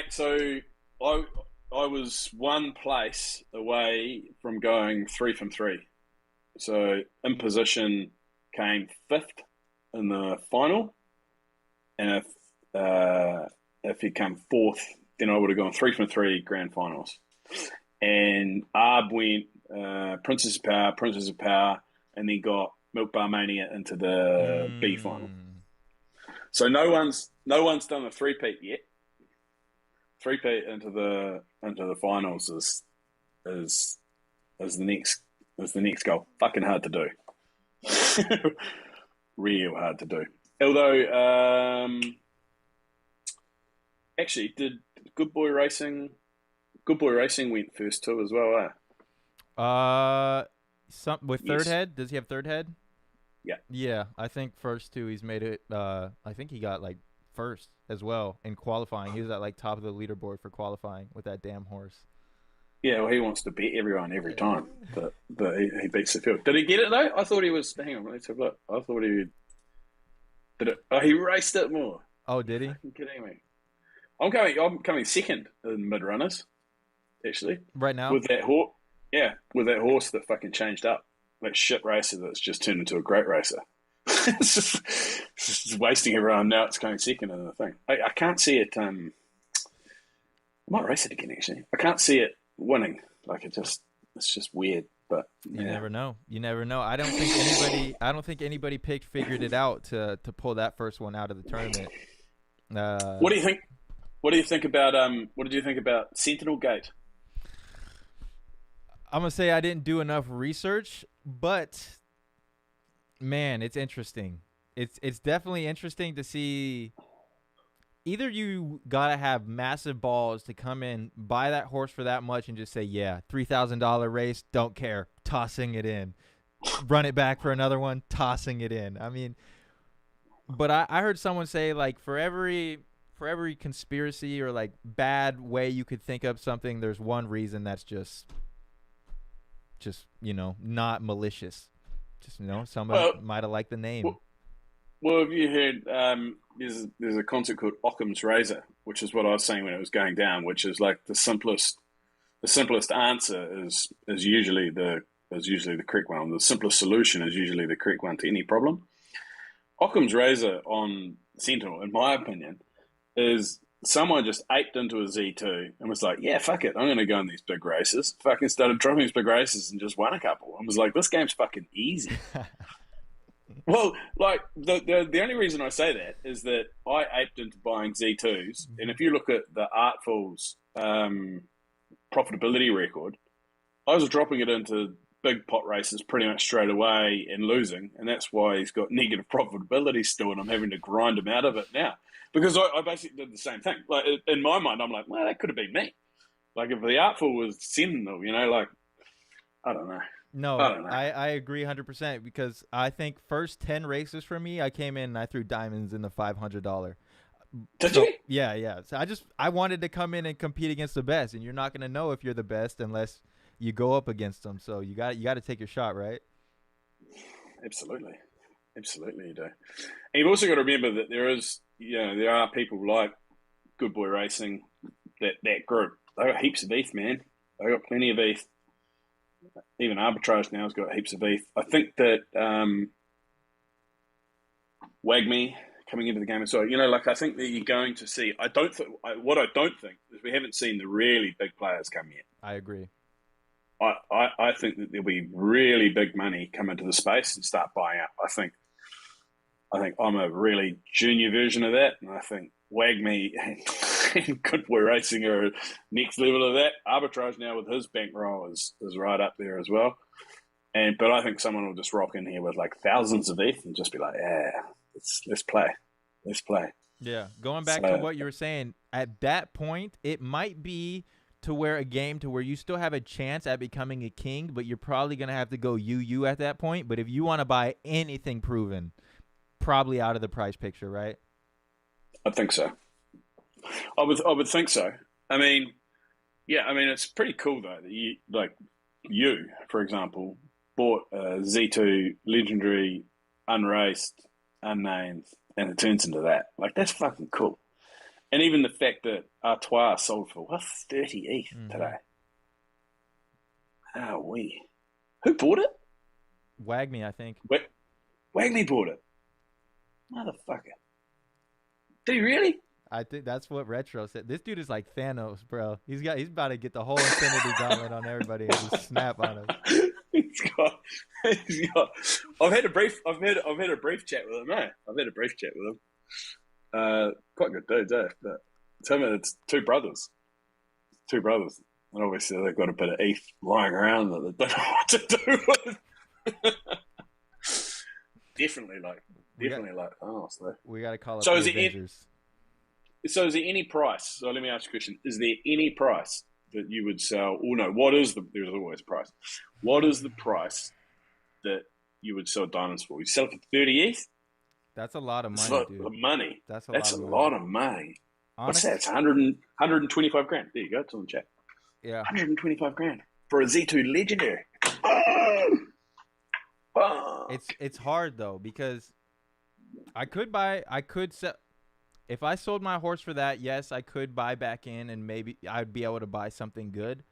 so I was 1 place away from going 3 from 3. So in position came 5th in the final, and if he came 4th, then I would have gone 3 from 3 grand finals. And Arb went Princess of Power, and then got Milk Bar Mania into the B final. So no one's done a 3-peat yet. 3-peat into the finals is the next goal. Fucking hard to do. Real hard to do. Although, actually, did Good Boy Racing Good Boy Racing went first too as well, Some with third Yes. head. Does he have third head? Yeah. Yeah, I think first two he's made it. I think he got like first as well in qualifying. He was at like top of the leaderboard for qualifying with that damn horse. Yeah, well, he wants to beat everyone every time, but he beats the field. Did he get it though? I thought he was. Hang on, let's have a look. I thought he did it. Oh, he raced it more. Oh, did he? Fucking kidding me? I'm coming second in mid runners actually Right now? with that horse. Yeah, with that horse that fucking changed up. That shit racer that's just turned into a great racer. it's just wasting everyone. Now it's coming second in the thing. I can't see it. I might race it again actually. I can't see it winning. Like it's just weird. But You yeah. never know. You never know. I don't think anybody figured it out to pull that first one out of the tournament. What do you think? What do you think about What did you think about Sentinel Gate? I'm gonna say I didn't do enough research, but man, it's interesting. It's definitely interesting to see. Either you gotta have massive balls to come in, buy that horse for that much, and just say, yeah, $3,000 race, don't care, tossing it in, run it back for another one, tossing it in. I mean, but I heard someone say like for every conspiracy or like bad way you could think of something, there's one reason that's just not malicious. Just somebody might have liked the name. Well, have you heard? There's a concept called Occam's razor, which is what I was saying when it was going down, which is like the simplest answer is usually the correct one. The simplest solution is usually the correct one to any problem. Occam's razor on Sentinel, in my opinion, is someone just aped into a Z2 and was like, yeah, fuck it, I'm going to go in these big races. Fucking started dropping these big races and just won a couple. And was like, this game's fucking easy. Well, like, the only reason I say that is that I aped into buying Z2s, and if you look at the Artful's profitability record, I was dropping it into big pot races pretty much straight away and losing, and that's why he's got negative profitability still, and I'm having to grind him out of it now. Because I basically did the same thing. Like in my mind, I'm like, well, that could have been me. Like if the Artful was Sentinel, like I don't know. No, I don't know. I agree 100% because I think first 10 races for me, I came in and I threw diamonds in the $500. Did you? Yeah. So I wanted to come in and compete against the best, and you're not going to know if you're the best unless you go up against them. So you got to take your shot, right? Absolutely, you do. And you've also got to remember that there are people like Good Boy Racing, that group. They got heaps of ETH, man. They got plenty of ETH. Even Arbitrage now has got heaps of ETH. I think that Wagme coming into the game as well. I think that you're going to see. What I don't think is we haven't seen the really big players come yet. I agree. I think that there'll be really big money come into the space and start buying up. I think I'm a really junior version of that, and I think Wagme and Good Boy Racing are next level of that. Arbitrage now with his bankroll is right up there as well. But I think someone will just rock in here with like thousands of ETH and just be like, yeah, let's play. Yeah, going back to what you were saying, at that point, it might be to where a game to where you still have a chance at becoming a king, but you're probably going to have to go UU at that point. But if you want to buy anything proven, probably out of the price picture, right? I think so. I would think so. I mean, it's pretty cool though that you, for example, bought a Z2 legendary, unraced, unnamed, and it turns into that. Like that's fucking cool. And even the fact that Artois sold for 30 ETH today. Who bought it? Wagme, I think. Wagme bought it. Motherfucker. Did he really? I think that's what Retro said. This dude is like Thanos, bro. He's about to get the whole Infinity Gauntlet on everybody and just snap on him. He's got. I've had a brief chat with him, eh? Quite good dudes, eh? But tell me, it's two brothers. And obviously they've got a bit of ETH lying around that they don't know what to do with. Definitely we got to call up So the Avengers. So is there any price? So let me ask you a question. Is there any price that you would sell? Oh no, what is there's always a price. What is the price that you would sell diamonds for? You sell it for 30 ETH? That's a lot of It's money, not dude. money. That's a lot of money. What's that? It's 125 grand. There you go. It's on the chat. Yeah. 125 grand for a Z2 legendary. It's hard though, because I could sell. If I sold my horse for that, yes, I could buy back in, and maybe I'd be able to buy something good.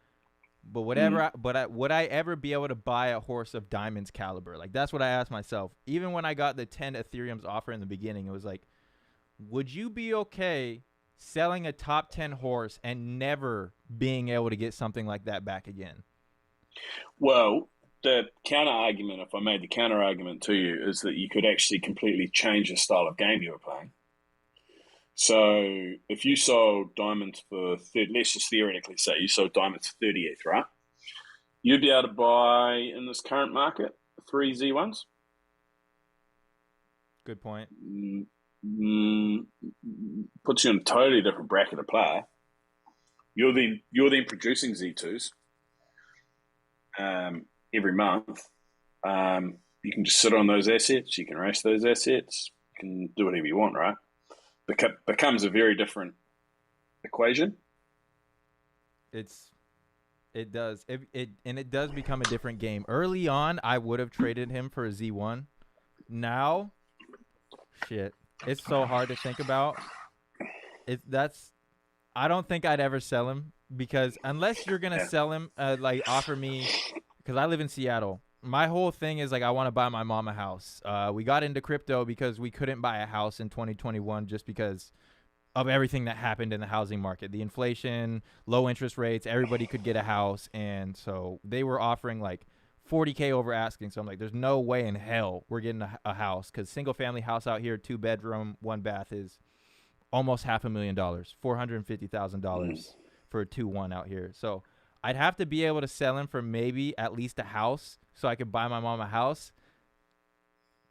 But would I ever be able to buy a horse of Diamond's caliber? Like, that's what I asked myself. Even when I got the 10 Ethereum's offer in the beginning, it was like, would you be okay selling a top 10 horse and never being able to get something like that back again? Well, the counter argument, if I made the counter argument to you, is that you could actually completely change the style of game you were playing. So if you sold diamonds for let's just theoretically say you sold diamonds for 30 ETH, right? You'd be able to buy in this current market 3 Z1s. Good point. Puts you in a totally different bracket of player. You're then producing Z2s every month. You can just sit on those assets. You can race those assets. You can do whatever you want, right? Becomes a very different equation. It does. It does become a different game. Early on, I would have traded him for a Z1. Now, shit, it's so hard to think about. I don't think I'd ever sell him, because unless you're gonna sell him, like offer me, because I live in Seattle. My whole thing is like, I want to buy my mom a house. We got into crypto because we couldn't buy a house in 2021 just because of everything that happened in the housing market. The inflation, low interest rates, everybody could get a house. And so they were offering like $40K over asking. So I'm like, there's no way in hell we're getting a house, because single family house out here, 2-bedroom, 1 bath is almost $500,000, $450,000 for a 2-1 out here. So I'd have to be able to sell him for maybe at least a house so I could buy my mom a house.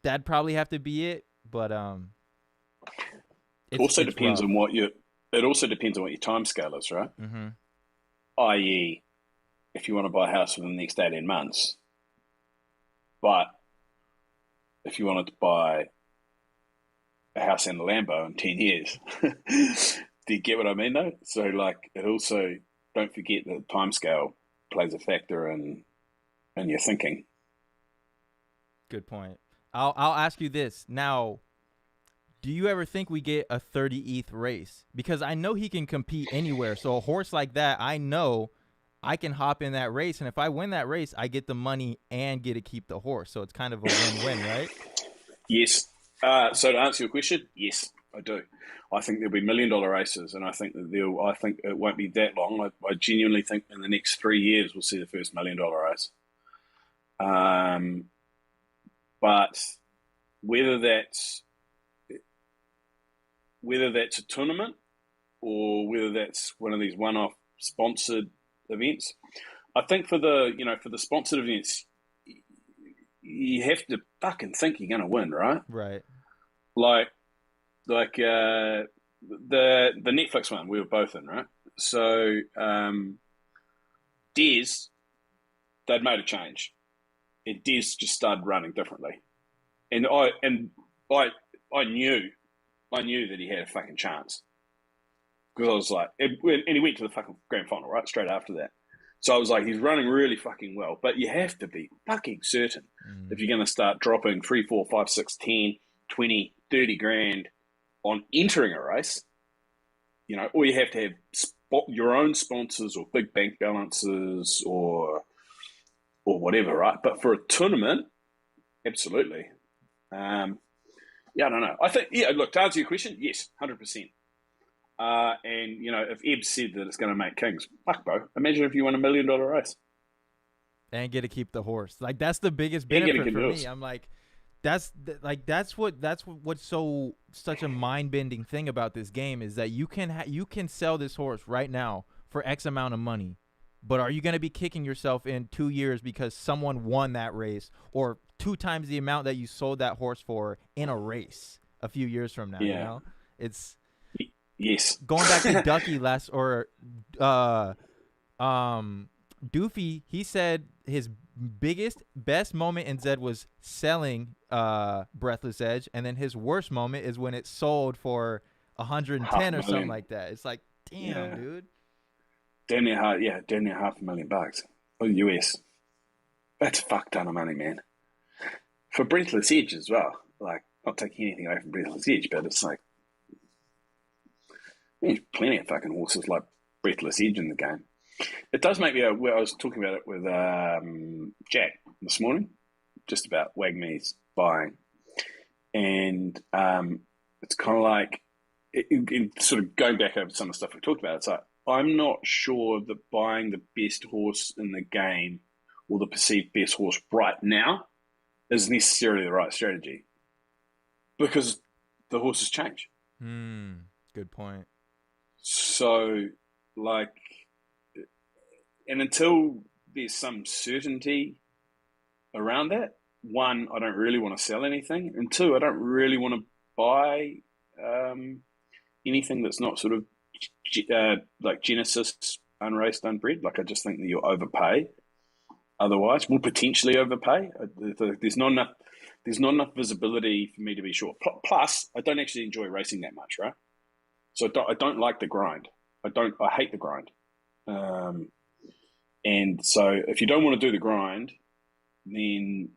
That'd probably have to be it, but it also depends on what your time scale is, right? Mm-hmm. I.e., if you want to buy a house within the next 18 months, but if you wanted to buy a house and a Lambo in 10 years, do you get what I mean though? So like, it also, don't forget that time scale plays a factor in your thinking. Good point. I'll ask you this now. Do you ever think we get a 30 ETH race? Because I know he can compete anywhere. So a horse like that, I know I can hop in that race, and if I win that race, I get the money and get to keep the horse. So it's kind of a win-win, right? Yes. So to answer your question, yes, I do. I think there'll be $1 million races, and I think it won't be that long. I genuinely think in the next 3 years we'll see the first $1 million race. But whether that's a tournament or whether that's one of these one-off sponsored events, I think for the sponsored events, you have to fucking think you're going to win, right? Right. Like the Netflix one we were both in, right? So Des, they'd made a change, and Des just started running differently, and I knew that he had a fucking chance, because I was like, and he went to the fucking grand final right straight after that. So I was like, he's running really fucking well, but you have to be fucking certain if you're going to start dropping 3, 4, 5, 6, 10, 20, 30 grand on entering a race, or you have to have your own sponsors or big bank balances or whatever, right? But for a tournament, absolutely. I don't know. I think, look, to answer your question, yes, 100%. And, if Eb said that it's going to make kings, fuck, bro. Imagine if you won $1 million race. And get to keep the horse. Like, that's the biggest benefit for me. I'm like, that's what's such a mind-bending thing about this game, is that you can sell this horse right now for X amount of money. But are you going to be kicking yourself in 2 years because someone won that race, or 2 times the amount that you sold that horse for in a race a few years from now? Yeah. It's yes. Going back to Ducky Doofy, he said his best moment in Zed was selling Breathless Edge, and then his worst moment is when it sold for 110 or something like that. It's like, damn, dude. Damn near $500,000. Oh, US. That's a fuck ton of money, man. For Breathless Edge as well. Like, not taking anything away from Breathless Edge, but it's like, there's plenty of fucking horses like Breathless Edge in the game. It does make me, I was talking about it with Jack this morning, just about Wagme's buying. And it's kind of like, sort of going back over some of the stuff we talked about, it's like, I'm not sure that buying the best horse in the game or the perceived best horse right now is necessarily the right strategy, because the horses change. Good point. So, like, and until there's some certainty around that, one, I don't really want to sell anything, and two, I don't really want to buy anything that's not sort of like Genesis, unraced, unbred. Like, I just think that you'll overpay. Otherwise, we'll potentially overpay. There's not enough visibility for me to be sure. Plus, I don't actually enjoy racing that much, right? So I don't like the grind. I hate the grind. And so if you don't want to do the grind, then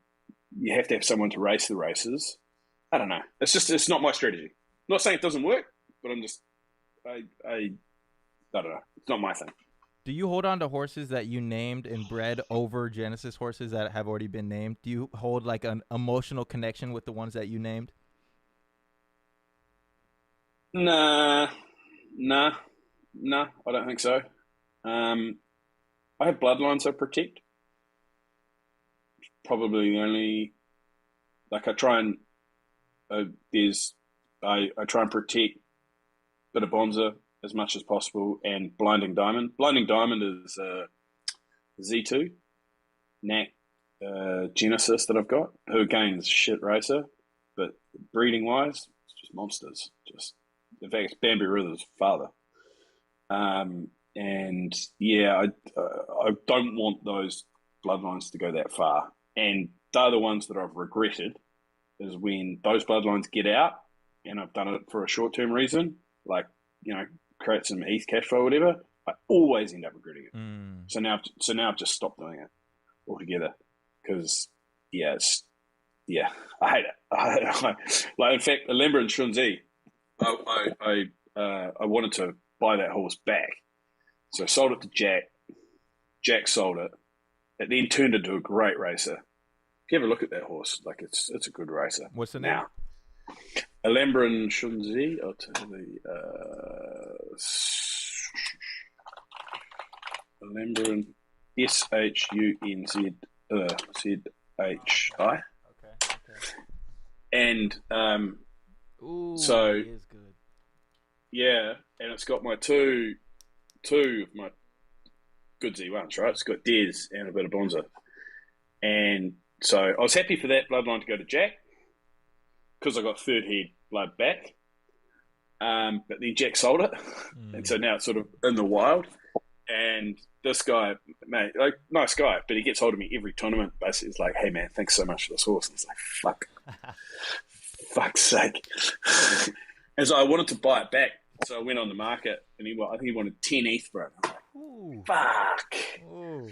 you have to have someone to race the races. I don't know. It's not my strategy. I'm not saying it doesn't work, but I don't know. It's not my thing. Do you hold on to horses that you named and bred over Genesis horses that have already been named? Do you hold like an emotional connection with the ones that you named? Nah, I don't think so. I have bloodlines I protect. Probably the only, like, I try and I try and protect Bit of Bonza as much as possible, and Blinding Diamond. Blinding Diamond is Z2 Knack Genesis that I've got, who again is a shit racer, but breeding wise, it's just monsters. Just, in fact, it's Bambi Rither's father. And yeah, I don't want those bloodlines to go that far. And they're the ones that I've regretted, is when those bloodlines get out, and I've done it for a short-term reason, like, create some ETH cash flow or whatever, I always end up regretting it. So now I've just stopped doing it altogether, because I hate it. Like, in fact, Alhambren and Shunzi, I wanted to buy that horse back, so I sold it to Jack. Jack sold it. It then turned into a great racer. If you ever look at that horse, like, it's a good racer. What's the name? Now, Alhambren Shunzi. I'll tell you Alhambren, SHUNZZHI. Okay. And Ooh, so it is good. yeah, and it's got my two of my good Z1s, right? It's got Des and a bit of Bonza. And so I was happy for that bloodline to go to Jack, because I got third head blood back. But then Jack sold it. And so now it's sort of in the wild. And this guy, mate, like, nice guy, but he gets hold of me every tournament. Basically, it's like, hey, man, thanks so much for this horse. And it's like, fuck's sake. And so I wanted to buy it back. So I went on the market, and I think he wanted 10 ETH for it. I'm like, Ooh. fuck. Ooh.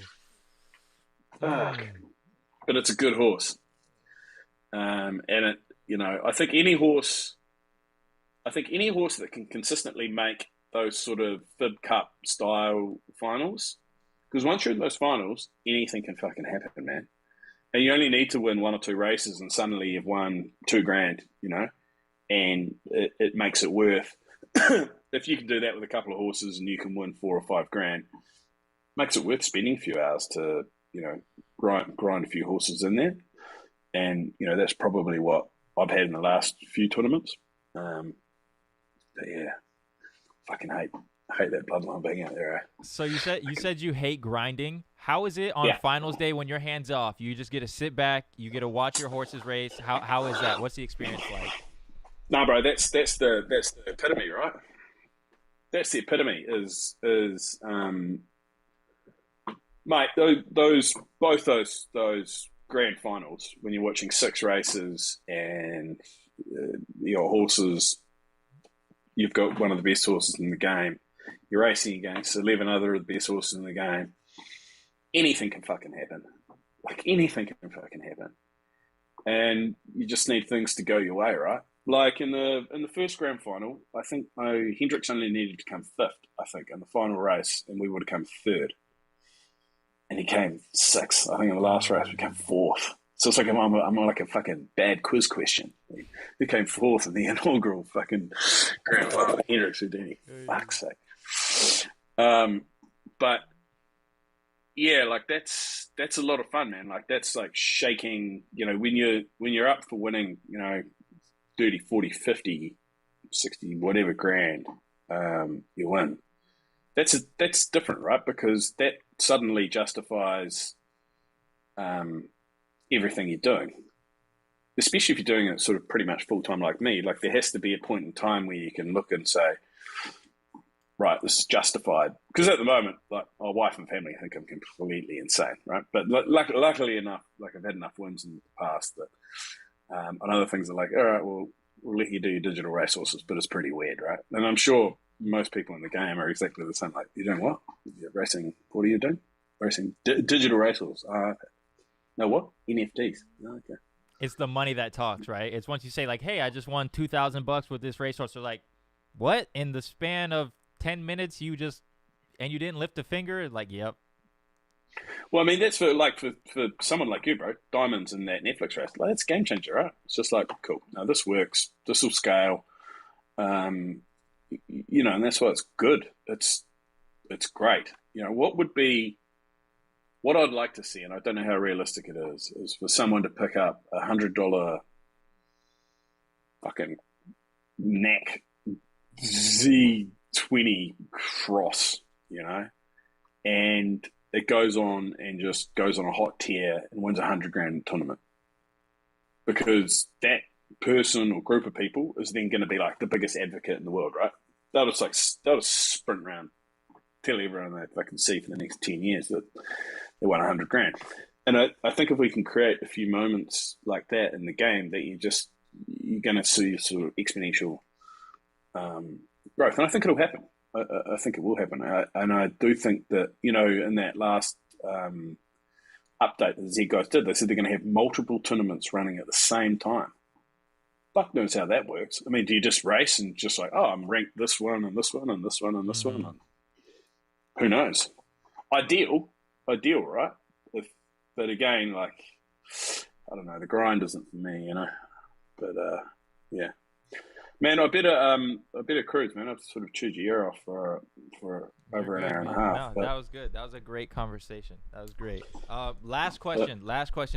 Fuck. But it's a good horse. And it, I think any horse that can consistently make those sort of Fib Cup style finals, because once you're in those finals, anything can fucking happen, man. And you only need to win one or two races, and suddenly you've won $2,000, and it makes it worth. If you can do that with a couple of horses and you can win $4,000 or $5,000, makes it worth spending a few hours to, grind a few horses in there. And, that's probably what I've had in the last few tournaments. But yeah, fucking hate that bloodline being out there. Eh? So you said you hate grinding. How is it on finals day when your hands off? You just get to sit back, you get to watch your horses race. How is that? What's the experience like? No, bro, that's the epitome, right? That's the epitome. Is mate. Both those grand finals when you're watching six races and your horses, you've got one of the best horses in the game. You're racing against 11 other of the best horses in the game. Anything can fucking happen. Like anything can fucking happen, and you just need things to go your way, right? Like in the first grand final, I think Hendricks only needed to come fifth. I think in the final race, and we would have come third, and he came sixth. I think in the last race we came fourth. So it's like I'm like a fucking bad quiz question. He came fourth in the inaugural fucking grand final. Hendricks Houdini, fuck's sake. But yeah, like that's a lot of fun, man. Like that's like shaking, when you're up for winning, 30, 40, 50, 60, whatever grand, you win. That's different, right? Because that suddenly justifies everything you're doing. Especially if you're doing it sort of pretty much full time like me. Like there has to be a point in time where you can look and say, right, this is justified. Because at the moment, like my wife and family think I'm completely insane, right? But luckily enough, like I've had enough wins in the past that on other things are like, all right, well, we'll let you do your digital racehorses, but it's pretty weird, right? And I'm sure most people in the game are exactly the same. Like, you're doing what? You're racing, what are you doing? Racing digital racehorses. No, what? NFTs. Oh, okay. It's the money that talks, right? It's once you say like, hey, I just won $2,000 with this racehorse. They're like, what? In the span of 10 minutes, you didn't lift a finger? Like, yep. Well, I mean, that's for someone like you, bro. Diamonds in that Netflix race, like, it's a game changer, right? It's just like, cool. No, this works. This will scale. And that's why it's good. It's great. What I'd like to see, and I don't know how realistic it is for someone to pick up $100 fucking neck Z20 cross, and it goes on and just goes on a hot tear and wins $100,000 tournament, because that person or group of people is then going to be like the biggest advocate in the world, right? They'll just sprint around, tell everyone they can see for the next 10 years that they won $100,000. And I think if we can create a few moments like that in the game, that you're going to see sort of exponential growth. And I think it'll happen. I think it will happen. And I do think that, in that last update that Z guys did, they said they're going to have multiple tournaments running at the same time. Fuck knows how that works. I mean, do you just race and just like, oh, I'm ranked this one and this one and this one and this one? And who knows? Ideal, right? But again, like, I don't know, the grind isn't for me, But yeah, man, I better cruise, man. I've sort of chewed your ear off for over an hour and a half. No, that was good. That was a great conversation. That was great. Last question.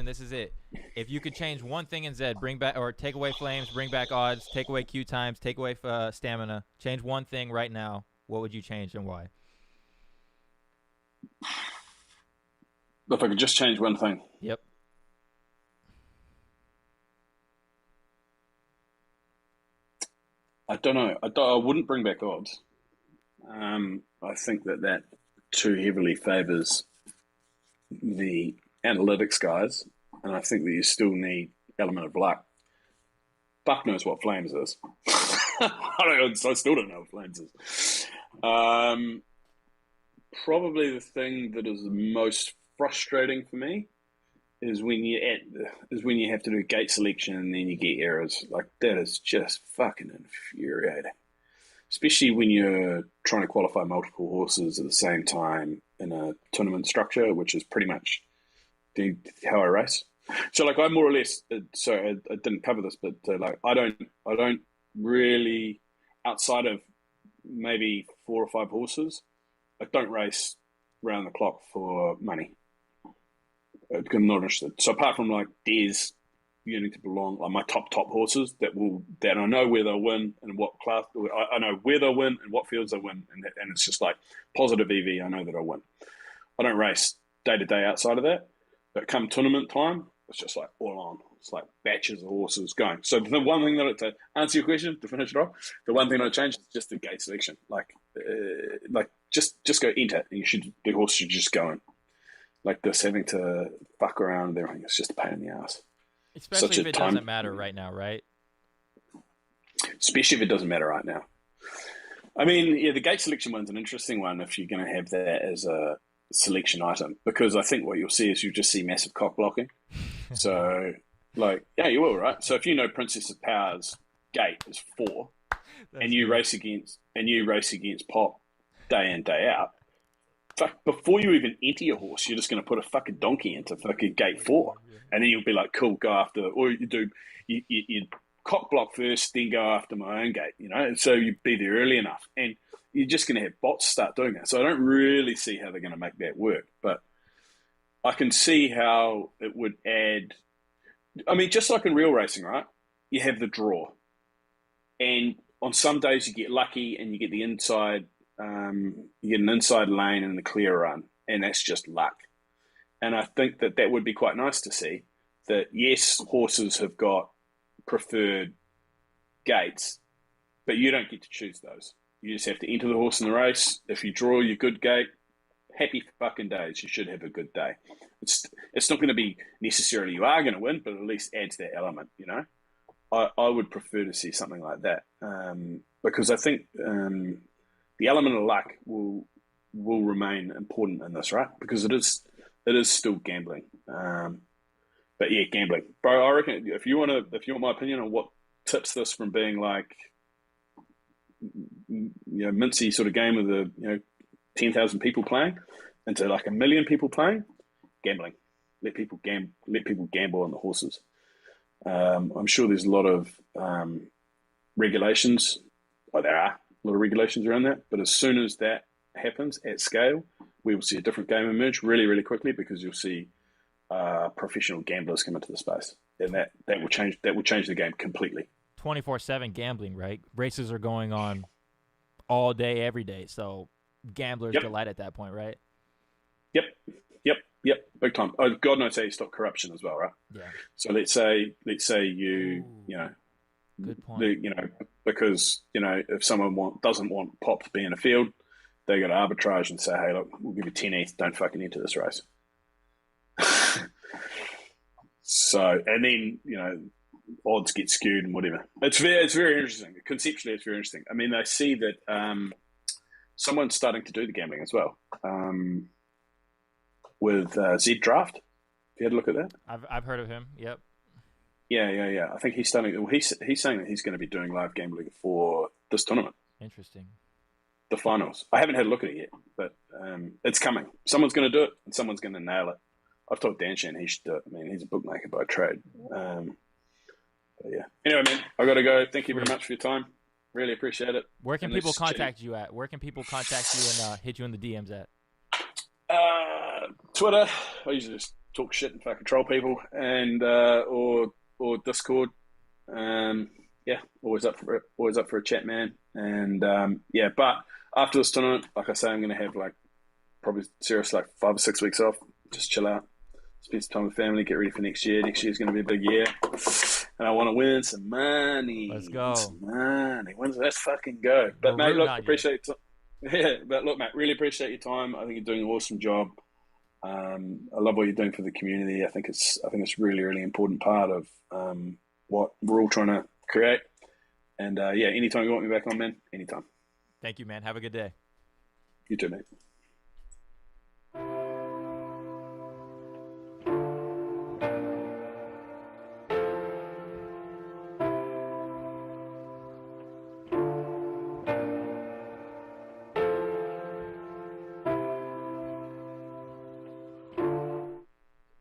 This is it. If you could change one thing in Zed, bring back or take away flames, bring back odds, take away queue times, take away stamina, change one thing right now, what would you change and why? If I could just change one thing. Yep. I don't know. I wouldn't bring back odds. I think that too heavily favours the analytics guys, and I think that you still need element of luck. Fuck knows what flames is. I still don't know what flames is. Probably the thing that is the most frustrating for me is when you have to do gate selection and then you get errors. Like, that is just fucking infuriating. Especially when you're trying to qualify multiple horses at the same time in a tournament structure, which is pretty much how I race. So, like, I more or less, sorry, I didn't cover this, but like, I don't really, outside of maybe 4 or 5 horses, I don't race round the clock for money. I'm not interested. So apart from like Des yearning to belong, like my top horses that I know where they'll win and what class, I know where they'll win and what fields they'll win, and it's just like positive EV. I know that I'll win. I don't race day to day outside of that, but come tournament time, it's just like all on. It's like batches of horses going. So the one thing that to answer your question, to finish it off, the one thing I changed is just the gate selection. Like just go enter, and the horse should just go in. like this, having to fuck around with everything. It's just a pain in the ass. Especially if it doesn't matter right now, right? Especially if it doesn't matter right now. I mean, yeah, the gate selection one's an interesting one if you're going to have that as a selection item, because I think what you'll see is you'll just see massive cock blocking. So, like, yeah, you will, right? So if you know Princess of Power's gate is 4, and you race against Pop day in day out, fuck, before you even enter your horse, you're just going to put a fucking donkey into fucking gate 4, and then you'll be like, cool, go after, or you cock block first, then go after my own gate, you know. And so you'd be there early enough, and you're just going to have bots start doing that. So I don't really see how they're going to make that work, but I can see how it would add. I mean, just like in real racing, right? You have the draw, and on some days you get lucky and you get the inside. You get an inside lane and the clear run, and that's just luck. And I think that would be quite nice to see. That yes, horses have got preferred gates, but you don't get to choose those. You just have to enter the horse in the race. If you draw your good gate, happy fucking days. You should have a good day. It's not going to be necessarily you are going to win, but at least adds that element, you know. I would prefer to see something like that, because I think the element of luck will remain important in this, right? Because it is still gambling. But yeah, gambling, bro. I reckon if you want my opinion on what tips this from being like, you know, mincy sort of game with 10,000 people playing into like 1 million people playing, gambling. Let people gamble on the horses. I'm sure there's a lot of regulations. Well, there are a lot of regulations around that. But as soon as that happens at scale, we will see a different game emerge really, really quickly, because you'll see professional gamblers come into the space, and that will change the game completely. 24/7 gambling, right? Races are going on all day, every day. So gamblers delight at that point, right? Yep, big time. Oh, God knows how you stop corruption as well, right? Yeah. So let's say you good point. Because if someone doesn't want Pop to be in a field, they got to arbitrage and say, hey, look, we'll give you 10 ETH, don't fucking enter this race. So, and then odds get skewed and whatever. It's very interesting. Conceptually, it's very interesting. I mean, I see that someone's starting to do the gambling as well, with Z Draft. Have you had a look at that? I've heard of him. Yep. Yeah. I think he's starting. Well, he's saying that he's going to be doing live gambling for this tournament. Interesting. The finals. I haven't had a look at it yet, but it's coming. Someone's going to do it, and someone's going to nail it. I've told Dan Shan he should do it. I mean, he's a bookmaker by trade. But yeah. Anyway, man, I got to go. Thank you very much for your time. Really appreciate it. Where can people contact you at? Where can people contact you and hit you in the DMs at? Twitter. I usually just talk shit and fucking troll people, and or Discord. Yeah, always up for a chat, man. And yeah, but after this tournament, like I say, I'm going to have probably seriously 5 or 6 weeks off. Just chill out, spend some time with family, get ready for next year. Next year's going to be a big year, and I want to win some money. Let's go. Some money. Let's fucking go. But mate, look, appreciate it. Yeah, but look, mate, really appreciate your time. I think you're doing an awesome job. I love what you're doing for the community. I think it's really, really important part of what we're all trying to create. And yeah, anytime you want me back on, man, anytime. Thank you, man. Have a good day. You too, mate.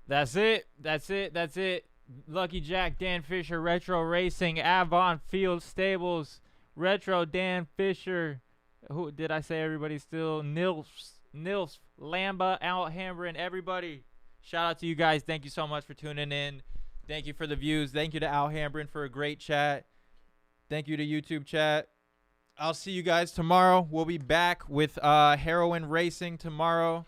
That's it. Lucky Jack, Dan Fisher, Retro Racing, Avon Field Stables, Retro Dan Fisher. Who did I say? Everybody still? Nils, Lamba, Alhambren, everybody. Shout out to you guys. Thank you so much for tuning in. Thank you for the views. Thank you to Alhambren for a great chat. Thank you to YouTube chat. I'll see you guys tomorrow. We'll be back with Heroin Racing tomorrow.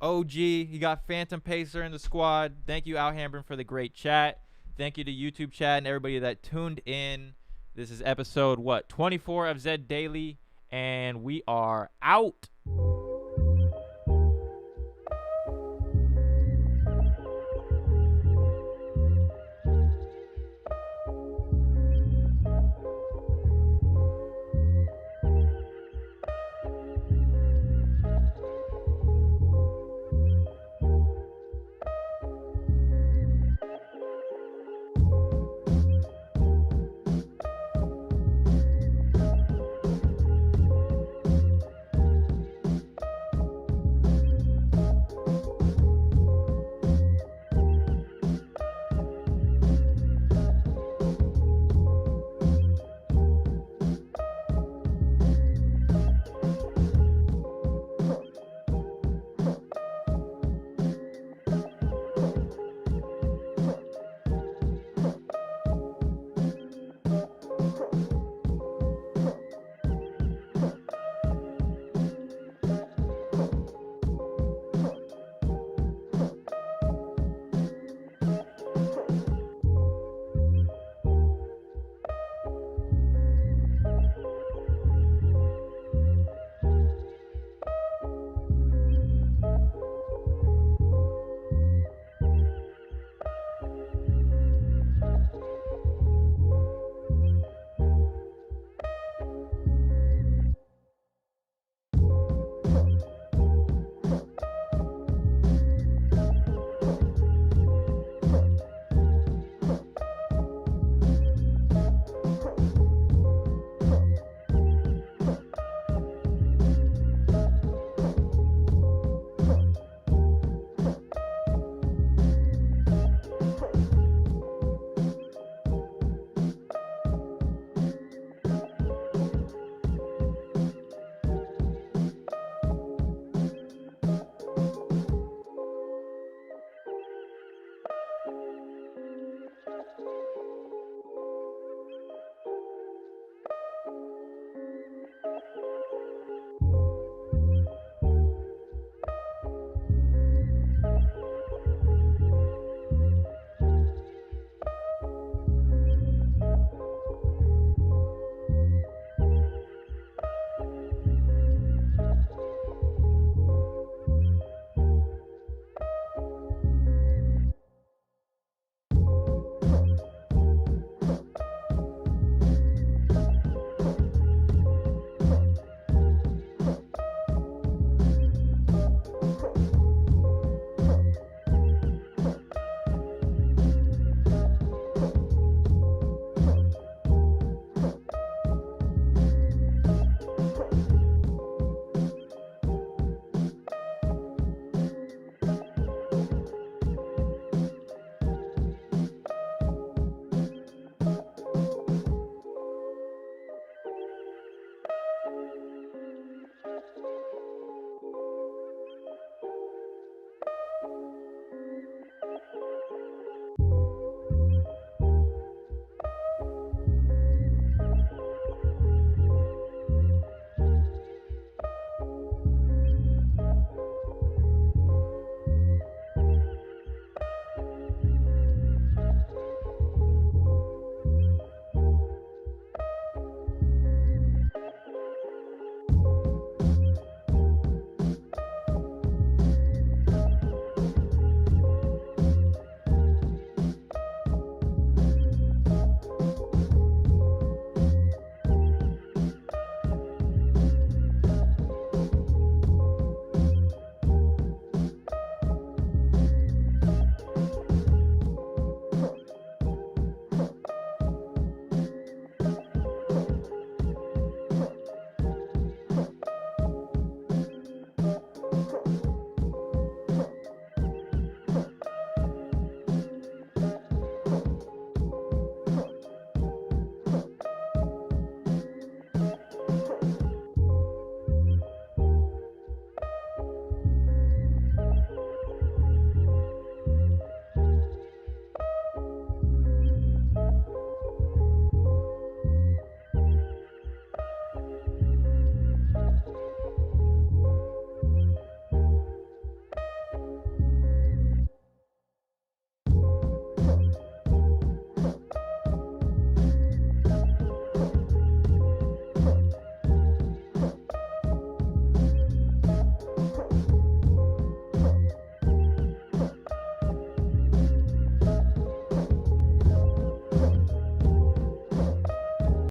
OG, you got Phantom Pacer in the squad. Thank you, Alhambren, for the great chat. Thank you to YouTube chat and everybody that tuned in. This is episode 24 of Zed Daily, and we are out.